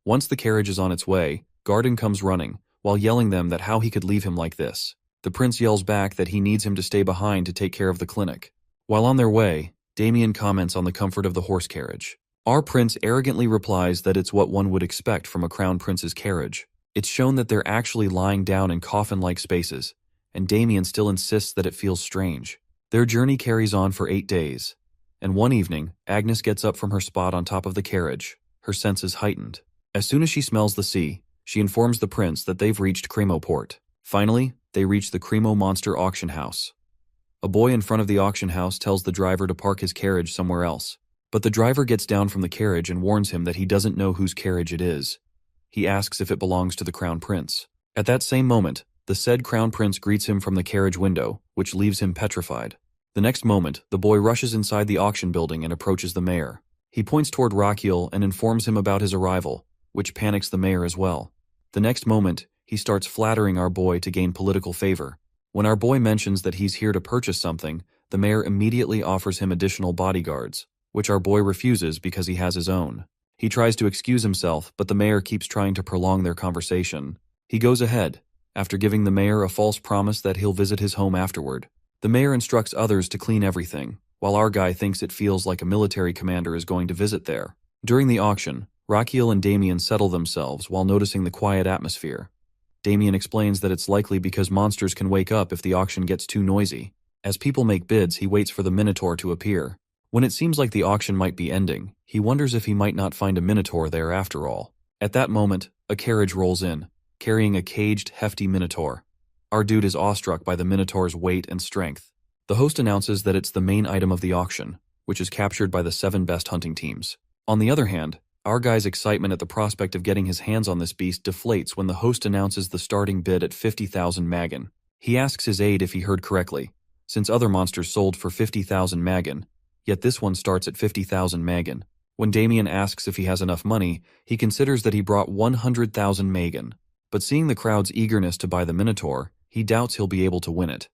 Once the carriage is on its way, Garden comes running, while yelling them that how he could leave him like this. The prince yells back that he needs him to stay behind to take care of the clinic. While on their way, Damien comments on the comfort of the horse carriage. Our prince arrogantly replies that it's what one would expect from a crown prince's carriage. It's shown that they're actually lying down in coffin-like spaces, and Damien still insists that it feels strange. Their journey carries on for 8 days, and one evening, Agnes gets up from her spot on top of the carriage, her senses heightened. As soon as she smells the sea, she informs the prince that they've reached Cremo Port. Finally, they reach the Cremo Monster Auction House. A boy in front of the auction house tells the driver to park his carriage somewhere else, but the driver gets down from the carriage and warns him that he doesn't know whose carriage it is. He asks if it belongs to the crown prince. At that same moment, the said crown prince greets him from the carriage window, which leaves him petrified. The next moment, the boy rushes inside the auction building and approaches the mayor. He points toward Raquel and informs him about his arrival, which panics the mayor as well. The next moment, he starts flattering our boy to gain political favor. When our boy mentions that he's here to purchase something, the mayor immediately offers him additional bodyguards, which our boy refuses because he has his own. He tries to excuse himself, but the mayor keeps trying to prolong their conversation. He goes ahead, after giving the mayor a false promise that he'll visit his home afterward. The mayor instructs others to clean everything, while our guy thinks it feels like a military commander is going to visit there. During the auction, Raquiel and Damien settle themselves while noticing the quiet atmosphere. Damien explains that it's likely because monsters can wake up if the auction gets too noisy. As people make bids, he waits for the Minotaur to appear. When it seems like the auction might be ending, he wonders if he might not find a Minotaur there after all. At that moment, a carriage rolls in, carrying a caged, hefty Minotaur. Our dude is awestruck by the Minotaur's weight and strength. The host announces that it's the main item of the auction, which is captured by the 7 best hunting teams. On the other hand, our guy's excitement at the prospect of getting his hands on this beast deflates when the host announces the starting bid at 50,000 magan. He asks his aide if he heard correctly, since other monsters sold for 50,000 magan, yet this one starts at 50,000 magan. When Damien asks if he has enough money, he considers that he brought 100,000 magan. But seeing the crowd's eagerness to buy the Minotaur, he doubts he'll be able to win it.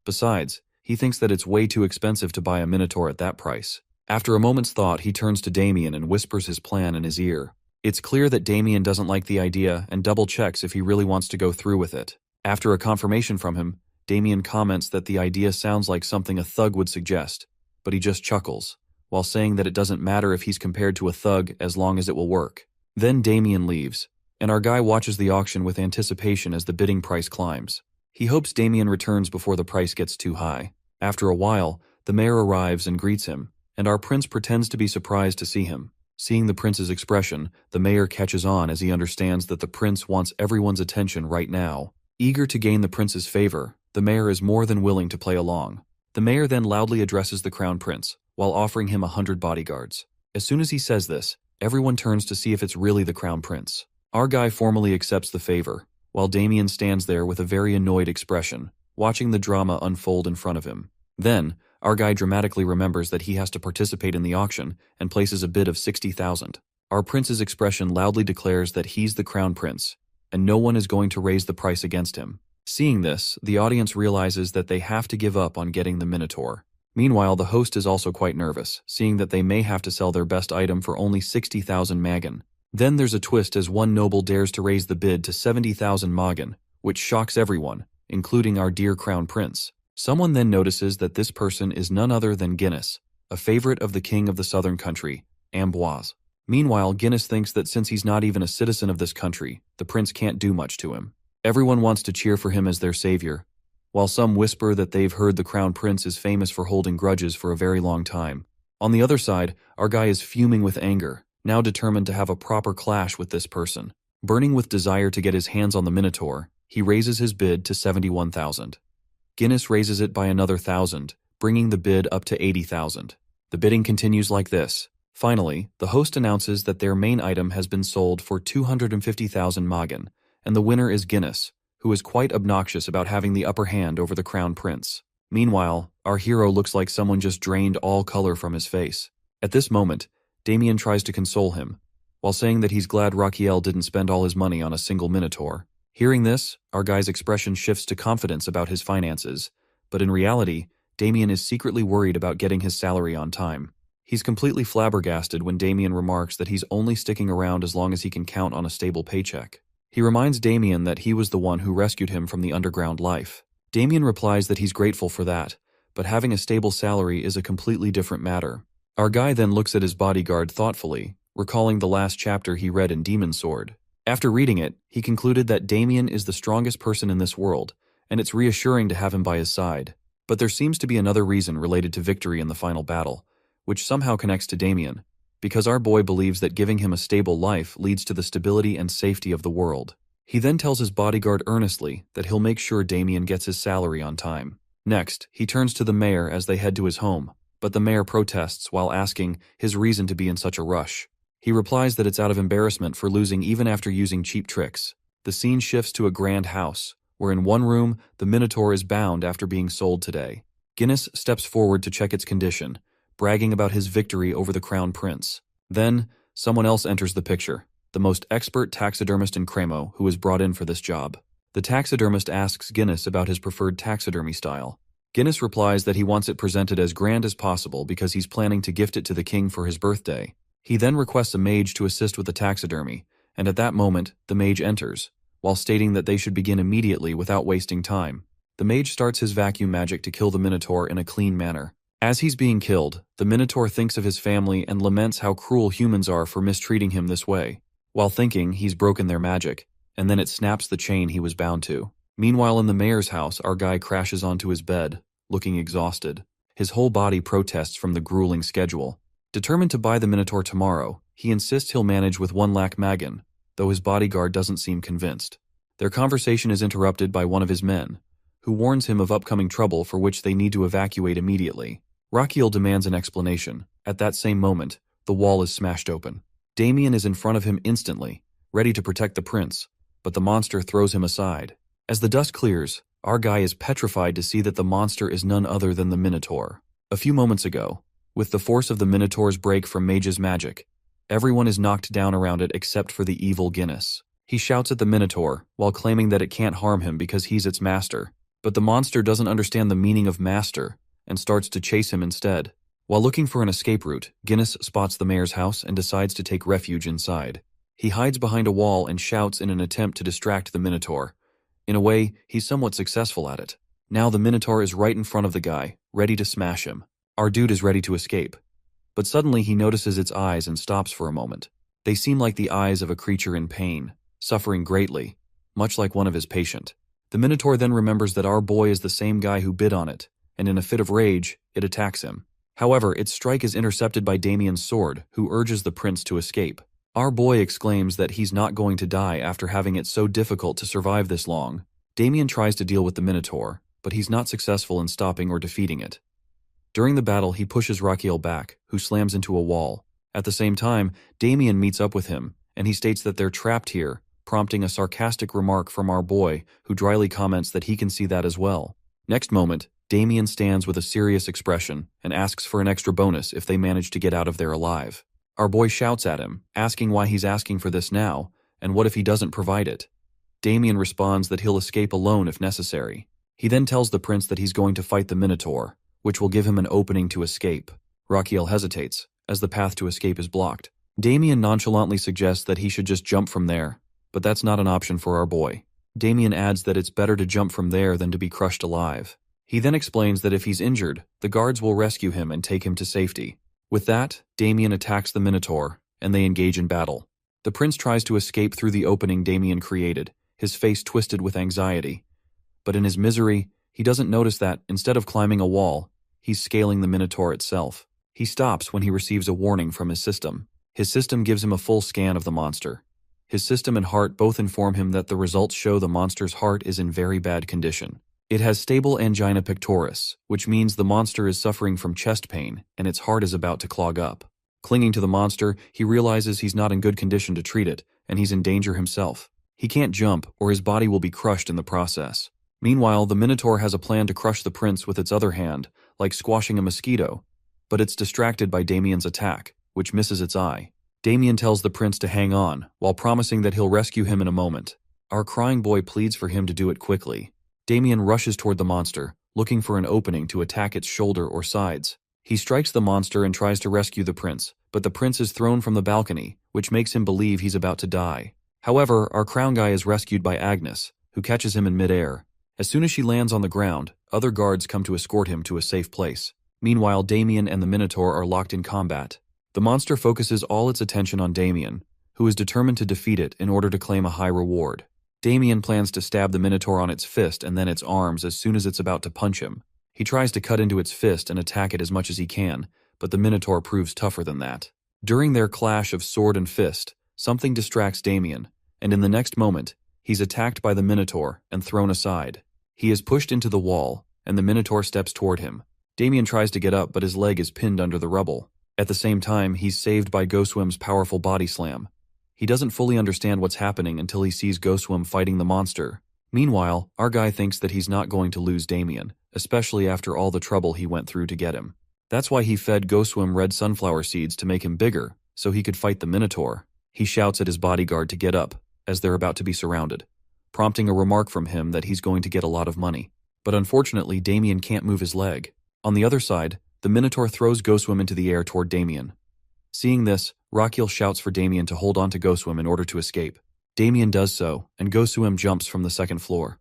Besides, he thinks that it's way too expensive to buy a Minotaur at that price. After a moment's thought, he turns to Damien and whispers his plan in his ear. It's clear that Damien doesn't like the idea and double-checks if he really wants to go through with it. After a confirmation from him, Damien comments that the idea sounds like something a thug would suggest, but he just chuckles, while saying that it doesn't matter if he's compared to a thug as long as it will work. Then Damien leaves, and our guy watches the auction with anticipation as the bidding price climbs. He hopes Damien returns before the price gets too high. After a while, the mayor arrives and greets him, and our prince pretends to be surprised to see him. Seeing the prince's expression, the mayor catches on as he understands that the prince wants everyone's attention right now. Eager to gain the prince's favor, the mayor is more than willing to play along. The mayor then loudly addresses the crown prince, while offering him 100 bodyguards. As soon as he says this, everyone turns to see if it's really the crown prince. Our guy formally accepts the favor, while Damien stands there with a very annoyed expression, watching the drama unfold in front of him. Then, our guy dramatically remembers that he has to participate in the auction and places a bid of 60,000. Our prince's expression loudly declares that he's the crown prince, and no one is going to raise the price against him. Seeing this, the audience realizes that they have to give up on getting the Minotaur. Meanwhile, the host is also quite nervous, seeing that they may have to sell their best item for only 60,000 magan. Then there's a twist as one noble dares to raise the bid to 70,000 magan, which shocks everyone, including our dear crown prince. Someone then notices that this person is none other than Guinness, a favorite of the king of the southern country, Amboise. Meanwhile, Guinness thinks that since he's not even a citizen of this country, the prince can't do much to him. Everyone wants to cheer for him as their savior, while some whisper that they've heard the crown prince is famous for holding grudges for a very long time. On the other side, our guy is fuming with anger, now determined to have a proper clash with this person. Burning with desire to get his hands on the Minotaur, he raises his bid to 71,000. Guinness raises it by another 1,000, bringing the bid up to 80,000. The bidding continues like this. Finally, the host announces that their main item has been sold for 250,000 magan, and the winner is Guinness, who is quite obnoxious about having the upper hand over the crown prince. Meanwhile, our hero looks like someone just drained all color from his face. At this moment, Damien tries to console him, while saying that he's glad Raquiel didn't spend all his money on a single Minotaur. Hearing this, our guy's expression shifts to confidence about his finances, but in reality, Damien is secretly worried about getting his salary on time. He's completely flabbergasted when Damien remarks that he's only sticking around as long as he can count on a stable paycheck. He reminds Damien that he was the one who rescued him from the underground life. Damien replies that he's grateful for that, but having a stable salary is a completely different matter. Our guy then looks at his bodyguard thoughtfully, recalling the last chapter he read in Demon Sword. After reading it, he concluded that Damien is the strongest person in this world, and it's reassuring to have him by his side. But there seems to be another reason related to victory in the final battle, which somehow connects to Damien, because our boy believes that giving him a stable life leads to the stability and safety of the world. He then tells his bodyguard earnestly that he'll make sure Damien gets his salary on time. Next, he turns to the mayor as they head to his home, but the mayor protests while asking his reason to be in such a rush. He replies that it's out of embarrassment for losing even after using cheap tricks. The scene shifts to a grand house, where in one room, the Minotaur is bound after being sold today. Guinness steps forward to check its condition, bragging about his victory over the crown prince. Then, someone else enters the picture, the most expert taxidermist in Cremo, who is brought in for this job. The taxidermist asks Guinness about his preferred taxidermy style. Guinness replies that he wants it presented as grand as possible because he's planning to gift it to the king for his birthday. He then requests a mage to assist with the taxidermy, and at that moment, the mage enters, while stating that they should begin immediately without wasting time. The mage starts his vacuum magic to kill the Minotaur in a clean manner. As he's being killed, the Minotaur thinks of his family and laments how cruel humans are for mistreating him this way, while thinking he's broken their magic, and then it snaps the chain he was bound to. Meanwhile, in the mayor's house, our guy crashes onto his bed, looking exhausted. His whole body protests from the grueling schedule. Determined to buy the Minotaur tomorrow, he insists he'll manage with 1 lakh magan, though his bodyguard doesn't seem convinced. Their conversation is interrupted by one of his men, who warns him of upcoming trouble for which they need to evacuate immediately. Rakiel demands an explanation. At that same moment, the wall is smashed open. Damien is in front of him instantly, ready to protect the prince, but the monster throws him aside. As the dust clears, our guy is petrified to see that the monster is none other than the Minotaur. A few moments ago, with the force of the Minotaur's break from Mage's magic, everyone is knocked down around it except for the evil Guinness. He shouts at the Minotaur while claiming that it can't harm him because he's its master, but the monster doesn't understand the meaning of master and starts to chase him instead. While looking for an escape route, Guinness spots the mayor's house and decides to take refuge inside. He hides behind a wall and shouts in an attempt to distract the Minotaur. In a way, he's somewhat successful at it. Now the Minotaur is right in front of the guy, ready to smash him. Our dude is ready to escape. But suddenly he notices its eyes and stops for a moment. They seem like the eyes of a creature in pain, suffering greatly, much like one of his patient. The Minotaur then remembers that our boy is the same guy who bit on it, and in a fit of rage, it attacks him. However, its strike is intercepted by Damien's sword, who urges the prince to escape. Our boy exclaims that he's not going to die after having it so difficult to survive this long. Damien tries to deal with the Minotaur, but he's not successful in stopping or defeating it. During the battle, he pushes Rakiel back, who slams into a wall. At the same time, Damien meets up with him, and he states that they're trapped here, prompting a sarcastic remark from our boy, who dryly comments that he can see that as well. Next moment, Damien stands with a serious expression and asks for an extra bonus if they manage to get out of there alive. Our boy shouts at him, asking why he's asking for this now, and what if he doesn't provide it. Damien responds that he'll escape alone if necessary. He then tells the prince that he's going to fight the Minotaur, which will give him an opening to escape. Rakiel hesitates, as the path to escape is blocked. Damien nonchalantly suggests that he should just jump from there, but that's not an option for our boy. Damien adds that it's better to jump from there than to be crushed alive. He then explains that if he's injured, the guards will rescue him and take him to safety. With that, Damien attacks the Minotaur, and they engage in battle. The prince tries to escape through the opening Damien created, his face twisted with anxiety. But in his misery, he doesn't notice that, instead of climbing a wall, he's scaling the Minotaur itself. He stops when he receives a warning from his system. His system gives him a full scan of the monster. His system and heart both inform him that the results show the monster's heart is in very bad condition. It has stable angina pectoris, which means the monster is suffering from chest pain and its heart is about to clog up. Clinging to the monster, he realizes he's not in good condition to treat it, and he's in danger himself. He can't jump, or his body will be crushed in the process. Meanwhile, the Minotaur has a plan to crush the prince with its other hand, like squashing a mosquito, but it's distracted by Damien's attack, which misses its eye. Damien tells the prince to hang on, while promising that he'll rescue him in a moment. Our crying boy pleads for him to do it quickly. Damien rushes toward the monster, looking for an opening to attack its shoulder or sides. He strikes the monster and tries to rescue the prince, but the prince is thrown from the balcony, which makes him believe he's about to die. However, our crown guy is rescued by Agnes, who catches him in midair. As soon as she lands on the ground, other guards come to escort him to a safe place. Meanwhile, Damien and the Minotaur are locked in combat. The monster focuses all its attention on Damien, who is determined to defeat it in order to claim a high reward. Damien plans to stab the Minotaur on its fist and then its arms as soon as it's about to punch him. He tries to cut into its fist and attack it as much as he can, but the Minotaur proves tougher than that. During their clash of sword and fist, something distracts Damien, and in the next moment, he's attacked by the Minotaur and thrown aside. He is pushed into the wall, and the Minotaur steps toward him. Damien tries to get up, but his leg is pinned under the rubble. At the same time, he's saved by Goswim's powerful body slam. He doesn't fully understand what's happening until he sees Goswim fighting the monster. Meanwhile, our guy thinks that he's not going to lose Damien, especially after all the trouble he went through to get him. That's why he fed Goswim red sunflower seeds to make him bigger, so he could fight the Minotaur. He shouts at his bodyguard to get up, as they're about to be surrounded, prompting a remark from him that he's going to get a lot of money. But unfortunately, Damien can't move his leg. On the other side, the Minotaur throws Ghostwim into the air toward Damien. Seeing this, Rakiel shouts for Damien to hold on to Ghostwim in order to escape. Damien does so, and Ghostwim jumps from the second floor.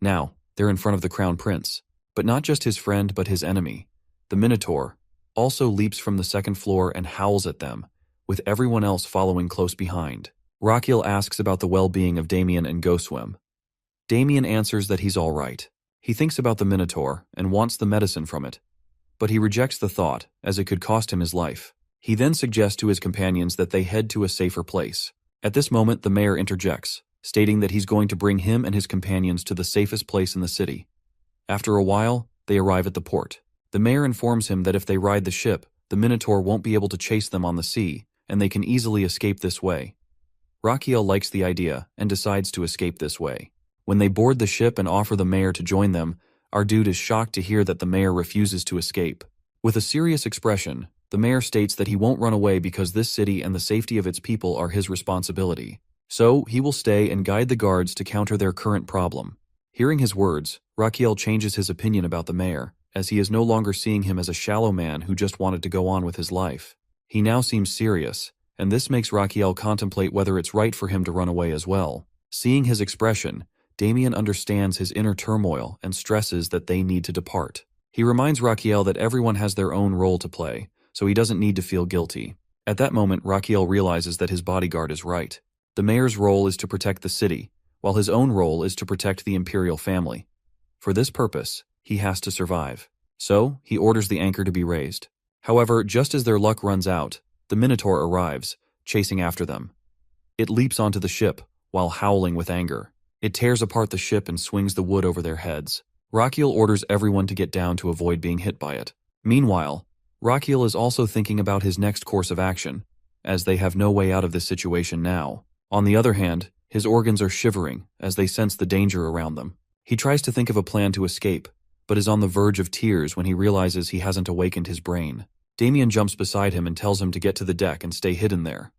Now, they're in front of the Crown Prince. But not just his friend but his enemy. The Minotaur also leaps from the second floor and howls at them, with everyone else following close behind. Rakiel asks about the well-being of Damien and Ghostwim. Damien answers that he's all right. He thinks about the Minotaur and wants the medicine from it. But he rejects the thought, as it could cost him his life. He then suggests to his companions that they head to a safer place. At this moment, the mayor interjects, stating that he's going to bring him and his companions to the safest place in the city. After a while, they arrive at the port. The mayor informs him that if they ride the ship, the Minotaur won't be able to chase them on the sea, and they can easily escape this way. Rakiel likes the idea and decides to escape this way. When they board the ship and offer the mayor to join them, our dude is shocked to hear that the mayor refuses to escape. With a serious expression, the mayor states that he won't run away because this city and the safety of its people are his responsibility. So, he will stay and guide the guards to counter their current problem. Hearing his words, Rakiel changes his opinion about the mayor, as he is no longer seeing him as a shallow man who just wanted to go on with his life. He now seems serious, and this makes Rakiel contemplate whether it's right for him to run away as well. Seeing his expression, Damien understands his inner turmoil and stresses that they need to depart. He reminds Rakiel that everyone has their own role to play, so he doesn't need to feel guilty. At that moment, Rakiel realizes that his bodyguard is right. The mayor's role is to protect the city, while his own role is to protect the imperial family. For this purpose, he has to survive. So, he orders the anchor to be raised. However, just as their luck runs out, the Minotaur arrives, chasing after them. It leaps onto the ship, while howling with anger. It tears apart the ship and swings the wood over their heads. Rakiel orders everyone to get down to avoid being hit by it. Meanwhile, Rakiel is also thinking about his next course of action, as they have no way out of this situation now. On the other hand, his organs are shivering as they sense the danger around them. He tries to think of a plan to escape, but is on the verge of tears when he realizes he hasn't awakened his brain. Damien jumps beside him and tells him to get to the deck and stay hidden there.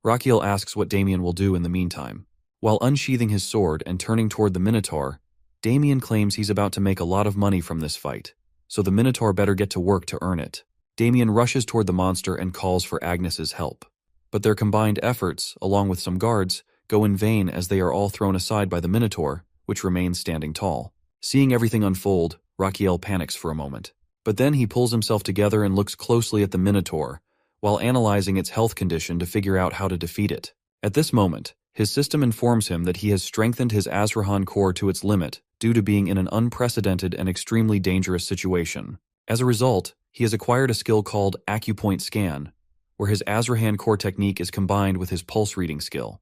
Rakiel asks what Damien will do in the meantime. While unsheathing his sword and turning toward the Minotaur, Damien claims he's about to make a lot of money from this fight, so the Minotaur better get to work to earn it. Damien rushes toward the monster and calls for Agnes's help. But their combined efforts, along with some guards, go in vain as they are all thrown aside by the Minotaur, which remains standing tall. Seeing everything unfold, Rakiel panics for a moment. But then he pulls himself together and looks closely at the Minotaur, while analyzing its health condition to figure out how to defeat it. At this moment, his system informs him that he has strengthened his Azrahan core to its limit due to being in an unprecedented and extremely dangerous situation. As a result, he has acquired a skill called Acupoint Scan, where his Azrahan core technique is combined with his pulse reading skill.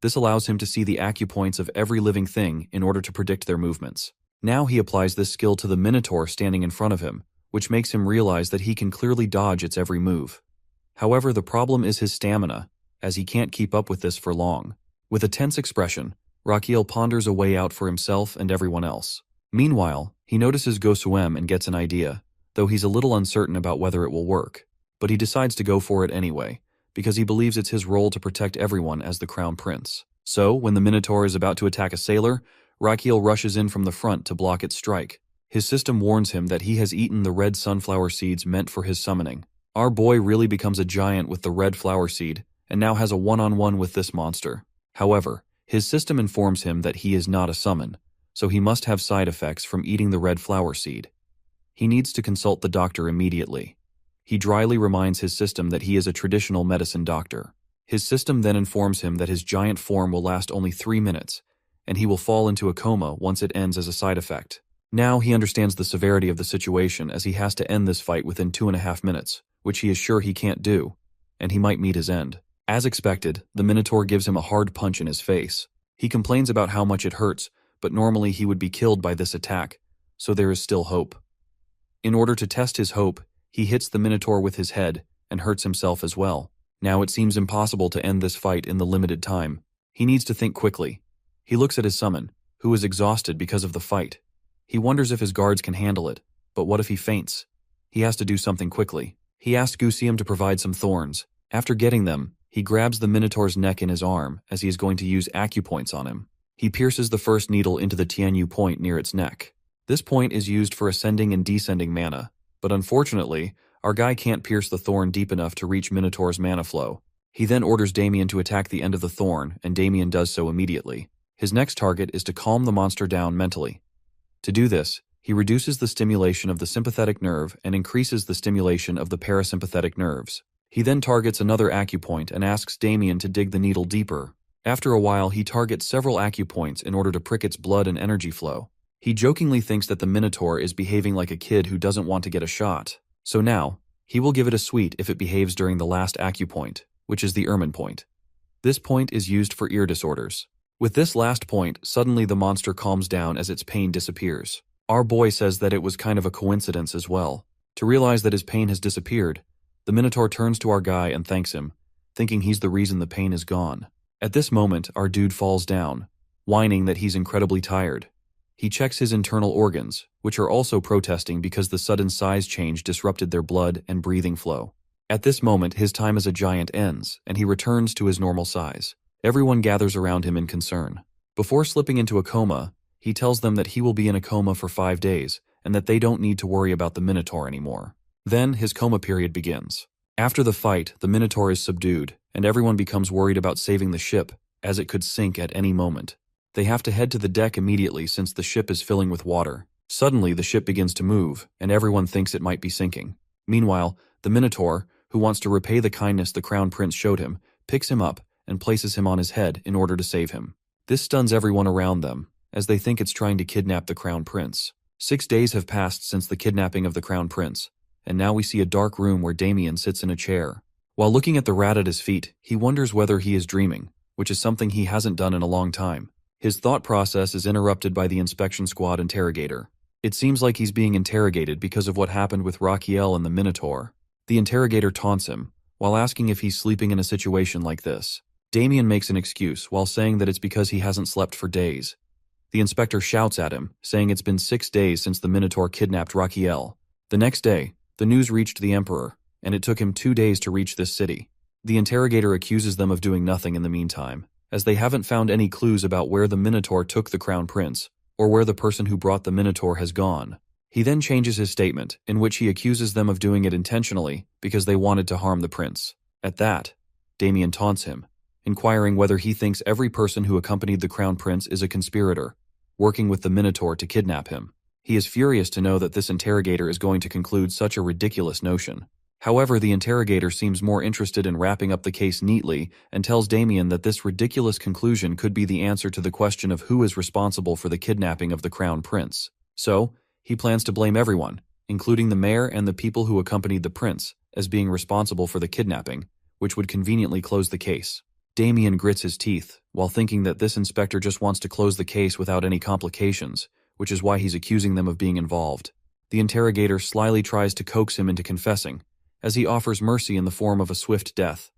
This allows him to see the acupoints of every living thing in order to predict their movements. Now he applies this skill to the Minotaur standing in front of him, which makes him realize that he can clearly dodge its every move. However, the problem is his stamina, as he can't keep up with this for long. With a tense expression, Rakiel ponders a way out for himself and everyone else. Meanwhile, he notices Ghostwim and gets an idea, though he's a little uncertain about whether it will work. But he decides to go for it anyway, because he believes it's his role to protect everyone as the Crown Prince. So, when the Minotaur is about to attack a sailor, Rakiel rushes in from the front to block its strike. His system warns him that he has eaten the red sunflower seeds meant for his summoning. Our boy really becomes a giant with the red flower seed, and now has a one-on-one with this monster. However, his system informs him that he is not a summon, so he must have side effects from eating the red flower seed. He needs to consult the doctor immediately. He dryly reminds his system that he is a traditional medicine doctor. His system then informs him that his giant form will last only 3 minutes, and he will fall into a coma once it ends as a side effect. Now he understands the severity of the situation as he has to end this fight within 2.5 minutes, which he is sure he can't do, and he might meet his end. As expected, the Minotaur gives him a hard punch in his face. He complains about how much it hurts, but normally he would be killed by this attack, so there is still hope. In order to test his hope, he hits the Minotaur with his head and hurts himself as well. Now it seems impossible to end this fight in the limited time. He needs to think quickly. He looks at his summon, who is exhausted because of the fight. He wonders if his guards can handle it, but what if he faints? He has to do something quickly. He asks Gusium to provide some thorns. After getting them, he grabs the Minotaur's neck in his arm as he is going to use acupoints on him. He pierces the first needle into the Tianyu point near its neck. This point is used for ascending and descending mana, but unfortunately, our guy can't pierce the thorn deep enough to reach Minotaur's mana flow. He then orders Damien to attack the end of the thorn, and Damien does so immediately. His next target is to calm the monster down mentally. To do this, he reduces the stimulation of the sympathetic nerve and increases the stimulation of the parasympathetic nerves. He then targets another acupoint and asks Damien to dig the needle deeper. After a while, he targets several acupoints in order to prick its blood and energy flow. He jokingly thinks that the Minotaur is behaving like a kid who doesn't want to get a shot. So now, he will give it a sweet if it behaves during the last acupoint, which is the ermine point. This point is used for ear disorders. With this last point, suddenly the monster calms down as its pain disappears. Our boy says that it was kind of a coincidence as well. To realize that his pain has disappeared, the Minotaur turns to our guy and thanks him, thinking he's the reason the pain is gone. At this moment, our dude falls down, whining that he's incredibly tired. He checks his internal organs, which are also protesting because the sudden size change disrupted their blood and breathing flow. At this moment, his time as a giant ends, and he returns to his normal size. Everyone gathers around him in concern. Before slipping into a coma, he tells them that he will be in a coma for 5 days, and that they don't need to worry about the Minotaur anymore. Then, his coma period begins. After the fight, the Minotaur is subdued, and everyone becomes worried about saving the ship, as it could sink at any moment. They have to head to the deck immediately since the ship is filling with water. Suddenly, the ship begins to move, and everyone thinks it might be sinking. Meanwhile, the Minotaur, who wants to repay the kindness the Crown Prince showed him, picks him up and places him on his head in order to save him. This stuns everyone around them, as they think it's trying to kidnap the Crown Prince. 6 days have passed since the kidnapping of the Crown Prince, and now we see a dark room where Damien sits in a chair. While looking at the rat at his feet, he wonders whether he is dreaming, which is something he hasn't done in a long time. His thought process is interrupted by the inspection squad interrogator. It seems like he's being interrogated because of what happened with Raquiel and the Minotaur. The interrogator taunts him, while asking if he's sleeping in a situation like this. Damien makes an excuse while saying that it's because he hasn't slept for days. The inspector shouts at him, saying it's been 6 days since the Minotaur kidnapped Raquiel. The next day, the news reached the Emperor, and it took him 2 days to reach this city. The interrogator accuses them of doing nothing in the meantime, as they haven't found any clues about where the Minotaur took the Crown Prince, or where the person who brought the Minotaur has gone. He then changes his statement, in which he accuses them of doing it intentionally because they wanted to harm the prince. At that, Damien taunts him, inquiring whether he thinks every person who accompanied the Crown Prince is a conspirator, working with the Minotaur to kidnap him. He is furious to know that this interrogator is going to conclude such a ridiculous notion. However, the interrogator seems more interested in wrapping up the case neatly and tells Damien that this ridiculous conclusion could be the answer to the question of who is responsible for the kidnapping of the Crown Prince. So, he plans to blame everyone, including the mayor and the people who accompanied the prince, as being responsible for the kidnapping, which would conveniently close the case. Damien grits his teeth, while thinking that this inspector just wants to close the case without any complications, which is why he's accusing them of being involved. The interrogator slyly tries to coax him into confessing, as he offers mercy in the form of a swift death.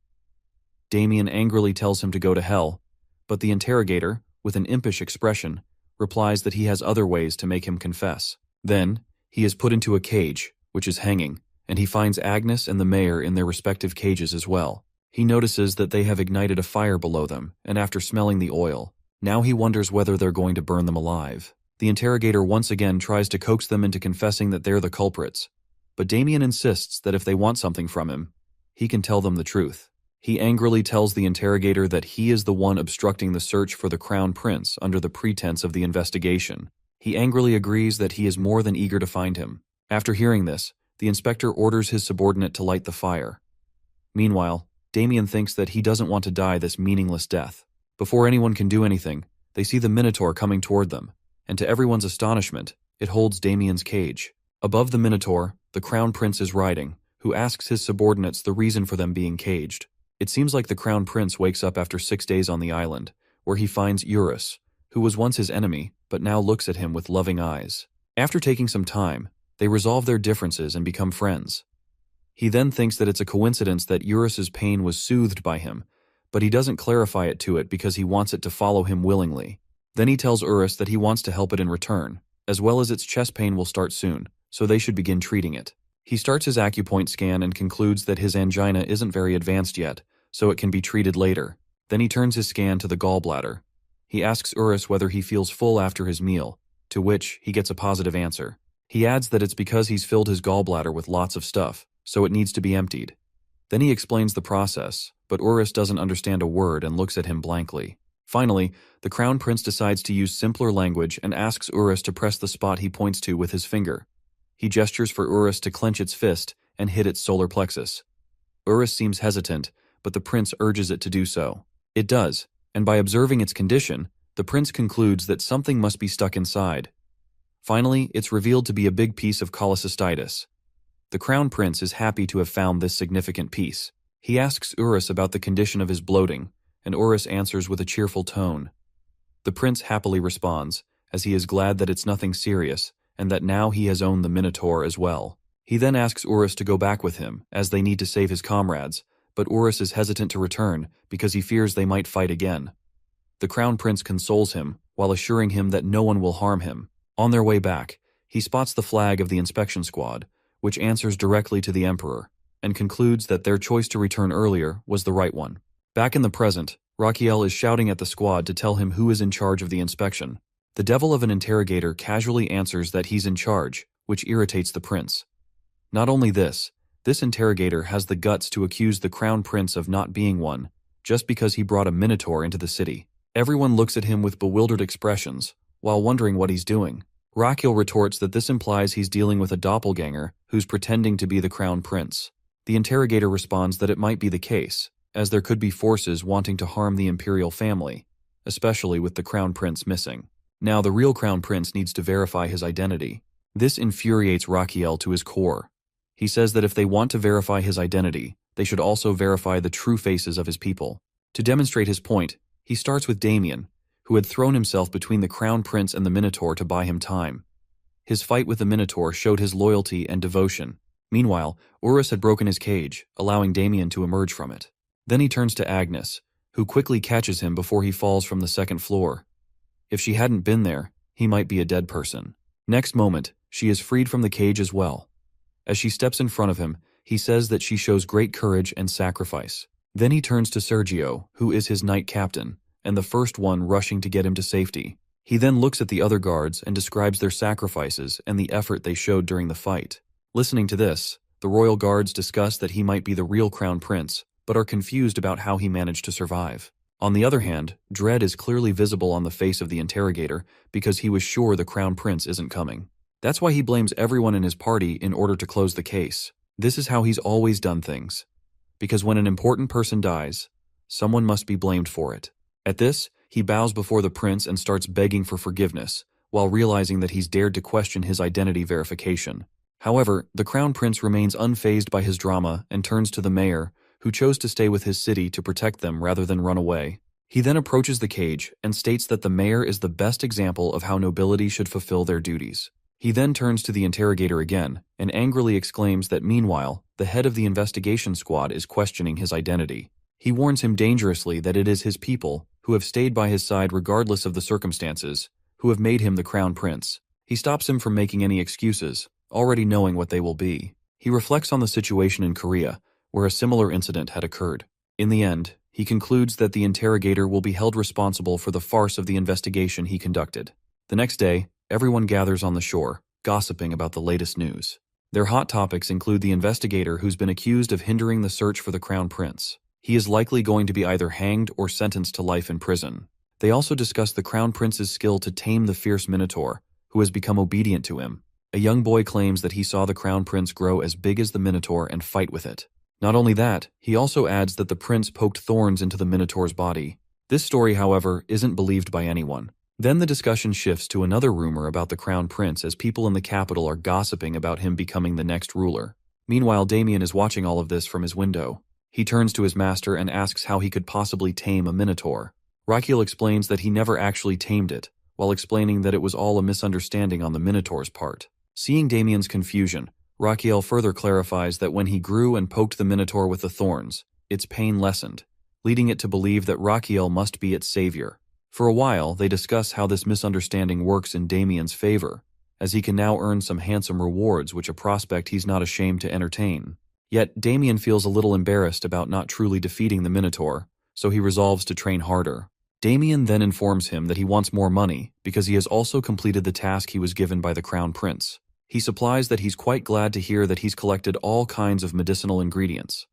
Damien angrily tells him to go to hell, but the interrogator, with an impish expression, replies that he has other ways to make him confess. Then, he is put into a cage, which is hanging, and he finds Agnes and the mayor in their respective cages as well. He notices that they have ignited a fire below them, and after smelling the oil, now he wonders whether they're going to burn them alive. The interrogator once again tries to coax them into confessing that they're the culprits, but Damien insists that if they want something from him, he can tell them the truth. He angrily tells the interrogator that he is the one obstructing the search for the Crown Prince under the pretense of the investigation. He angrily agrees that he is more than eager to find him. After hearing this, the inspector orders his subordinate to light the fire. Meanwhile, Damien thinks that he doesn't want to die this meaningless death. Before anyone can do anything, they see the Minotaur coming toward them, and to everyone's astonishment, it holds Damien's cage. Above the Minotaur, the Crown Prince is riding, who asks his subordinates the reason for them being caged. It seems like the Crown Prince wakes up after 6 days on the island, where he finds Eurus, who was once his enemy, but now looks at him with loving eyes. After taking some time, they resolve their differences and become friends. He then thinks that it's a coincidence that Eurus's pain was soothed by him, but he doesn't clarify it to it because he wants it to follow him willingly. Then he tells Eurus that he wants to help it in return, as well as its chest pain will start soon, so they should begin treating it. He starts his acupoint scan and concludes that his angina isn't very advanced yet, so it can be treated later. Then he turns his scan to the gallbladder. He asks Eurus whether he feels full after his meal, to which he gets a positive answer. He adds that it's because he's filled his gallbladder with lots of stuff, so it needs to be emptied. Then he explains the process, but Urus doesn't understand a word and looks at him blankly. Finally, the Crown Prince decides to use simpler language and asks Urus to press the spot he points to with his finger. He gestures for Urus to clench its fist and hit its solar plexus. Urus seems hesitant, but the prince urges it to do so. It does, and by observing its condition, the prince concludes that something must be stuck inside. Finally, it's revealed to be a big piece of cholecystitis. The Crown Prince is happy to have found this significant piece. He asks Urus about the condition of his bloating, and Urus answers with a cheerful tone. The prince happily responds, as he is glad that it's nothing serious, and that now he has owned the Minotaur as well. He then asks Urus to go back with him, as they need to save his comrades, but Urus is hesitant to return because he fears they might fight again. The Crown Prince consoles him, while assuring him that no one will harm him. On their way back, he spots the flag of the inspection squad, which answers directly to the Emperor, and concludes that their choice to return earlier was the right one. Back in the present, Rachiel is shouting at the squad to tell him who is in charge of the inspection. The devil of an interrogator casually answers that he's in charge, which irritates the prince. Not only this interrogator has the guts to accuse the Crown Prince of not being one, just because he brought a Minotaur into the city. Everyone looks at him with bewildered expressions, while wondering what he's doing. Rachiel retorts that this implies he's dealing with a doppelganger who's pretending to be the Crown Prince. The interrogator responds that it might be the case, as there could be forces wanting to harm the imperial family, especially with the Crown Prince missing. Now the real Crown Prince needs to verify his identity. This infuriates Rachiel to his core. He says that if they want to verify his identity, they should also verify the true faces of his people. To demonstrate his point, he starts with Damien, who had thrown himself between the Crown Prince and the Minotaur to buy him time. His fight with the Minotaur showed his loyalty and devotion. Meanwhile, Urus had broken his cage, allowing Damien to emerge from it. Then he turns to Agnes, who quickly catches him before he falls from the second floor. If she hadn't been there, he might be a dead person. Next moment, she is freed from the cage as well. As she steps in front of him, he says that she shows great courage and sacrifice. Then he turns to Sergio, who is his knight captain, and the first one rushing to get him to safety. He then looks at the other guards and describes their sacrifices and the effort they showed during the fight. Listening to this, the royal guards discuss that he might be the real Crown Prince, but are confused about how he managed to survive. On the other hand, dread is clearly visible on the face of the interrogator because he was sure the Crown Prince isn't coming. That's why he blames everyone in his party in order to close the case. This is how he's always done things. Because when an important person dies, someone must be blamed for it. At this, he bows before the prince and starts begging for forgiveness, while realizing that he's dared to question his identity verification. However, the Crown Prince remains unfazed by his drama and turns to the mayor, who chose to stay with his city to protect them rather than run away. He then approaches the cage and states that the mayor is the best example of how nobility should fulfill their duties. He then turns to the interrogator again and angrily exclaims that meanwhile, the head of the investigation squad is questioning his identity. He warns him dangerously that it is his people, who have stayed by his side regardless of the circumstances, who have made him the Crown Prince. He stops him from making any excuses, already knowing what they will be. He reflects on the situation in Korea, where a similar incident had occurred. In the end, he concludes that the interrogator will be held responsible for the farce of the investigation he conducted. The next day, everyone gathers on the shore, gossiping about the latest news. Their hot topics include the investigator who's been accused of hindering the search for the Crown Prince. He is likely going to be either hanged or sentenced to life in prison. They also discuss the Crown Prince's skill to tame the fierce Minotaur, who has become obedient to him. A young boy claims that he saw the Crown Prince grow as big as the Minotaur and fight with it. Not only that, he also adds that the prince poked thorns into the Minotaur's body. This story, however, isn't believed by anyone. Then the discussion shifts to another rumor about the Crown Prince as people in the capital are gossiping about him becoming the next ruler. Meanwhile, Damien is watching all of this from his window. He turns to his master and asks how he could possibly tame a Minotaur. Rachiel explains that he never actually tamed it, while explaining that it was all a misunderstanding on the Minotaur's part. Seeing Damien's confusion, Rachiel further clarifies that when he grew and poked the Minotaur with the thorns, its pain lessened, leading it to believe that Rachiel must be its savior. For a while, they discuss how this misunderstanding works in Damien's favor, as he can now earn some handsome rewards which a prospect he's not ashamed to entertain. Yet, Damien feels a little embarrassed about not truly defeating the Minotaur, so he resolves to train harder. Damien then informs him that he wants more money because he has also completed the task he was given by the Crown Prince. He supplies that he's quite glad to hear that he's collected all kinds of medicinal ingredients.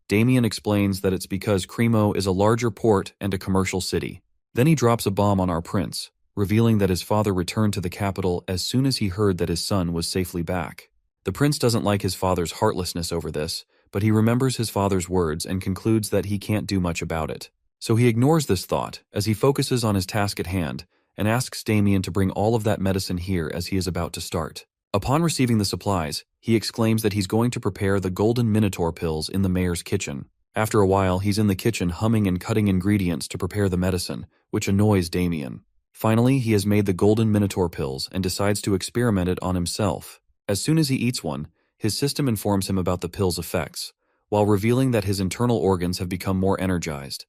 Damien explains that it's because Cremo is a larger port and a commercial city. Then he drops a bomb on our prince, revealing that his father returned to the capital as soon as he heard that his son was safely back. The prince doesn't like his father's heartlessness over this, but he remembers his father's words and concludes that he can't do much about it. So he ignores this thought as he focuses on his task at hand and asks Damien to bring all of that medicine here as he is about to start. Upon receiving the supplies, he exclaims that he's going to prepare the golden minotaur pills in the mayor's kitchen. After a while, he's in the kitchen humming and cutting ingredients to prepare the medicine, which annoys Damien. Finally, he has made the golden minotaur pills and decides to experiment it on himself. As soon as he eats one, his system informs him about the pill's effects, while revealing that his internal organs have become more energized.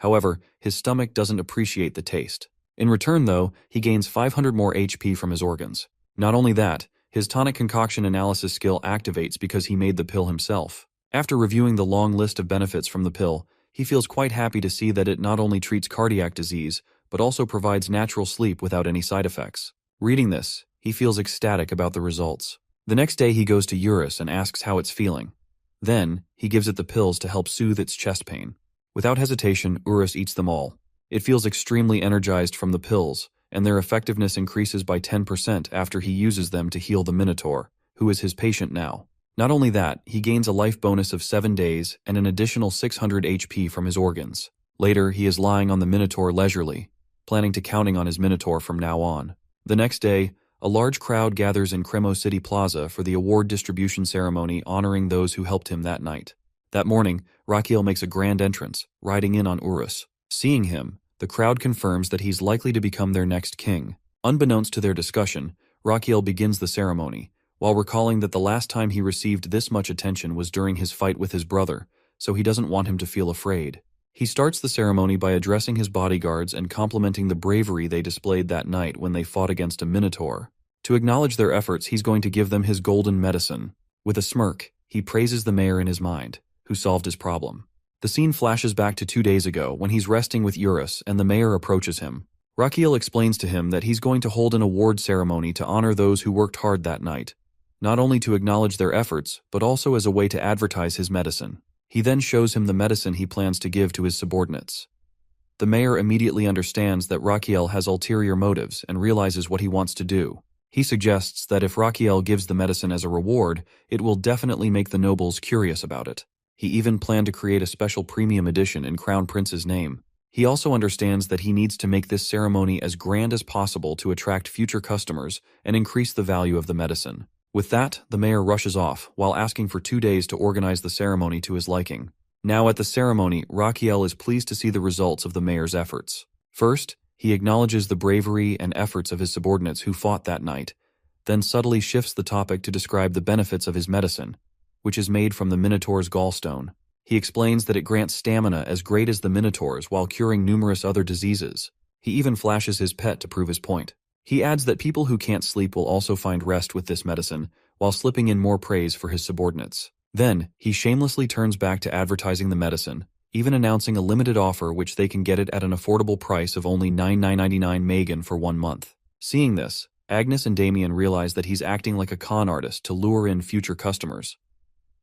However, his stomach doesn't appreciate the taste. In return, though, he gains 500 more HP from his organs. Not only that, his tonic concoction analysis skill activates because he made the pill himself. After reviewing the long list of benefits from the pill, he feels quite happy to see that it not only treats cardiac disease, but also provides natural sleep without any side effects. Reading this, he feels ecstatic about the results. The next day he goes to Eurus and asks how it's feeling. Then, he gives it the pills to help soothe its chest pain. Without hesitation, Eurus eats them all. It feels extremely energized from the pills, and their effectiveness increases by 10% after he uses them to heal the Minotaur, who is his patient now. Not only that, he gains a life bonus of 7 days and an additional 600 HP from his organs. Later, he is lying on the Minotaur leisurely, planning to counting on his Minotaur from now on. The next day, a large crowd gathers in Cremo City Plaza for the award distribution ceremony honoring those who helped him that night. That morning, Rakiel makes a grand entrance, riding in on Urus. Seeing him, the crowd confirms that he's likely to become their next king. Unbeknownst to their discussion, Rakiel begins the ceremony, while recalling that the last time he received this much attention was during his fight with his brother, so he doesn't want him to feel afraid. He starts the ceremony by addressing his bodyguards and complimenting the bravery they displayed that night when they fought against a Minotaur. To acknowledge their efforts, he's going to give them his golden medicine. With a smirk, he praises the mayor in his mind, who solved his problem. The scene flashes back to 2 days ago when he's resting with Eurus and the mayor approaches him. Rakiel explains to him that he's going to hold an award ceremony to honor those who worked hard that night, not only to acknowledge their efforts, but also as a way to advertise his medicine. He then shows him the medicine he plans to give to his subordinates. The mayor immediately understands that Rakiel has ulterior motives and realizes what he wants to do. He suggests that if Rakiel gives the medicine as a reward, it will definitely make the nobles curious about it. He even planned to create a special premium edition in Crown Prince's name. He also understands that he needs to make this ceremony as grand as possible to attract future customers and increase the value of the medicine. With that, the mayor rushes off, while asking for 2 days to organize the ceremony to his liking. Now at the ceremony, Rakiel is pleased to see the results of the mayor's efforts. First, he acknowledges the bravery and efforts of his subordinates who fought that night, then subtly shifts the topic to describe the benefits of his medicine, which is made from the Minotaur's gallstone. He explains that it grants stamina as great as the Minotaur's while curing numerous other diseases. He even flashes his pet to prove his point. He adds that people who can't sleep will also find rest with this medicine, while slipping in more praise for his subordinates. Then, he shamelessly turns back to advertising the medicine, even announcing a limited offer which they can get it at an affordable price of only $9.99 Megan for 1 month. Seeing this, Agnes and Damien realize that he's acting like a con artist to lure in future customers.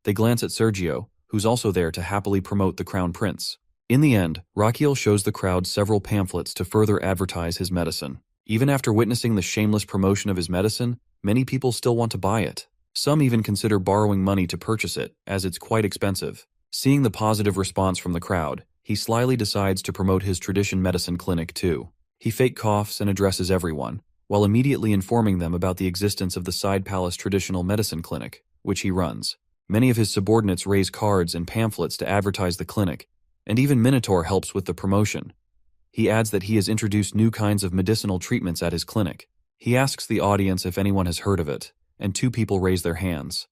They glance at Sergio, who's also there to happily promote the Crown Prince. In the end, Rakiel shows the crowd several pamphlets to further advertise his medicine. Even after witnessing the shameless promotion of his medicine, many people still want to buy it. Some even consider borrowing money to purchase it, as it's quite expensive. Seeing the positive response from the crowd, he slyly decides to promote his tradition medicine clinic too. He fake coughs and addresses everyone, while immediately informing them about the existence of the Side Palace Traditional Medicine Clinic, which he runs. Many of his subordinates raise cards and pamphlets to advertise the clinic, and even Minotaur helps with the promotion. He adds that he has introduced new kinds of medicinal treatments at his clinic. He asks the audience if anyone has heard of it, and 2 people raise their hands.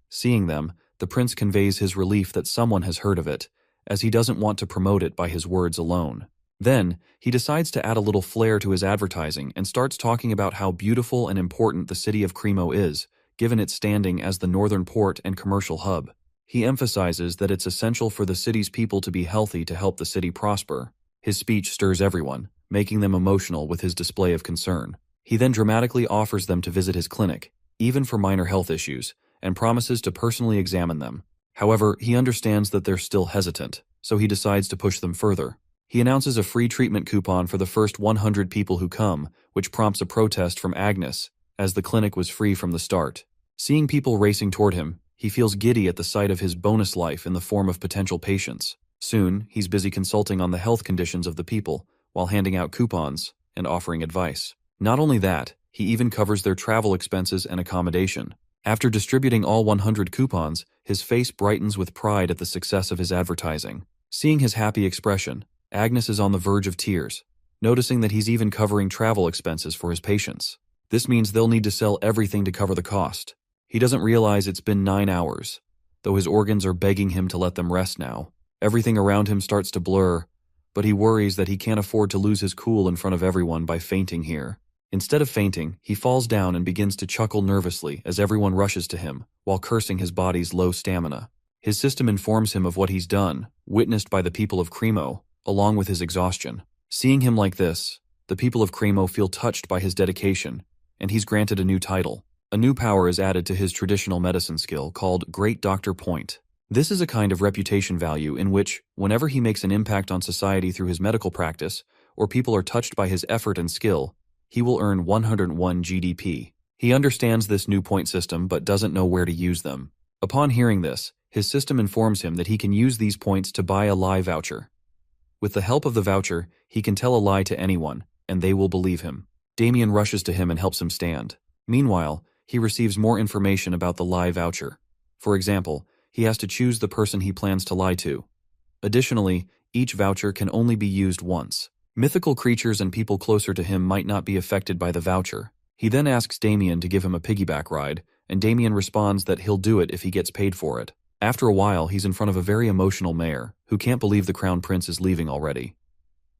Seeing them, the prince conveys his relief that someone has heard of it, as he doesn't want to promote it by his words alone. Then, he decides to add a little flair to his advertising and starts talking about how beautiful and important the city of Cremo is, given its standing as the northern port and commercial hub. He emphasizes that it's essential for the city's people to be healthy to help the city prosper. His speech stirs everyone, making them emotional with his display of concern. He then dramatically offers them to visit his clinic, even for minor health issues, and promises to personally examine them. However, he understands that they're still hesitant, so he decides to push them further. He announces a free treatment coupon for the first 100 people who come, which prompts a protest from Agnes, as the clinic was free from the start. Seeing people racing toward him, he feels giddy at the sight of his bonus life in the form of potential patients. Soon, he's busy consulting on the health conditions of the people, while handing out coupons and offering advice. Not only that, he even covers their travel expenses and accommodation. After distributing all 100 coupons, his face brightens with pride at the success of his advertising. Seeing his happy expression, Agnes is on the verge of tears, noticing that he's even covering travel expenses for his patients. This means they'll need to sell everything to cover the cost. He doesn't realize it's been 9 hours, though his organs are begging him to let them rest now. Everything around him starts to blur, but he worries that he can't afford to lose his cool in front of everyone by fainting here. Instead of fainting, he falls down and begins to chuckle nervously as everyone rushes to him, while cursing his body's low stamina. His system informs him of what he's done, witnessed by the people of Cremo, along with his exhaustion. Seeing him like this, the people of Cremo feel touched by his dedication, and he's granted a new title. A new power is added to his traditional medicine skill called Great Doctor Point. This is a kind of reputation value in which, whenever he makes an impact on society through his medical practice, or people are touched by his effort and skill, he will earn 101 GDP. He understands this new point system but doesn't know where to use them. Upon hearing this, his system informs him that he can use these points to buy a lie voucher. With the help of the voucher, he can tell a lie to anyone, and they will believe him. Damien rushes to him and helps him stand. Meanwhile, he receives more information about the lie voucher. For example, he has to choose the person he plans to lie to. Additionally, each voucher can only be used once. Mythical creatures and people closer to him might not be affected by the voucher. He then asks Damien to give him a piggyback ride, and Damien responds that he'll do it if he gets paid for it. After a while, he's in front of a very emotional mayor, who can't believe the crown prince is leaving already.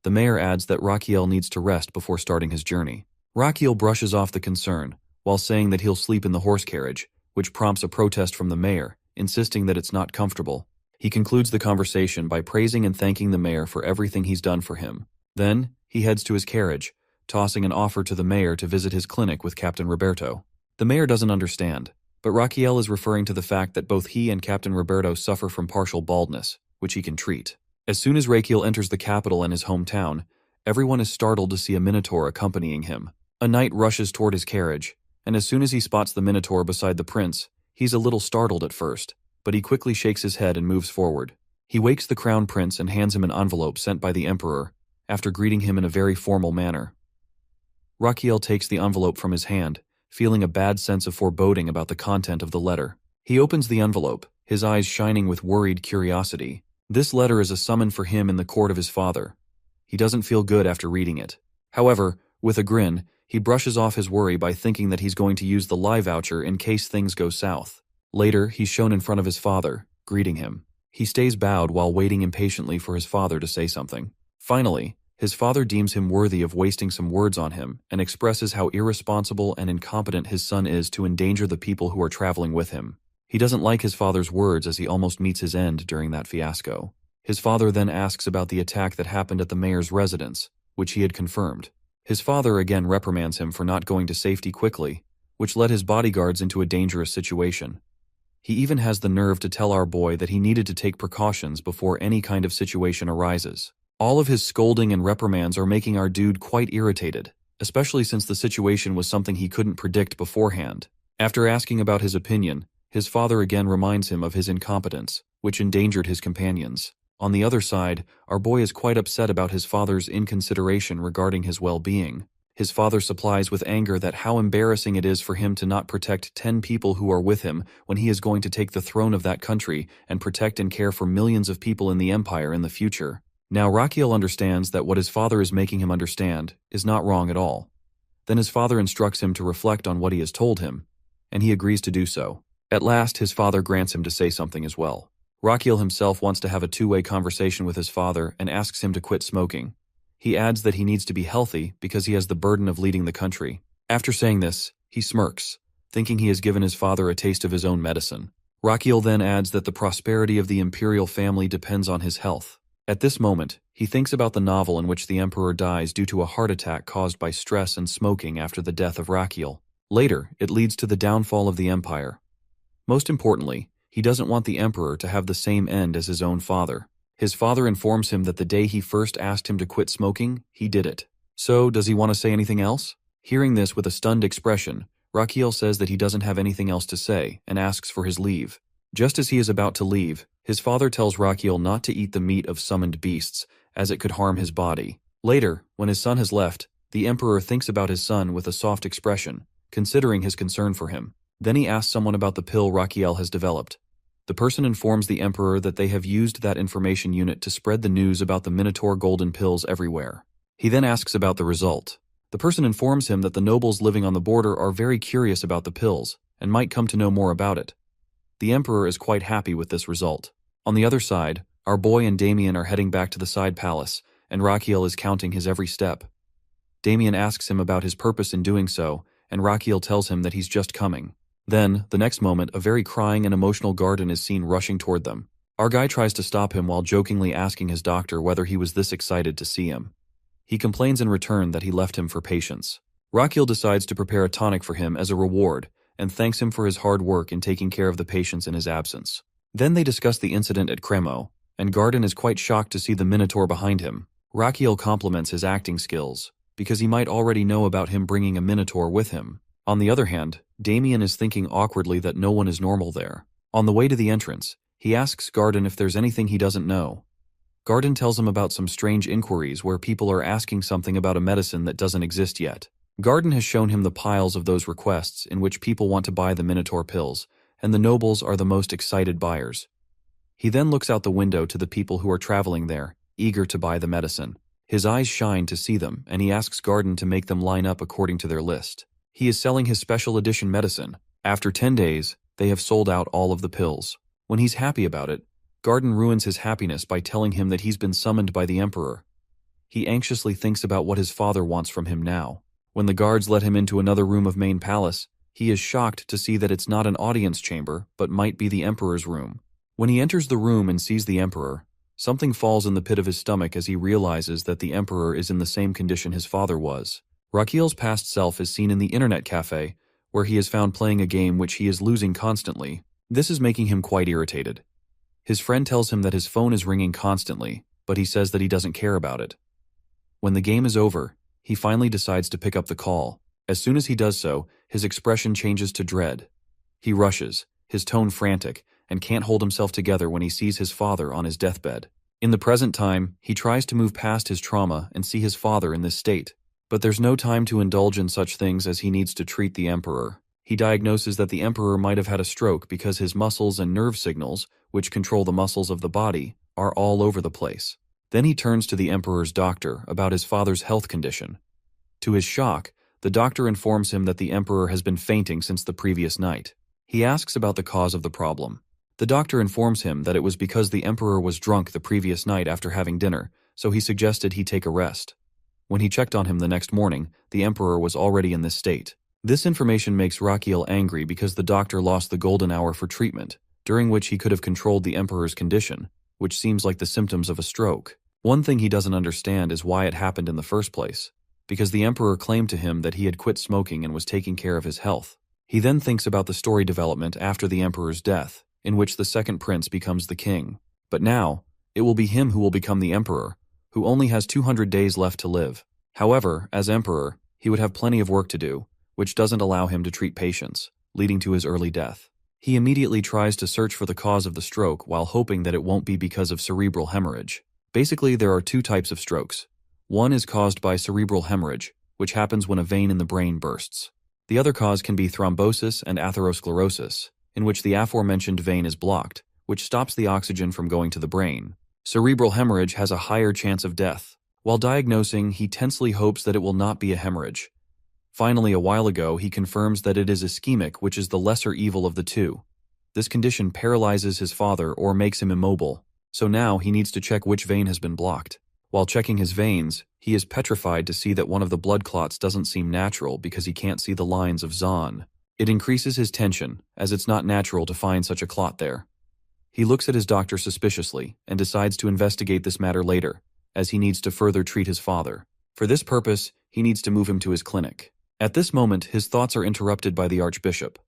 The mayor adds that Raquiel needs to rest before starting his journey. Raquiel brushes off the concern, while saying that he'll sleep in the horse carriage, which prompts a protest from the mayor, insisting that it's not comfortable. He concludes the conversation by praising and thanking the mayor for everything he's done for him. Then, he heads to his carriage, tossing an offer to the mayor to visit his clinic with Captain Roberto. The mayor doesn't understand, but Raquiel is referring to the fact that both he and Captain Roberto suffer from partial baldness, which he can treat. As soon as Raquiel enters the capital and his hometown, everyone is startled to see a minotaur accompanying him. A knight rushes toward his carriage, and as soon as he spots the minotaur beside the prince, he's a little startled at first, but he quickly shakes his head and moves forward. He wakes the crown prince and hands him an envelope sent by the emperor, after greeting him in a very formal manner. Raquiel takes the envelope from his hand, feeling a bad sense of foreboding about the content of the letter. He opens the envelope, his eyes shining with worried curiosity. This letter is a summon for him in the court of his father. He doesn't feel good after reading it. However, with a grin, he brushes off his worry by thinking that he's going to use the lie voucher in case things go south. Later, he's shown in front of his father, greeting him. He stays bowed while waiting impatiently for his father to say something. Finally, his father deems him worthy of wasting some words on him and expresses how irresponsible and incompetent his son is to endanger the people who are traveling with him. He doesn't like his father's words as he almost meets his end during that fiasco. His father then asks about the attack that happened at the mayor's residence, which he had confirmed. His father again reprimands him for not going to safety quickly, which led his bodyguards into a dangerous situation. He even has the nerve to tell our boy that he needed to take precautions before any kind of situation arises. All of his scolding and reprimands are making our dude quite irritated, especially since the situation was something he couldn't predict beforehand. After asking about his opinion, his father again reminds him of his incompetence, which endangered his companions. On the other side, our boy is quite upset about his father's inconsideration regarding his well-being. His father supplies with anger that how embarrassing it is for him to not protect 10 people who are with him when he is going to take the throne of that country and protect and care for millions of people in the empire in the future. Now Raquiel understands that what his father is making him understand is not wrong at all. Then his father instructs him to reflect on what he has told him, and he agrees to do so. At last, his father grants him to say something as well. Raquiel himself wants to have a two-way conversation with his father and asks him to quit smoking. He adds that he needs to be healthy because he has the burden of leading the country. After saying this, he smirks, thinking he has given his father a taste of his own medicine. Raquiel then adds that the prosperity of the imperial family depends on his health. At this moment, he thinks about the novel in which the emperor dies due to a heart attack caused by stress and smoking after the death of Rachiel. Later, it leads to the downfall of the empire. Most importantly, he doesn't want the emperor to have the same end as his own father. His father informs him that the day he first asked him to quit smoking, he did it. So, does he want to say anything else? Hearing this with a stunned expression, Rachiel says that he doesn't have anything else to say and asks for his leave. Just as he is about to leave, his father tells Rachiel not to eat the meat of summoned beasts, as it could harm his body. Later, when his son has left, the emperor thinks about his son with a soft expression, considering his concern for him. Then he asks someone about the pill Rachiel has developed. The person informs the emperor that they have used that information unit to spread the news about the Minotaur golden pills everywhere. He then asks about the result. The person informs him that the nobles living on the border are very curious about the pills and might come to know more about it. The emperor is quite happy with this result. On the other side, our boy and Damien are heading back to the side palace, and Rachiel is counting his every step. Damien asks him about his purpose in doing so, and Rachiel tells him that he's just coming. Then, the next moment, a very crying and emotional Garden is seen rushing toward them. Our guy tries to stop him while jokingly asking his doctor whether he was this excited to see him. He complains in return that he left him for patience. Rachiel decides to prepare a tonic for him as a reward, and thanks him for his hard work in taking care of the patients in his absence. Then they discuss the incident at Cremo, and Garden is quite shocked to see the Minotaur behind him. Rachiel compliments his acting skills, because he might already know about him bringing a Minotaur with him. On the other hand, Damien is thinking awkwardly that no one is normal there. On the way to the entrance, he asks Garden if there's anything he doesn't know. Garden tells him about some strange inquiries where people are asking something about a medicine that doesn't exist yet. Garden has shown him the piles of those requests in which people want to buy the Minotaur pills, and the nobles are the most excited buyers. He then looks out the window to the people who are traveling there, eager to buy the medicine. His eyes shine to see them, and he asks Garden to make them line up according to their list. He is selling his special edition medicine. After 10 days, they have sold out all of the pills. When he's happy about it, Garden ruins his happiness by telling him that he's been summoned by the emperor. He anxiously thinks about what his father wants from him now. When the guards let him into another room of main palace, he is shocked to see that it's not an audience chamber, but might be the emperor's room. When he enters the room and sees the emperor, something falls in the pit of his stomach as he realizes that the emperor is in the same condition his father was. Rachiel's past self is seen in the internet cafe, where he is found playing a game which he is losing constantly. This is making him quite irritated. His friend tells him that his phone is ringing constantly, but he says that he doesn't care about it. When the game is over, he finally decides to pick up the call. As soon as he does so, his expression changes to dread. He rushes, his tone frantic, and can't hold himself together when he sees his father on his deathbed. In the present time, he tries to move past his trauma and see his father in this state. But there's no time to indulge in such things as he needs to treat the emperor. He diagnoses that the emperor might have had a stroke because his muscles and nerve signals, which control the muscles of the body, are all over the place. Then he turns to the emperor's doctor about his father's health condition. To his shock, the doctor informs him that the emperor has been fainting since the previous night. He asks about the cause of the problem. The doctor informs him that it was because the emperor was drunk the previous night after having dinner, so he suggested he take a rest. When he checked on him the next morning, the emperor was already in this state. This information makes Rachiel angry because the doctor lost the golden hour for treatment, during which he could have controlled the emperor's condition, which seems like the symptoms of a stroke. One thing he doesn't understand is why it happened in the first place, because the emperor claimed to him that he had quit smoking and was taking care of his health. He then thinks about the story development after the emperor's death, in which the second prince becomes the king. But now, it will be him who will become the emperor, who only has 200 days left to live. However, as emperor, he would have plenty of work to do, which doesn't allow him to treat patients, leading to his early death. He immediately tries to search for the cause of the stroke while hoping that it won't be because of cerebral hemorrhage. Basically, there are two types of strokes. One is caused by cerebral hemorrhage, which happens when a vein in the brain bursts. The other cause can be thrombosis and atherosclerosis, in which the aforementioned vein is blocked, which stops the oxygen from going to the brain. Cerebral hemorrhage has a higher chance of death. While diagnosing, he tensely hopes that it will not be a hemorrhage. Finally, a while ago, he confirms that it is ischemic, which is the lesser evil of the two. This condition paralyzes his father or makes him immobile, so now he needs to check which vein has been blocked. While checking his veins, he is petrified to see that one of the blood clots doesn't seem natural because he can't see the lines of Zahn. It increases his tension, as it's not natural to find such a clot there. He looks at his doctor suspiciously and decides to investigate this matter later, as he needs to further treat his father. For this purpose, he needs to move him to his clinic. At this moment, his thoughts are interrupted by the Archbishop.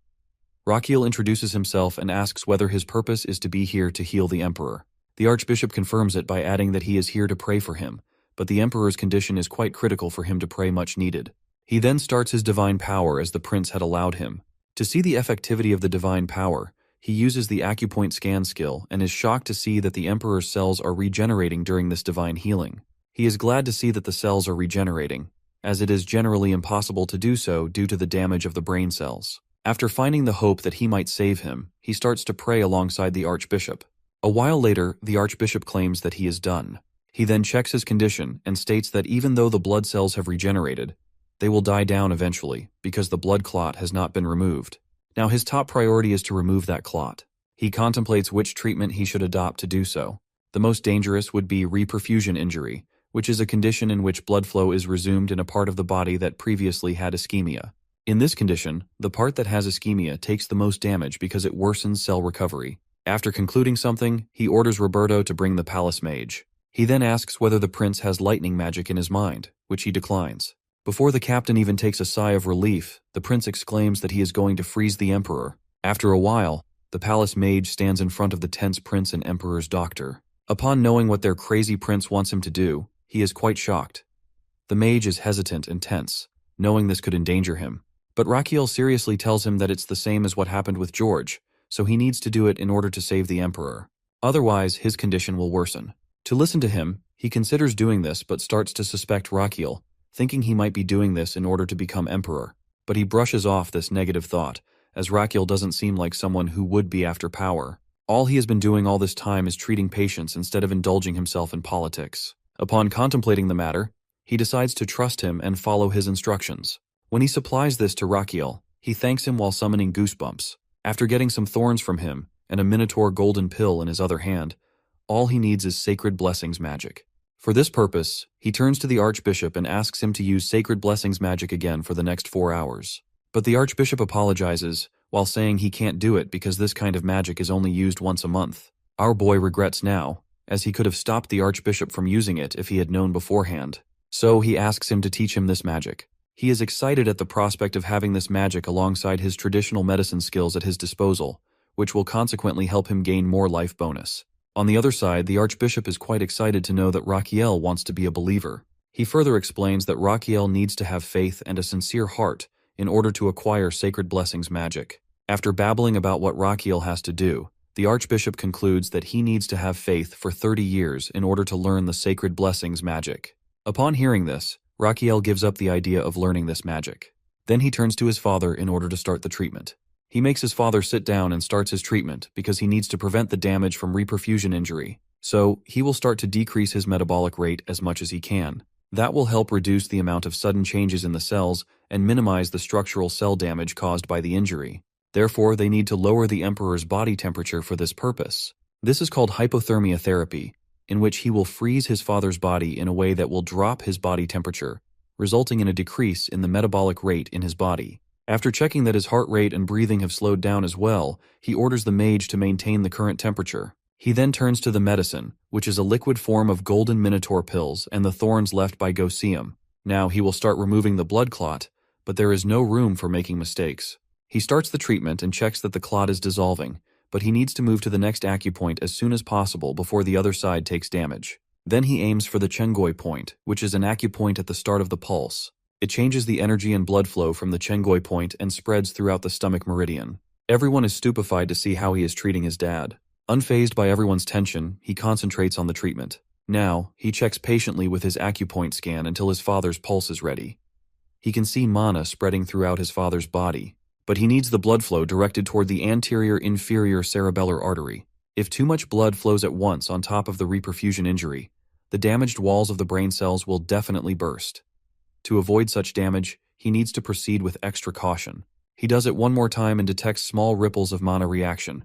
Rakiel introduces himself and asks whether his purpose is to be here to heal the Emperor. The Archbishop confirms it by adding that he is here to pray for him, but the Emperor's condition is quite critical for him to pray much needed. He then starts his divine power as the prince had allowed him. To see the effectivity of the divine power, he uses the acupoint scan skill and is shocked to see that the Emperor's cells are regenerating during this divine healing. He is glad to see that the cells are regenerating, as it is generally impossible to do so due to the damage of the brain cells. After finding the hope that he might save him, he starts to pray alongside the Archbishop. A while later, the Archbishop claims that he is done. He then checks his condition and states that even though the blood cells have regenerated, they will die down eventually because the blood clot has not been removed. Now his top priority is to remove that clot. He contemplates which treatment he should adopt to do so. The most dangerous would be reperfusion injury, which is a condition in which blood flow is resumed in a part of the body that previously had ischemia. In this condition, the part that has ischemia takes the most damage because it worsens cell recovery. After concluding something, he orders Roberto to bring the palace mage. He then asks whether the prince has lightning magic in his mind, which he declines. Before the captain even takes a sigh of relief, the prince exclaims that he is going to freeze the emperor. After a while, the palace mage stands in front of the tense prince and emperor's doctor. Upon knowing what their crazy prince wants him to do, he is quite shocked. The mage is hesitant and tense, knowing this could endanger him. But Rakiel seriously tells him that it's the same as what happened with George, so he needs to do it in order to save the emperor. Otherwise, his condition will worsen. To listen to him, he considers doing this but starts to suspect Rakiel, thinking he might be doing this in order to become emperor. But he brushes off this negative thought, as Rakiel doesn't seem like someone who would be after power. All he has been doing all this time is treating patients instead of indulging himself in politics. Upon contemplating the matter, he decides to trust him and follow his instructions. When he supplies this to Rakiel, he thanks him while summoning goosebumps. After getting some thorns from him and a minotaur golden pill in his other hand, all he needs is sacred blessings magic. For this purpose, he turns to the Archbishop and asks him to use sacred blessings magic again for the next 4 hours. But the Archbishop apologizes, while saying he can't do it because this kind of magic is only used once a month. Our boy regrets now, as he could have stopped the Archbishop from using it if he had known beforehand. So he asks him to teach him this magic. He is excited at the prospect of having this magic alongside his traditional medicine skills at his disposal, which will consequently help him gain more life bonus. On the other side, the Archbishop is quite excited to know that Rakiel wants to be a believer. He further explains that Rakiel needs to have faith and a sincere heart in order to acquire sacred blessings magic. After babbling about what Rakiel has to do, the Archbishop concludes that he needs to have faith for 30 years in order to learn the sacred blessings magic. Upon hearing this, Rakiel gives up the idea of learning this magic. Then he turns to his father in order to start the treatment. He makes his father sit down and starts his treatment because he needs to prevent the damage from reperfusion injury. So, he will start to decrease his metabolic rate as much as he can. That will help reduce the amount of sudden changes in the cells and minimize the structural cell damage caused by the injury. Therefore, they need to lower the emperor's body temperature for this purpose. This is called hypothermia therapy, in which he will freeze his father's body in a way that will drop his body temperature, resulting in a decrease in the metabolic rate in his body. After checking that his heart rate and breathing have slowed down as well, he orders the mage to maintain the current temperature. He then turns to the medicine, which is a liquid form of golden minotaur pills and the thorns left by Goseum. Now he will start removing the blood clot, but there is no room for making mistakes. He starts the treatment and checks that the clot is dissolving, but he needs to move to the next acupoint as soon as possible before the other side takes damage. Then he aims for the Chengoi point, which is an acupoint at the start of the pulse. It changes the energy and blood flow from the Chengoi point and spreads throughout the stomach meridian. Everyone is stupefied to see how he is treating his dad. Unfazed by everyone's tension, he concentrates on the treatment. Now, he checks patiently with his acupoint scan until his father's pulse is ready. He can see mana spreading throughout his father's body, but he needs the blood flow directed toward the anterior-inferior cerebellar artery. If too much blood flows at once on top of the reperfusion injury, the damaged walls of the brain cells will definitely burst. To avoid such damage, he needs to proceed with extra caution. He does it one more time and detects small ripples of mana reaction.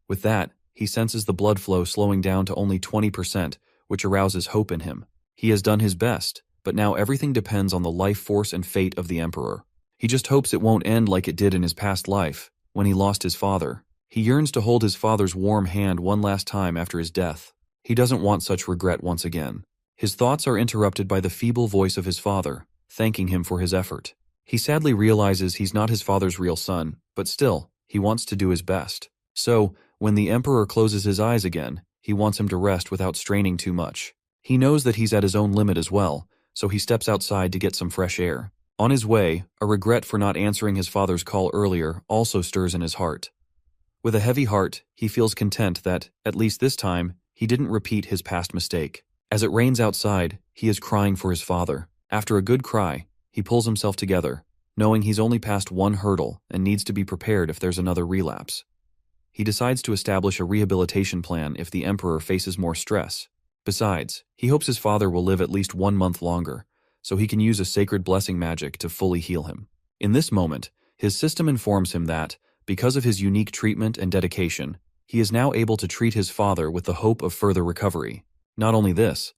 With that, he senses the blood flow slowing down to only 20%, which arouses hope in him. He has done his best, but now everything depends on the life force and fate of the emperor. He just hopes it won't end like it did in his past life, when he lost his father. He yearns to hold his father's warm hand one last time after his death. He doesn't want such regret once again. His thoughts are interrupted by the feeble voice of his father, thanking him for his effort. He sadly realizes he's not his father's real son, but still, he wants to do his best. So, when the Emperor closes his eyes again, he wants him to rest without straining too much. He knows that he's at his own limit as well, so he steps outside to get some fresh air. On his way, a regret for not answering his father's call earlier also stirs in his heart. With a heavy heart, he feels content that, at least this time, he didn't repeat his past mistake. As it rains outside, he is crying for his father. After a good cry, he pulls himself together, knowing he's only passed one hurdle and needs to be prepared if there's another relapse. He decides to establish a rehabilitation plan if the Emperor faces more stress. Besides, he hopes his father will live at least 1 month longer, so he can use a sacred blessing magic to fully heal him. In this moment, his system informs him that, because of his unique treatment and dedication, he is now able to treat his father with the hope of further recovery. Not only this,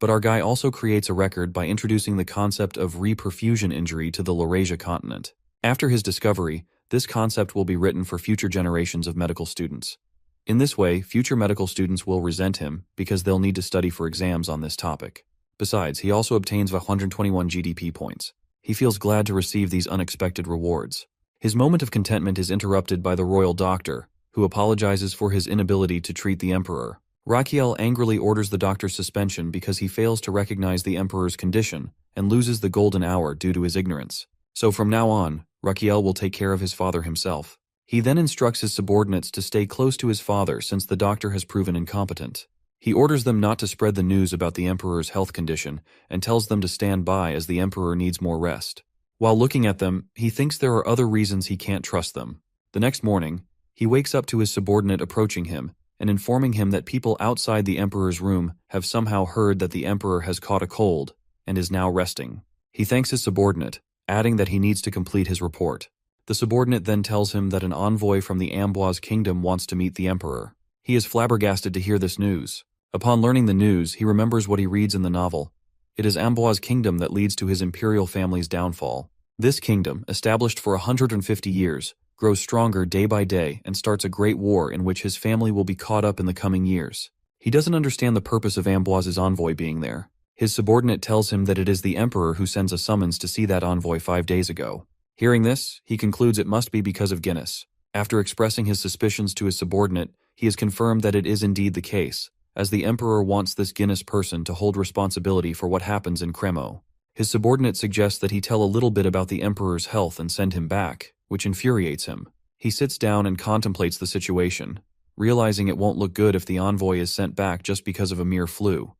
but our guy also creates a record by introducing the concept of reperfusion injury to the Laurasia continent. After his discovery, this concept will be written for future generations of medical students. In this way, future medical students will resent him because they'll need to study for exams on this topic. Besides, he also obtains 121 GDP points. He feels glad to receive these unexpected rewards. His moment of contentment is interrupted by the royal doctor, who apologizes for his inability to treat the Emperor. Raquiel angrily orders the doctor's suspension because he fails to recognize the Emperor's condition and loses the golden hour due to his ignorance. So from now on, Raquiel will take care of his father himself. He then instructs his subordinates to stay close to his father since the doctor has proven incompetent. He orders them not to spread the news about the Emperor's health condition and tells them to stand by as the Emperor needs more rest. While looking at them, he thinks there are other reasons he can't trust them. The next morning, he wakes up to his subordinate approaching him and informing him that people outside the Emperor's room have somehow heard that the Emperor has caught a cold and is now resting. He thanks his subordinate, adding that he needs to complete his report. The subordinate then tells him that an envoy from the Amboise kingdom wants to meet the Emperor. He is flabbergasted to hear this news. Upon learning the news, he remembers what he reads in the novel. It is Amboise kingdom that leads to his imperial family's downfall. This kingdom, established for 150 years, grows stronger day by day and starts a great war in which his family will be caught up in the coming years. He doesn't understand the purpose of Amboise's envoy being there. His subordinate tells him that it is the Emperor who sends a summons to see that envoy 5 days ago. Hearing this, he concludes it must be because of Guinness. After expressing his suspicions to his subordinate, he is confirmed that it is indeed the case, as the Emperor wants this Guinness person to hold responsibility for what happens in Cremo. His subordinate suggests that he tell a little bit about the Emperor's health and send him back, which infuriates him. He sits down and contemplates the situation, realizing it won't look good if the envoy is sent back just because of a mere flu.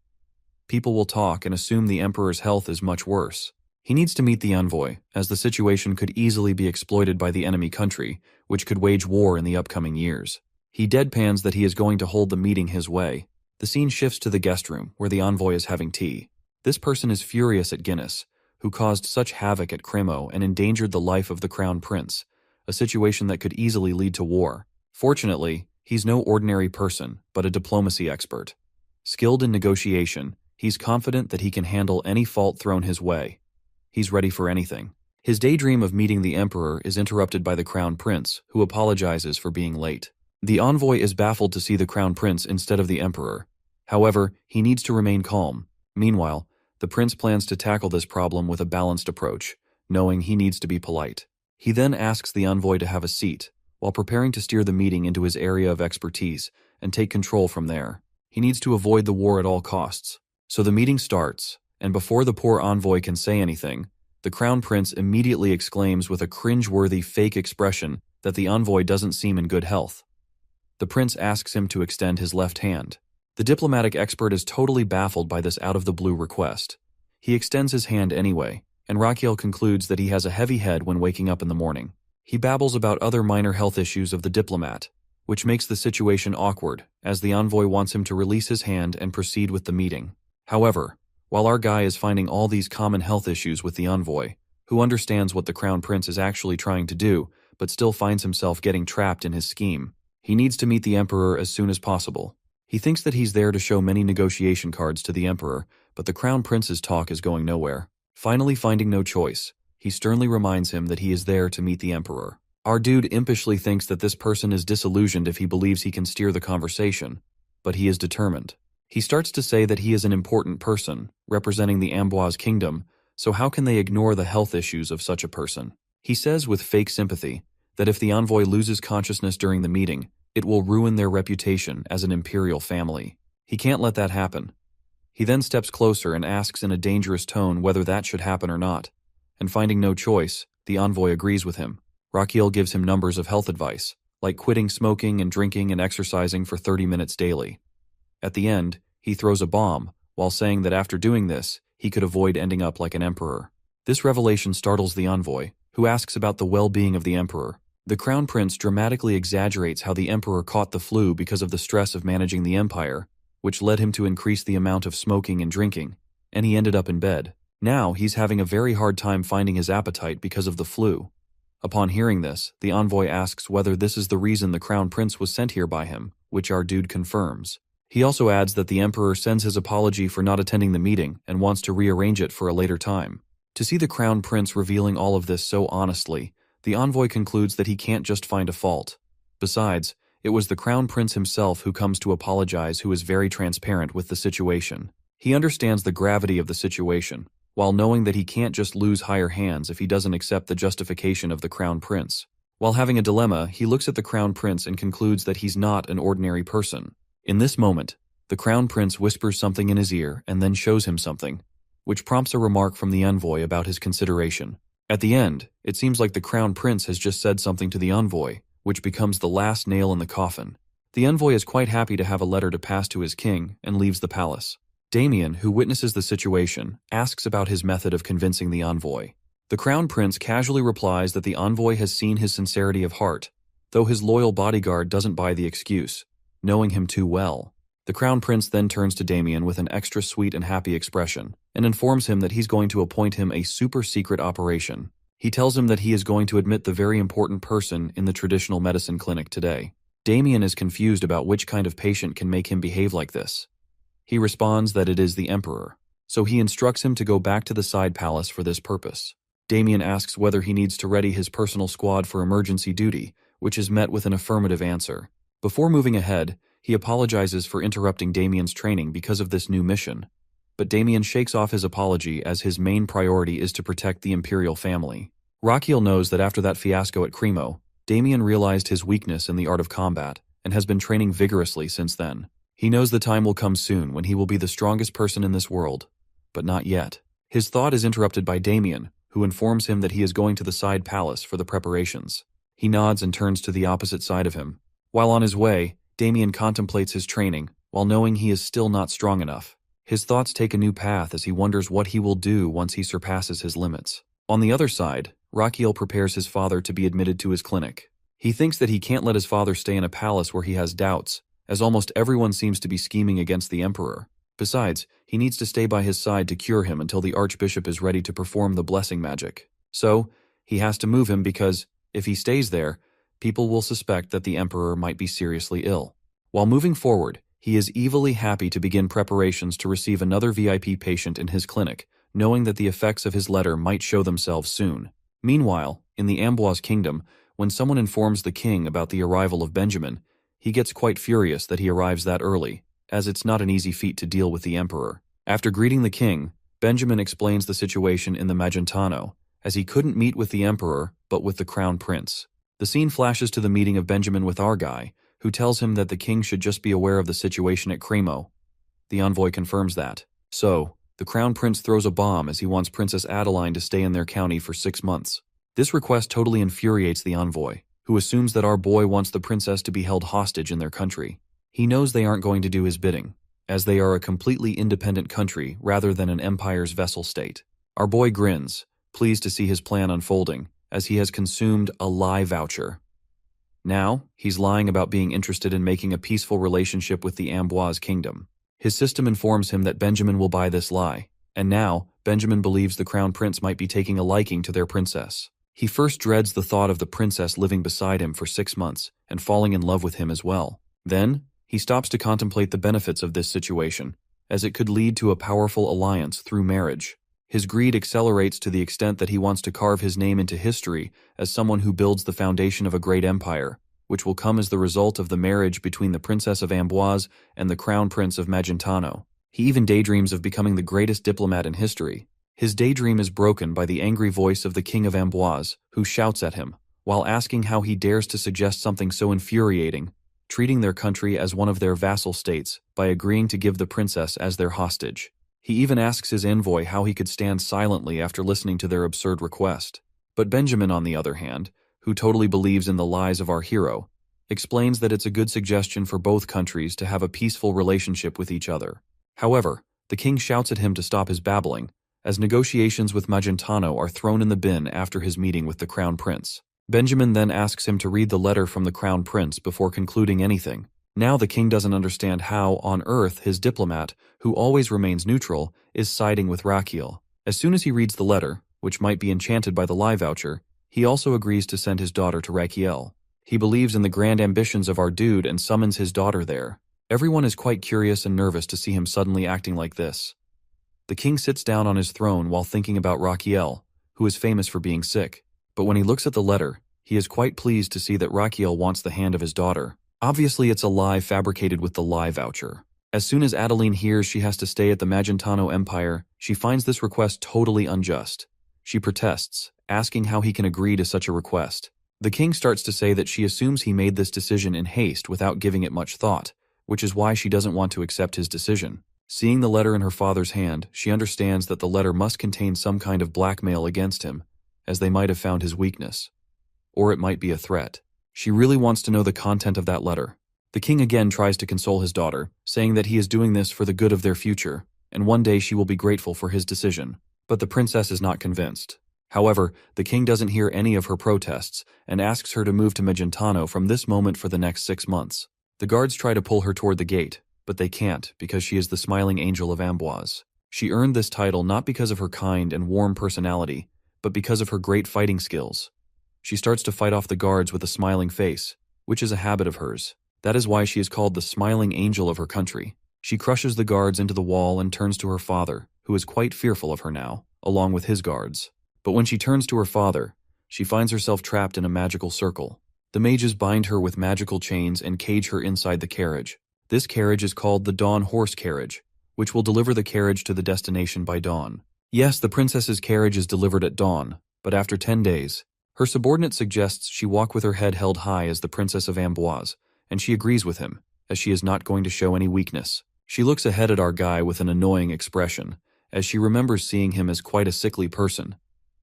People will talk and assume the Emperor's health is much worse. He needs to meet the envoy, as the situation could easily be exploited by the enemy country, which could wage war in the upcoming years. He deadpans that he is going to hold the meeting his way. The scene shifts to the guest room, where the envoy is having tea. This person is furious at Guinness, who caused such havoc at Cremo and endangered the life of the crown prince, a situation that could easily lead to war. Fortunately, he's no ordinary person, but a diplomacy expert. Skilled in negotiation, he's confident that he can handle any fault thrown his way. He's ready for anything. His daydream of meeting the Emperor is interrupted by the crown prince, who apologizes for being late. The envoy is baffled to see the crown prince instead of the Emperor. However, he needs to remain calm. Meanwhile, the prince plans to tackle this problem with a balanced approach, knowing he needs to be polite. He then asks the envoy to have a seat, while preparing to steer the meeting into his area of expertise and take control from there. He needs to avoid the war at all costs. So the meeting starts, and before the poor envoy can say anything, the crown prince immediately exclaims with a cringe-worthy fake expression that the envoy doesn't seem in good health. The prince asks him to extend his left hand. The diplomatic expert is totally baffled by this out-of-the-blue request. He extends his hand anyway, and Raquiel concludes that he has a heavy head when waking up in the morning. He babbles about other minor health issues of the diplomat, which makes the situation awkward, as the envoy wants him to release his hand and proceed with the meeting. However, while our guy is finding all these common health issues with the envoy, who understands what the crown prince is actually trying to do, but still finds himself getting trapped in his scheme, he needs to meet the Emperor as soon as possible. He thinks that he's there to show many negotiation cards to the Emperor, but the crown prince's talk is going nowhere. Finally finding no choice, he sternly reminds him that he is there to meet the Emperor. Our dude impishly thinks that this person is disillusioned if he believes he can steer the conversation, but he is determined. He starts to say that he is an important person, representing the Amboise kingdom, so how can they ignore the health issues of such a person? He says with fake sympathy that if the envoy loses consciousness during the meeting, it will ruin their reputation as an imperial family. He can't let that happen. He then steps closer and asks in a dangerous tone whether that should happen or not, and finding no choice, the envoy agrees with him. Rakiel gives him numbers of health advice, like quitting smoking and drinking and exercising for 30 minutes daily. At the end, he throws a bomb, while saying that after doing this, he could avoid ending up like an emperor. This revelation startles the envoy, who asks about the well-being of the emperor. The crown prince dramatically exaggerates how the emperor caught the flu because of the stress of managing the empire, which led him to increase the amount of smoking and drinking, and he ended up in bed. Now he's having a very hard time finding his appetite because of the flu. Upon hearing this, the envoy asks whether this is the reason the crown prince was sent here by him, which our dude confirms. He also adds that the emperor sends his apology for not attending the meeting and wants to rearrange it for a later time. To see the crown prince revealing all of this so honestly, the envoy concludes that he can't just find a fault. Besides, it was the crown prince himself who comes to apologize, who is very transparent with the situation. He understands the gravity of the situation, while knowing that he can't just lose higher hands if he doesn't accept the justification of the crown prince. While having a dilemma, he looks at the crown prince and concludes that he's not an ordinary person. In this moment, the crown prince whispers something in his ear and then shows him something, which prompts a remark from the envoy about his consideration. At the end, it seems like the crown prince has just said something to the envoy, which becomes the last nail in the coffin. The envoy is quite happy to have a letter to pass to his king and leaves the palace. Damien, who witnesses the situation, asks about his method of convincing the envoy. The crown prince casually replies that the envoy has seen his sincerity of heart, though his loyal bodyguard doesn't buy the excuse, knowing him too well. The crown prince then turns to Damien with an extra sweet and happy expression, and informs him that he's going to appoint him a super-secret operation. He tells him that he is going to admit the very important person in the traditional medicine clinic today. Damien is confused about which kind of patient can make him behave like this. He responds that it is the emperor, so he instructs him to go back to the side palace for this purpose. Damien asks whether he needs to ready his personal squad for emergency duty, which is met with an affirmative answer. Before moving ahead, he apologizes for interrupting Damien's training because of this new mission, but Damien shakes off his apology as his main priority is to protect the imperial family. Rakiel knows that after that fiasco at Cremo, Damien realized his weakness in the art of combat and has been training vigorously since then. He knows the time will come soon when he will be the strongest person in this world, but not yet. His thought is interrupted by Damien, who informs him that he is going to the side palace for the preparations. He nods and turns to the opposite side of him. While on his way, Damien contemplates his training, while knowing he is still not strong enough. His thoughts take a new path as he wonders what he will do once he surpasses his limits. On the other side, Rakiel prepares his father to be admitted to his clinic. He thinks that he can't let his father stay in a palace where he has doubts, as almost everyone seems to be scheming against the emperor. Besides, he needs to stay by his side to cure him until the archbishop is ready to perform the blessing magic. So, he has to move him because, if he stays there, people will suspect that the emperor might be seriously ill. While moving forward, he is evilly happy to begin preparations to receive another VIP patient in his clinic, knowing that the effects of his letter might show themselves soon. Meanwhile, in the Amboise kingdom, when someone informs the king about the arrival of Benjamin, he gets quite furious that he arrives that early, as it's not an easy feat to deal with the emperor. After greeting the king, Benjamin explains the situation in the Magentano, as he couldn't meet with the emperor, but with the crown prince. The scene flashes to the meeting of Benjamin with our guy, who tells him that the king should just be aware of the situation at Cremo. The envoy confirms that. So, the crown prince throws a bomb as he wants Princess Adeline to stay in their county for 6 months. This request totally infuriates the envoy, who assumes that our boy wants the princess to be held hostage in their country. He knows they aren't going to do his bidding, as they are a completely independent country rather than an empire's vassal state. Our boy grins, pleased to see his plan unfolding, as he has consumed a lie voucher. Now, he's lying about being interested in making a peaceful relationship with the Amboise kingdom. His system informs him that Benjamin will buy this lie, and now, Benjamin believes the crown prince might be taking a liking to their princess. He first dreads the thought of the princess living beside him for 6 months and falling in love with him as well. Then, he stops to contemplate the benefits of this situation, as it could lead to a powerful alliance through marriage. His greed accelerates to the extent that he wants to carve his name into history as someone who builds the foundation of a great empire, which will come as the result of the marriage between the Princess of Amboise and the Crown Prince of Magentano. He even daydreams of becoming the greatest diplomat in history. His daydream is broken by the angry voice of the King of Amboise, who shouts at him, while asking how he dares to suggest something so infuriating, treating their country as one of their vassal states by agreeing to give the princess as their hostage. He even asks his envoy how he could stand silently after listening to their absurd request. But Benjamin, on the other hand, who totally believes in the lies of our hero, explains that it's a good suggestion for both countries to have a peaceful relationship with each other. However, the king shouts at him to stop his babbling, as negotiations with Magentano are thrown in the bin after his meeting with the crown prince. Benjamin then asks him to read the letter from the crown prince before concluding anything. Now the king doesn't understand how, on earth, his diplomat, who always remains neutral, is siding with Rachiel. As soon as he reads the letter, which might be enchanted by the lie voucher, he also agrees to send his daughter to Rachiel. He believes in the grand ambitions of our dude and summons his daughter there. Everyone is quite curious and nervous to see him suddenly acting like this. The king sits down on his throne while thinking about Rachiel, who is famous for being sick. But when he looks at the letter, he is quite pleased to see that Rachiel wants the hand of his daughter. Obviously, it's a lie fabricated with the lie voucher. As soon as Adeline hears she has to stay at the Magentano Empire, she finds this request totally unjust. She protests, asking how he can agree to such a request. The king starts to say that she assumes he made this decision in haste without giving it much thought, which is why she doesn't want to accept his decision. Seeing the letter in her father's hand, she understands that the letter must contain some kind of blackmail against him, as they might have found his weakness. Or it might be a threat. She really wants to know the content of that letter. The king again tries to console his daughter, saying that he is doing this for the good of their future, and one day she will be grateful for his decision. But the princess is not convinced. However, the king doesn't hear any of her protests and asks her to move to Magentano from this moment for the next 6 months. The guards try to pull her toward the gate, but they can't because she is the smiling angel of Amboise. She earned this title not because of her kind and warm personality, but because of her great fighting skills. She starts to fight off the guards with a smiling face, which is a habit of hers. That is why she is called the smiling angel of her country. She crushes the guards into the wall and turns to her father, who is quite fearful of her now, along with his guards. But when she turns to her father, she finds herself trapped in a magical circle. The mages bind her with magical chains and cage her inside the carriage. This carriage is called the Dawn Horse Carriage, which will deliver the carriage to the destination by dawn. Yes, the princess's carriage is delivered at dawn, but after 10 days, her subordinate suggests she walk with her head held high as the Princess of Amboise, and she agrees with him, as she is not going to show any weakness. She looks ahead at our guy with an annoying expression, as she remembers seeing him as quite a sickly person.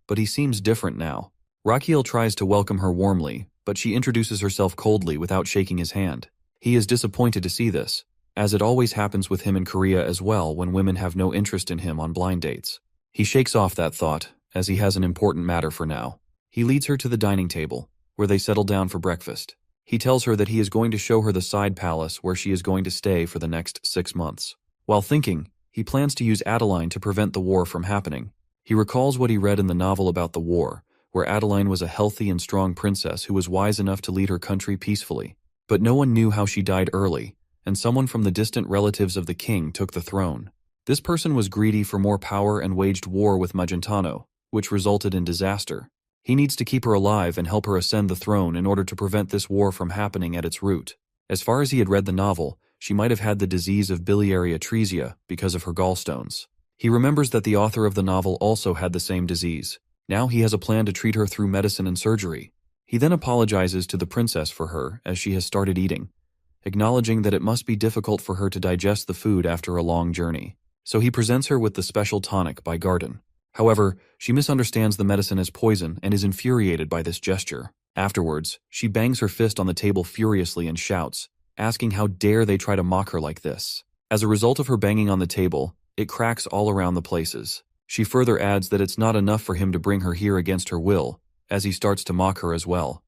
But he seems different now. Rachiel tries to welcome her warmly, but she introduces herself coldly without shaking his hand. He is disappointed to see this, as it always happens with him in Korea as well when women have no interest in him on blind dates. He shakes off that thought, as he has an important matter for now. He leads her to the dining table, where they settle down for breakfast. He tells her that he is going to show her the side palace where she is going to stay for the next 6 months. While thinking, he plans to use Adeline to prevent the war from happening. He recalls what he read in the novel about the war, where Adeline was a healthy and strong princess who was wise enough to lead her country peacefully. But no one knew how she died early, and someone from the distant relatives of the king took the throne. This person was greedy for more power and waged war with Magentano, which resulted in disaster. He needs to keep her alive and help her ascend the throne in order to prevent this war from happening at its root. As far as he had read the novel, she might have had the disease of biliary atresia because of her gallstones. He remembers that the author of the novel also had the same disease. Now he has a plan to treat her through medicine and surgery. He then apologizes to the princess for her as she has started eating, acknowledging that it must be difficult for her to digest the food after a long journey. So he presents her with the special tonic by Garden. However, she misunderstands the medicine as poison and is infuriated by this gesture. Afterwards, she bangs her fist on the table furiously and shouts, asking how dare they try to mock her like this. As a result of her banging on the table, it cracks all around the places. She further adds that it's not enough for him to bring her here against her will, as he starts to mock her as well.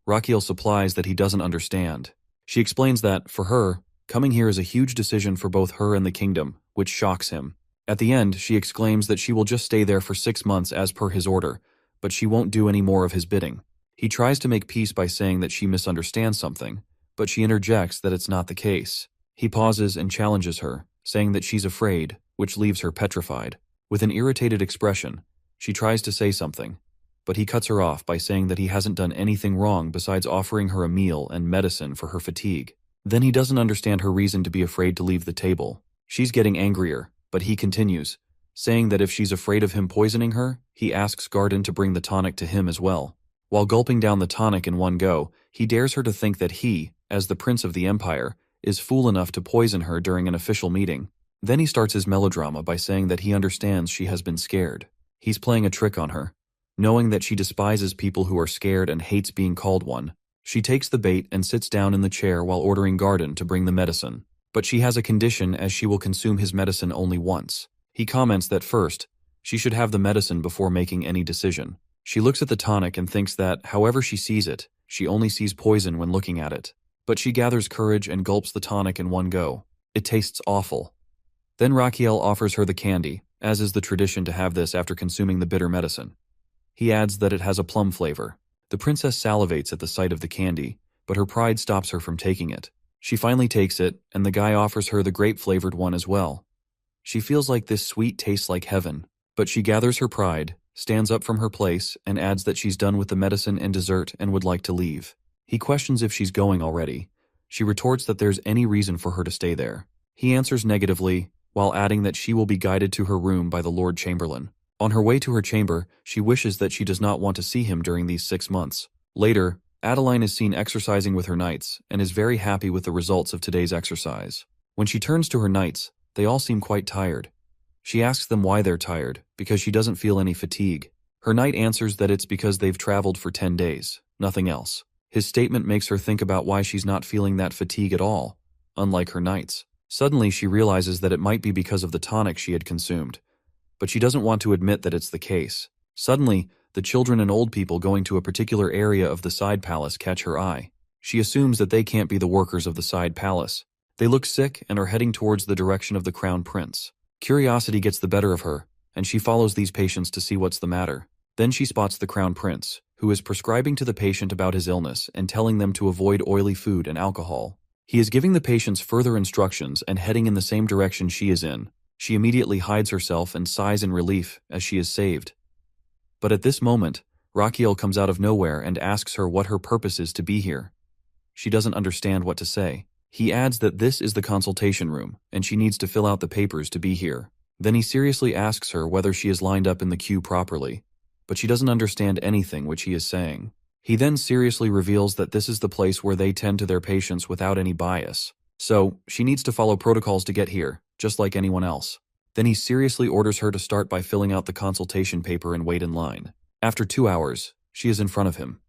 Rachiel supplies that he doesn't understand. She explains that, for her, coming here is a huge decision for both her and the kingdom, which shocks him. At the end, she exclaims that she will just stay there for 6 months as per his order, but she won't do any more of his bidding. He tries to make peace by saying that she misunderstands something, but she interjects that it's not the case. He pauses and challenges her, saying that she's afraid, which leaves her petrified. With an irritated expression, she tries to say something, but he cuts her off by saying that he hasn't done anything wrong besides offering her a meal and medicine for her fatigue. Then he doesn't understand her reason to be afraid to leave the table. She's getting angrier, but he continues, saying that if she's afraid of him poisoning her, he asks Garden to bring the tonic to him as well. While gulping down the tonic in one go, he dares her to think that he, as the Prince of the Empire, is fool enough to poison her during an official meeting. Then he starts his melodrama by saying that he understands she has been scared. He's playing a trick on her. Knowing that she despises people who are scared and hates being called one, she takes the bait and sits down in the chair while ordering Garden to bring the medicine. But she has a condition, as she will consume his medicine only once. He comments that first, she should have the medicine before making any decision. She looks at the tonic and thinks that, however she sees it, she only sees poison when looking at it. But she gathers courage and gulps the tonic in one go. It tastes awful. Then Raquel offers her the candy, as is the tradition to have this after consuming the bitter medicine. He adds that it has a plum flavor. The princess salivates at the sight of the candy, but her pride stops her from taking it. She finally takes it, and the guy offers her the grape-flavored one as well. She feels like this sweet tastes like heaven, but she gathers her pride, stands up from her place, and adds that she's done with the medicine and dessert and would like to leave. He questions if she's going already. She retorts that there's any reason for her to stay there. He answers negatively, while adding that she will be guided to her room by the Lord Chamberlain. On her way to her chamber, she wishes that she does not want to see him during these 6 months. Later, Adeline is seen exercising with her knights and is very happy with the results of today's exercise. When she turns to her knights, they all seem quite tired. She asks them why they're tired, because she doesn't feel any fatigue. Her knight answers that it's because they've traveled for 10 days, nothing else. His statement makes her think about why she's not feeling that fatigue at all, unlike her knights. Suddenly, she realizes that it might be because of the tonic she had consumed, but she doesn't want to admit that it's the case. Suddenly, the children and old people going to a particular area of the side palace catch her eye. She assumes that they can't be the workers of the side palace. They look sick and are heading towards the direction of the crown prince. Curiosity gets the better of her, and she follows these patients to see what's the matter. Then she spots the crown prince, who is prescribing to the patient about his illness and telling them to avoid oily food and alcohol. He is giving the patients further instructions and heading in the same direction she is in. She immediately hides herself and sighs in relief as she is saved. But at this moment, Raquel comes out of nowhere and asks her what her purpose is to be here. She doesn't understand what to say. He adds that this is the consultation room, and she needs to fill out the papers to be here. Then he seriously asks her whether she is lined up in the queue properly, but she doesn't understand anything which he is saying. He then seriously reveals that this is the place where they tend to their patients without any bias. So, she needs to follow protocols to get here, just like anyone else. Then he seriously orders her to start by filling out the consultation paper and wait in line. After 2 hours, she is in front of him,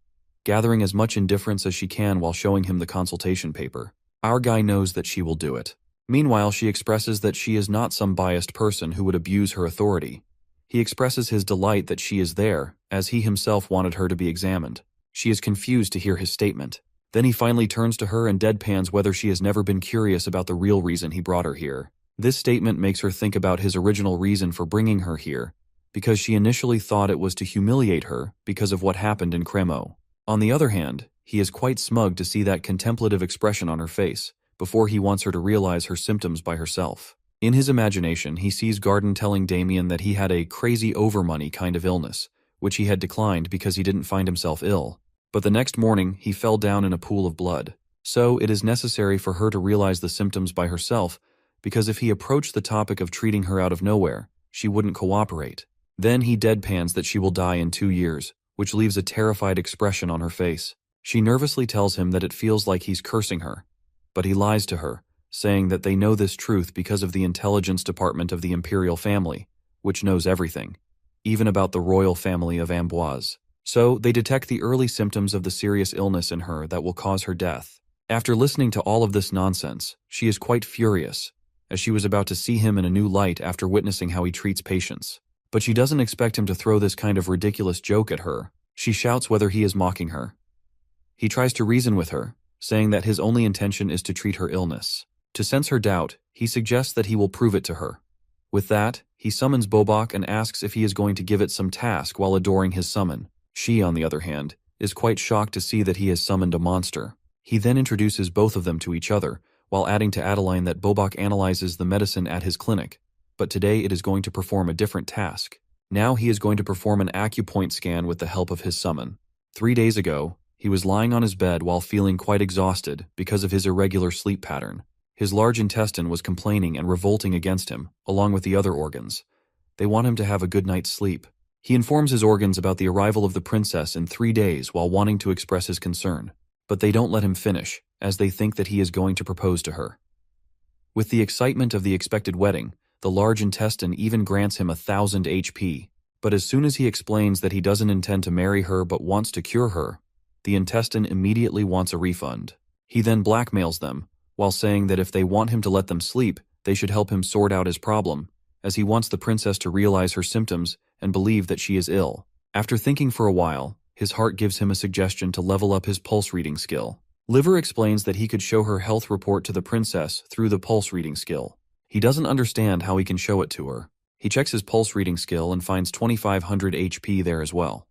gathering as much indifference as she can while showing him the consultation paper. Our guy knows that she will do it. Meanwhile, she expresses that she is not some biased person who would abuse her authority. He expresses his delight that she is there, as he himself wanted her to be examined. She is confused to hear his statement. Then he finally turns to her and deadpans whether she has never been curious about the real reason he brought her here. This statement makes her think about his original reason for bringing her here, because she initially thought it was to humiliate her because of what happened in Cremo. On the other hand, he is quite smug to see that contemplative expression on her face, before he wants her to realize her symptoms by herself. In his imagination, he sees Garden telling Damien that he had a crazy overmoney kind of illness, which he had declined because he didn't find himself ill. But the next morning, he fell down in a pool of blood. So it is necessary for her to realize the symptoms by herself, because if he approached the topic of treating her out of nowhere, she wouldn't cooperate. Then he deadpans that she will die in 2 years, which leaves a terrified expression on her face. She nervously tells him that it feels like he's cursing her, but he lies to her, saying that they know this truth because of the intelligence department of the imperial family, which knows everything, even about the royal family of Amboise. So they detect the early symptoms of the serious illness in her that will cause her death. After listening to all of this nonsense, she is quite furious, as she was about to see him in a new light after witnessing how he treats patients. But she doesn't expect him to throw this kind of ridiculous joke at her. She shouts whether he is mocking her. He tries to reason with her, saying that his only intention is to treat her illness. To sense her doubt, he suggests that he will prove it to her. With that, he summons Bobok and asks if he is going to give it some task while adoring his summon. She, on the other hand, is quite shocked to see that he has summoned a monster. He then introduces both of them to each other, while adding to Adeline that Bobok analyzes the medicine at his clinic, but today it is going to perform a different task. Now he is going to perform an acupoint scan with the help of his summon. 3 days ago, he was lying on his bed while feeling quite exhausted because of his irregular sleep pattern. His large intestine was complaining and revolting against him, along with the other organs. They want him to have a good night's sleep. He informs his organs about the arrival of the princess in 3 days while wanting to express his concern, but they don't let him finish, as they think that he is going to propose to her. With the excitement of the expected wedding, the large intestine even grants him 1,000 HP, but as soon as he explains that he doesn't intend to marry her but wants to cure her, the intestine immediately wants a refund. He then blackmails them, while saying that if they want him to let them sleep, they should help him sort out his problem, as he wants the princess to realize her symptoms and believe that she is ill. After thinking for a while, his heart gives him a suggestion to level up his pulse reading skill. Liver explains that he could show her health report to the princess through the pulse reading skill. He doesn't understand how he can show it to her. He checks his pulse reading skill and finds 2,500 HP there as well.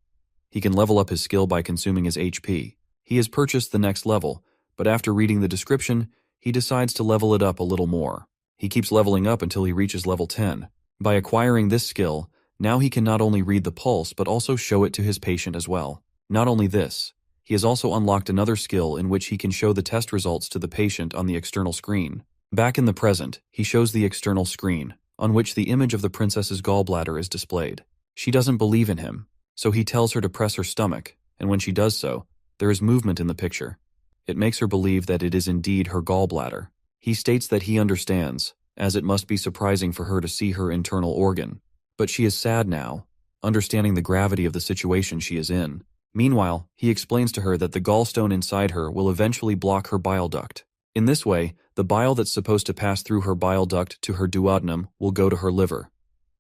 He can level up his skill by consuming his HP. He has purchased the next level, but after reading the description, he decides to level it up a little more. He keeps leveling up until he reaches level 10. By acquiring this skill, now he can not only read the pulse but also show it to his patient as well. Not only this, he has also unlocked another skill in which he can show the test results to the patient on the external screen. Back in the present, he shows the external screen, on which the image of the princess's gallbladder is displayed. She doesn't believe in him, so he tells her to press her stomach, and when she does so, there is movement in the picture. It makes her believe that it is indeed her gallbladder. He states that he understands, as it must be surprising for her to see her internal organ. But she is sad now, understanding the gravity of the situation she is in. Meanwhile, he explains to her that the gallstone inside her will eventually block her bile duct. In this way, the bile that's supposed to pass through her bile duct to her duodenum will go to her liver.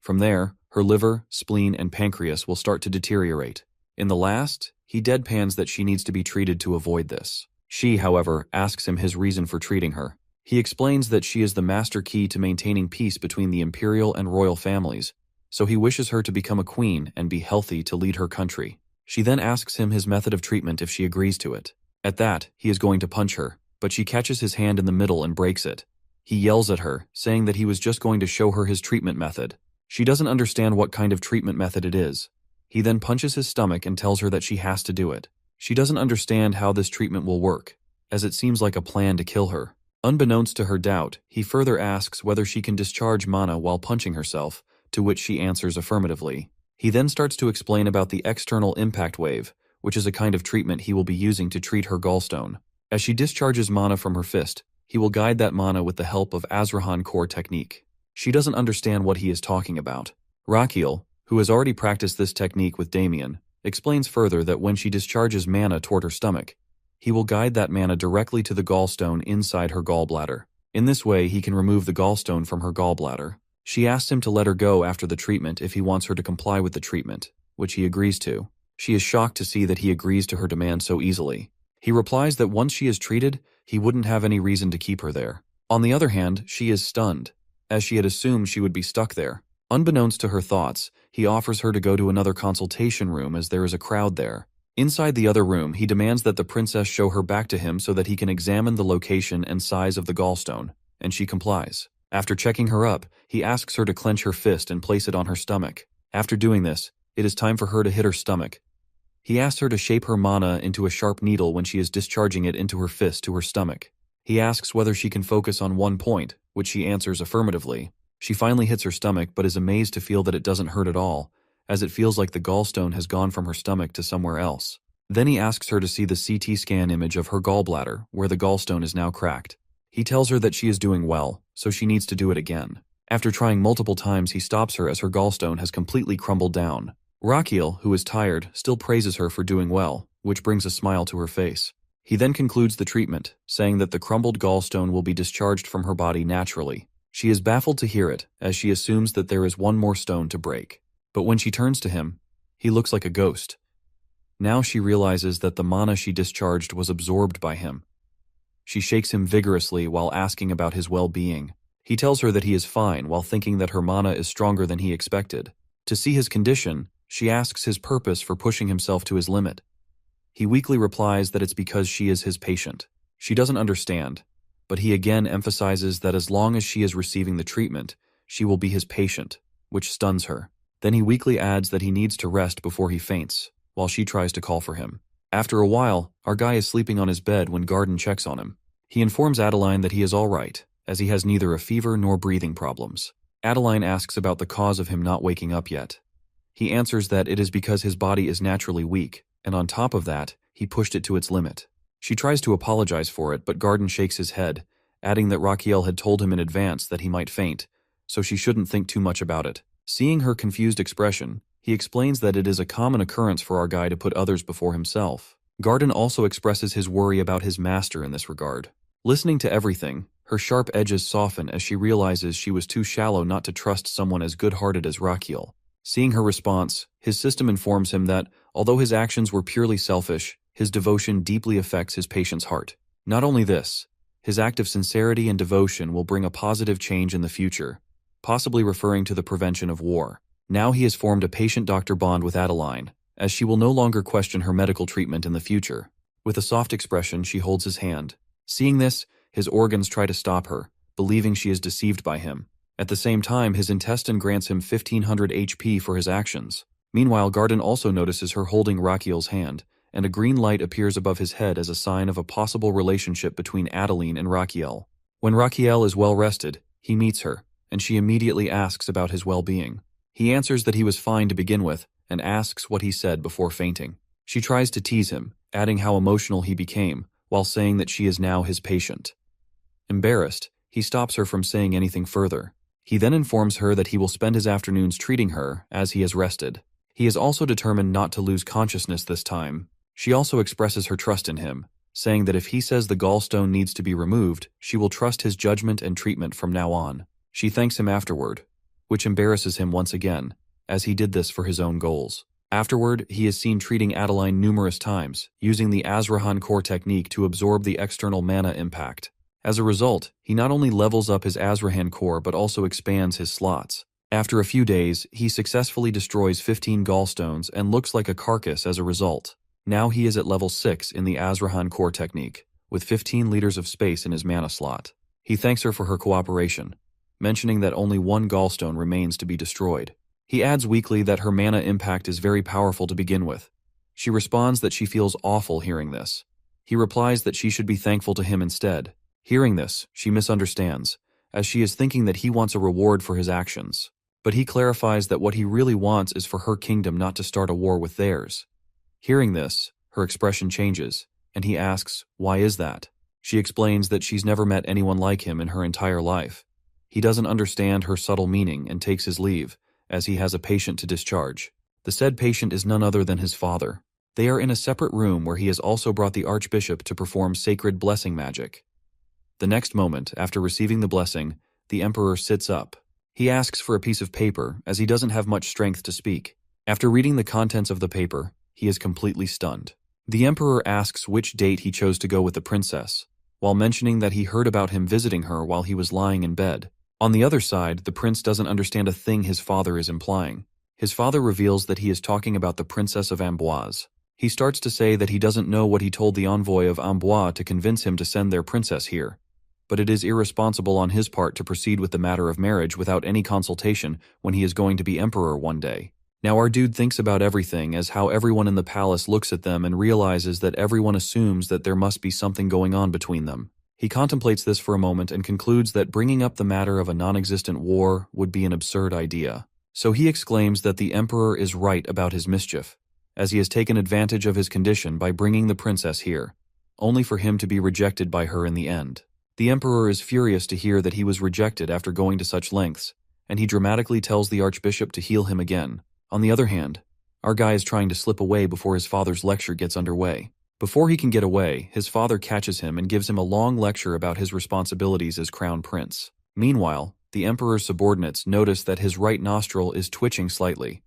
From there, her liver, spleen, and pancreas will start to deteriorate. In the last, he deadpans that she needs to be treated to avoid this. She, however, asks him his reason for treating her. He explains that she is the master key to maintaining peace between the imperial and royal families, so he wishes her to become a queen and be healthy to lead her country. She then asks him his method of treatment if she agrees to it. At that, he is going to punch her, but she catches his hand in the middle and breaks it. He yells at her, saying that he was just going to show her his treatment method. She doesn't understand what kind of treatment method it is. He then punches his stomach and tells her that she has to do it. She doesn't understand how this treatment will work, as it seems like a plan to kill her. Unbeknownst to her doubt, he further asks whether she can discharge mana while punching herself, to which she answers affirmatively. He then starts to explain about the external impact wave, which is a kind of treatment he will be using to treat her gallstone. As she discharges mana from her fist, he will guide that mana with the help of Azrahan core technique. She doesn't understand what he is talking about. Rakiel, who has already practiced this technique with Damien, explains further that when she discharges mana toward her stomach, he will guide that mana directly to the gallstone inside her gallbladder. In this way, he can remove the gallstone from her gallbladder. She asks him to let her go after the treatment if he wants her to comply with the treatment, which he agrees to. She is shocked to see that he agrees to her demand so easily. He replies that once she is treated, he wouldn't have any reason to keep her there. On the other hand, she is stunned, as she had assumed she would be stuck there. Unbeknownst to her thoughts, he offers her to go to another consultation room as there is a crowd there. Inside the other room, he demands that the princess show her back to him so that he can examine the location and size of the gallstone, and she complies. After checking her up, he asks her to clench her fist and place it on her stomach. After doing this, it is time for her to hit her stomach. He asks her to shape her mana into a sharp needle when she is discharging it into her fist to her stomach. He asks whether she can focus on one point, which she answers affirmatively. She finally hits her stomach but is amazed to feel that it doesn't hurt at all, as it feels like the gallstone has gone from her stomach to somewhere else. Then he asks her to see the CT scan image of her gallbladder, where the gallstone is now cracked. He tells her that she is doing well, so she needs to do it again. After trying multiple times, he stops her as her gallstone has completely crumbled down. Rakiel, who is tired, still praises her for doing well, which brings a smile to her face. He then concludes the treatment, saying that the crumbled gallstone will be discharged from her body naturally. She is baffled to hear it, as she assumes that there is one more stone to break. But when she turns to him, he looks like a ghost. Now she realizes that the mana she discharged was absorbed by him. She shakes him vigorously while asking about his well-being. He tells her that he is fine while thinking that her mana is stronger than he expected. To see his condition, she asks his purpose for pushing himself to his limit. He weakly replies that it's because she is his patient. She doesn't understand, but he again emphasizes that as long as she is receiving the treatment, she will be his patient, which stuns her. Then he weakly adds that he needs to rest before he faints, while she tries to call for him. After a while, our guy is sleeping on his bed when Garden checks on him. He informs Adeline that he is all right, as he has neither a fever nor breathing problems. Adeline asks about the cause of him not waking up yet. He answers that it is because his body is naturally weak, and on top of that, he pushed it to its limit. She tries to apologize for it, but Garden shakes his head, adding that Raquel had told him in advance that he might faint, so she shouldn't think too much about it. Seeing her confused expression, he explains that it is a common occurrence for our guy to put others before himself. Garden also expresses his worry about his master in this regard. Listening to everything, her sharp edges soften as she realizes she was too shallow not to trust someone as good-hearted as Raquel. Seeing her response, his system informs him that, although his actions were purely selfish, his devotion deeply affects his patient's heart. Not only this, his act of sincerity and devotion will bring a positive change in the future, possibly referring to the prevention of war. Now he has formed a patient-doctor bond with Adeline, as she will no longer question her medical treatment in the future. With a soft expression, she holds his hand. Seeing this, his organs try to stop her, believing she is deceived by him. At the same time, his intestine grants him 1500 HP for his actions. Meanwhile, Garden also notices her holding Raquel's hand, and a green light appears above his head as a sign of a possible relationship between Adeline and Raquel. When Raquel is well rested, he meets her, and she immediately asks about his well-being. He answers that he was fine to begin with, and asks what he said before fainting. She tries to tease him, adding how emotional he became, while saying that she is now his patient. Embarrassed, he stops her from saying anything further. He then informs her that he will spend his afternoons treating her, as he has rested. He is also determined not to lose consciousness this time. She also expresses her trust in him, saying that if he says the gallstone needs to be removed, she will trust his judgment and treatment from now on. She thanks him afterward, which embarrasses him once again, as he did this for his own goals. Afterward, he is seen treating Adeline numerous times, using the Azrahan core technique to absorb the external mana impact. As a result, he not only levels up his Azrahan core but also expands his slots. After a few days, he successfully destroys 15 gallstones and looks like a carcass as a result. Now he is at level 6 in the Azrahan core technique, with 15 liters of space in his mana slot. He thanks her for her cooperation, mentioning that only one gallstone remains to be destroyed. He adds weakly that her mana impact is very powerful to begin with. She responds that she feels awful hearing this. He replies that she should be thankful to him instead. Hearing this, she misunderstands, as she is thinking that he wants a reward for his actions. But he clarifies that what he really wants is for her kingdom not to start a war with theirs. Hearing this, her expression changes, and he asks, why is that? She explains that she's never met anyone like him in her entire life. He doesn't understand her subtle meaning and takes his leave, as he has a patient to discharge. The said patient is none other than his father. They are in a separate room where he has also brought the archbishop to perform sacred blessing magic. The next moment, after receiving the blessing, the emperor sits up. He asks for a piece of paper, as he doesn't have much strength to speak. After reading the contents of the paper, he is completely stunned. The emperor asks which date he chose to go with the princess, while mentioning that he heard about him visiting her while he was lying in bed. On the other side, the prince doesn't understand a thing his father is implying. His father reveals that he is talking about the princess of Amboise. He starts to say that he doesn't know what he told the envoy of Amboise to convince him to send their princess here, but it is irresponsible on his part to proceed with the matter of marriage without any consultation when he is going to be emperor one day. Now our dude thinks about everything as how everyone in the palace looks at them and realizes that everyone assumes that there must be something going on between them. He contemplates this for a moment and concludes that bringing up the matter of a non-existent war would be an absurd idea. So he exclaims that the emperor is right about his mischief, as he has taken advantage of his condition by bringing the princess here, only for him to be rejected by her in the end. The emperor is furious to hear that he was rejected after going to such lengths, and he dramatically tells the archbishop to heal him again. On the other hand, our guy is trying to slip away before his father's lecture gets underway. Before he can get away, his father catches him and gives him a long lecture about his responsibilities as crown prince. Meanwhile, the emperor's subordinates notice that his right nostril is twitching slightly,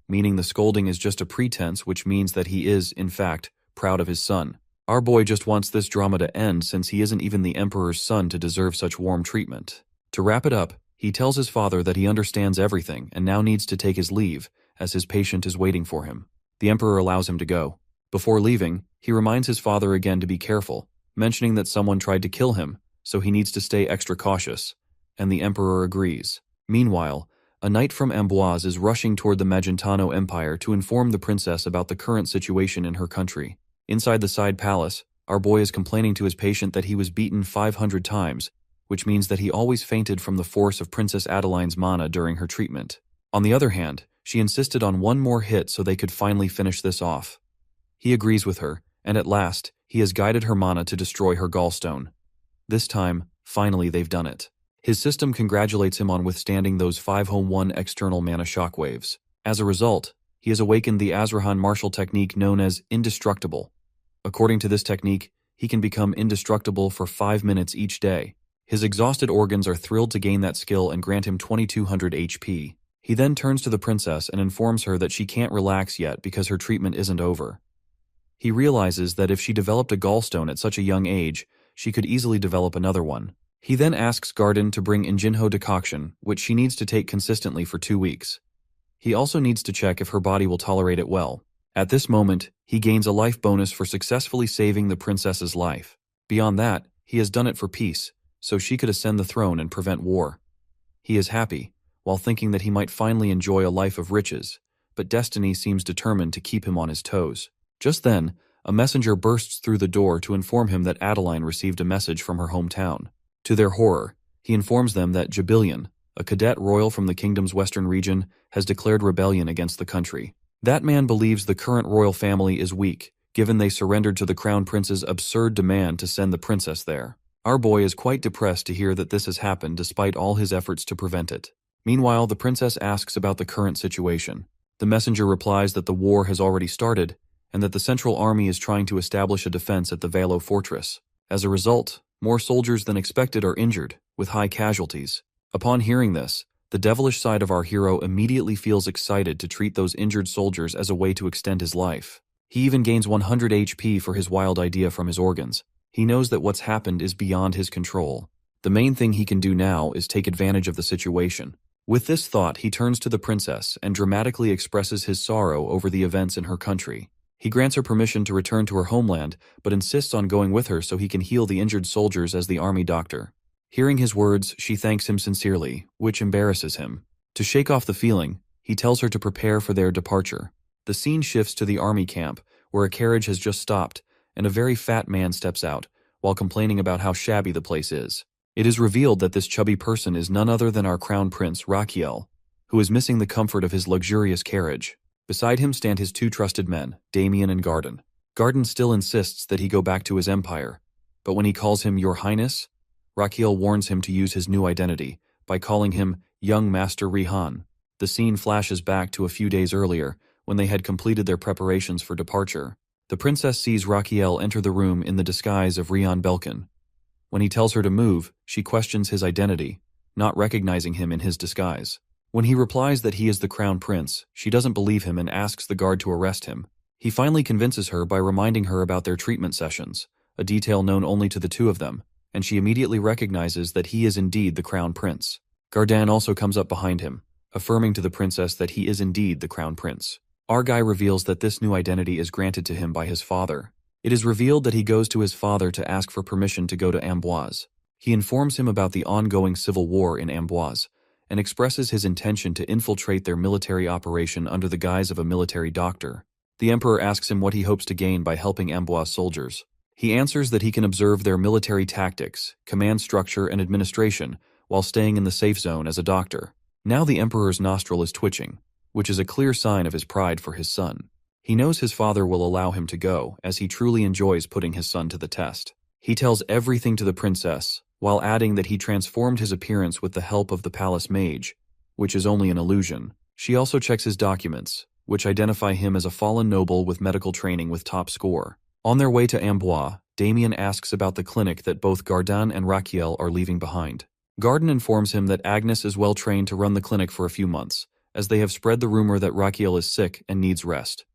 meaning the scolding is just a pretense, which means that he is, in fact, proud of his son. Our boy just wants this drama to end since he isn't even the emperor's son to deserve such warm treatment. To wrap it up, he tells his father that he understands everything and now needs to take his leave, as his patient is waiting for him. The emperor allows him to go. Before leaving, he reminds his father again to be careful, mentioning that someone tried to kill him, so he needs to stay extra cautious, and the emperor agrees. Meanwhile, a knight from Amboise is rushing toward the Magentano Empire to inform the princess about the current situation in her country. Inside the side palace, our boy is complaining to his patient that he was beaten 500 times, which means that he always fainted from the force of Princess Adeline's mana during her treatment. On the other hand, she insisted on one more hit so they could finally finish this off. He agrees with her, and at last, he has guided her mana to destroy her gallstone. This time, finally they've done it. His system congratulates him on withstanding those 5-1 external mana shockwaves. As a result, he has awakened the Azrahan martial technique known as indestructible. According to this technique, he can become indestructible for 5 minutes each day. His exhausted organs are thrilled to gain that skill and grant him 2200 HP. He then turns to the princess and informs her that she can't relax yet because her treatment isn't over. He realizes that if she developed a gallstone at such a young age, she could easily develop another one. He then asks Garden to bring Injinho decoction, which she needs to take consistently for 2 weeks. He also needs to check if her body will tolerate it well. At this moment, he gains a life bonus for successfully saving the princess's life. Beyond that, he has done it for peace, so she could ascend the throne and prevent war. He is happy, while thinking that he might finally enjoy a life of riches, but destiny seems determined to keep him on his toes. Just then, a messenger bursts through the door to inform him that Adeline received a message from her hometown. To their horror, he informs them that Jabilian, a cadet royal from the kingdom's western region, has declared rebellion against the country. That man believes the current royal family is weak, given they surrendered to the crown prince's absurd demand to send the princess there. Our boy is quite depressed to hear that this has happened despite all his efforts to prevent it. Meanwhile, the princess asks about the current situation. The messenger replies that the war has already started, and that the central army is trying to establish a defense at the Valo fortress. As a result, more soldiers than expected are injured, with high casualties. Upon hearing this, the devilish side of our hero immediately feels excited to treat those injured soldiers as a way to extend his life. He even gains 100 HP for his wild idea from his organs. He knows that what's happened is beyond his control. The main thing he can do now is take advantage of the situation. With this thought, he turns to the princess and dramatically expresses his sorrow over the events in her country. He grants her permission to return to her homeland, but insists on going with her so he can heal the injured soldiers as the army doctor. Hearing his words, she thanks him sincerely, which embarrasses him. To shake off the feeling, he tells her to prepare for their departure. The scene shifts to the army camp, where a carriage has just stopped, and a very fat man steps out, while complaining about how shabby the place is. It is revealed that this chubby person is none other than our crown prince, Rachiel, who is missing the comfort of his luxurious carriage. Beside him stand his 2 trusted men, Damien and Garden. Garden still insists that he go back to his empire, but when he calls him Your Highness, Rachiel warns him to use his new identity by calling him Young Master Rihan. The scene flashes back to a few days earlier, when they had completed their preparations for departure. The princess sees Rachiel enter the room in the disguise of Rihan Belkin. When he tells her to move, she questions his identity, not recognizing him in his disguise. When he replies that he is the crown prince, she doesn't believe him and asks the guard to arrest him. He finally convinces her by reminding her about their treatment sessions, a detail known only to the 2 of them, and she immediately recognizes that he is indeed the crown prince. Gardan also comes up behind him, affirming to the princess that he is indeed the crown prince. Argai reveals that this new identity is granted to him by his father. It is revealed that he goes to his father to ask for permission to go to Amboise. He informs him about the ongoing civil war in Amboise, and expresses his intention to infiltrate their military operation under the guise of a military doctor. The emperor asks him what he hopes to gain by helping Amboise soldiers. He answers that he can observe their military tactics, command structure, and administration, while staying in the safe zone as a doctor. Now the emperor's nostril is twitching, which is a clear sign of his pride for his son. He knows his father will allow him to go, as he truly enjoys putting his son to the test. He tells everything to the princess, while adding that he transformed his appearance with the help of the palace mage, which is only an illusion. She also checks his documents, which identify him as a fallen noble with medical training with top score. On their way to Amboise, Damien asks about the clinic that both Gardan and Rachiel are leaving behind. Garden informs him that Agnes is well trained to run the clinic for a few months, as they have spread the rumor that Rachiel is sick and needs rest.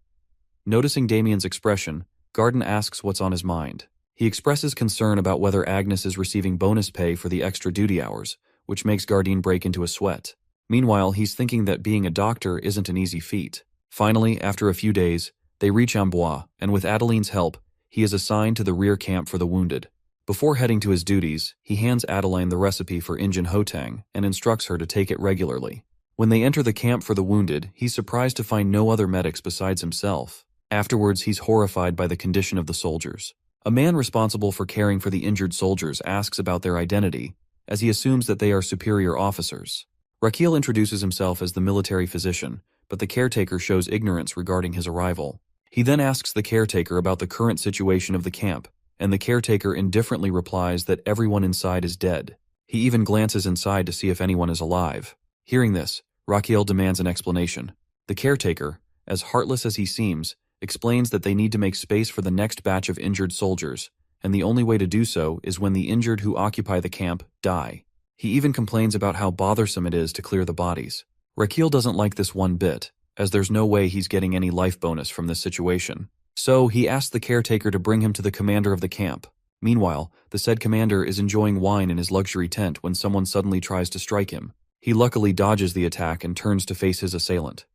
Noticing Damien's expression, Garden asks what's on his mind. He expresses concern about whether Agnes is receiving bonus pay for the extra duty hours, which makes Garden break into a sweat. Meanwhile, he's thinking that being a doctor isn't an easy feat. Finally, after a few days, they reach Amboise, and with Adeline's help, he is assigned to the rear camp for the wounded. Before heading to his duties, he hands Adeline the recipe for Injun Hotang and instructs her to take it regularly. When they enter the camp for the wounded, he's surprised to find no other medics besides himself. Afterwards, he's horrified by the condition of the soldiers. A man responsible for caring for the injured soldiers asks about their identity, as he assumes that they are superior officers. Rakil introduces himself as the military physician, but the caretaker shows ignorance regarding his arrival. He then asks the caretaker about the current situation of the camp, and the caretaker indifferently replies that everyone inside is dead. He even glances inside to see if anyone is alive. Hearing this, Rakil demands an explanation. The caretaker, as heartless as he seems, explains that they need to make space for the next batch of injured soldiers, and the only way to do so is when the injured who occupy the camp die. He even complains about how bothersome it is to clear the bodies. Rakil doesn't like this one bit, as there's no way he's getting any life bonus from this situation. So he asks the caretaker to bring him to the commander of the camp. Meanwhile, the said commander is enjoying wine in his luxury tent when someone suddenly tries to strike him. He luckily dodges the attack and turns to face his assailant.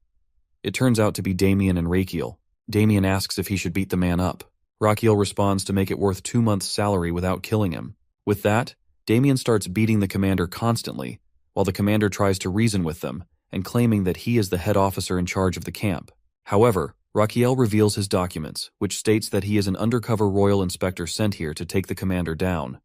It turns out to be Damien and Rakil. Damien asks if he should beat the man up. Rakil responds to make it worth 2 months' salary without killing him. With that, Damien starts beating the commander constantly, while the commander tries to reason with them, and claiming that he is the head officer in charge of the camp. However, Rakil reveals his documents, which states that he is an undercover royal inspector sent here to take the commander down.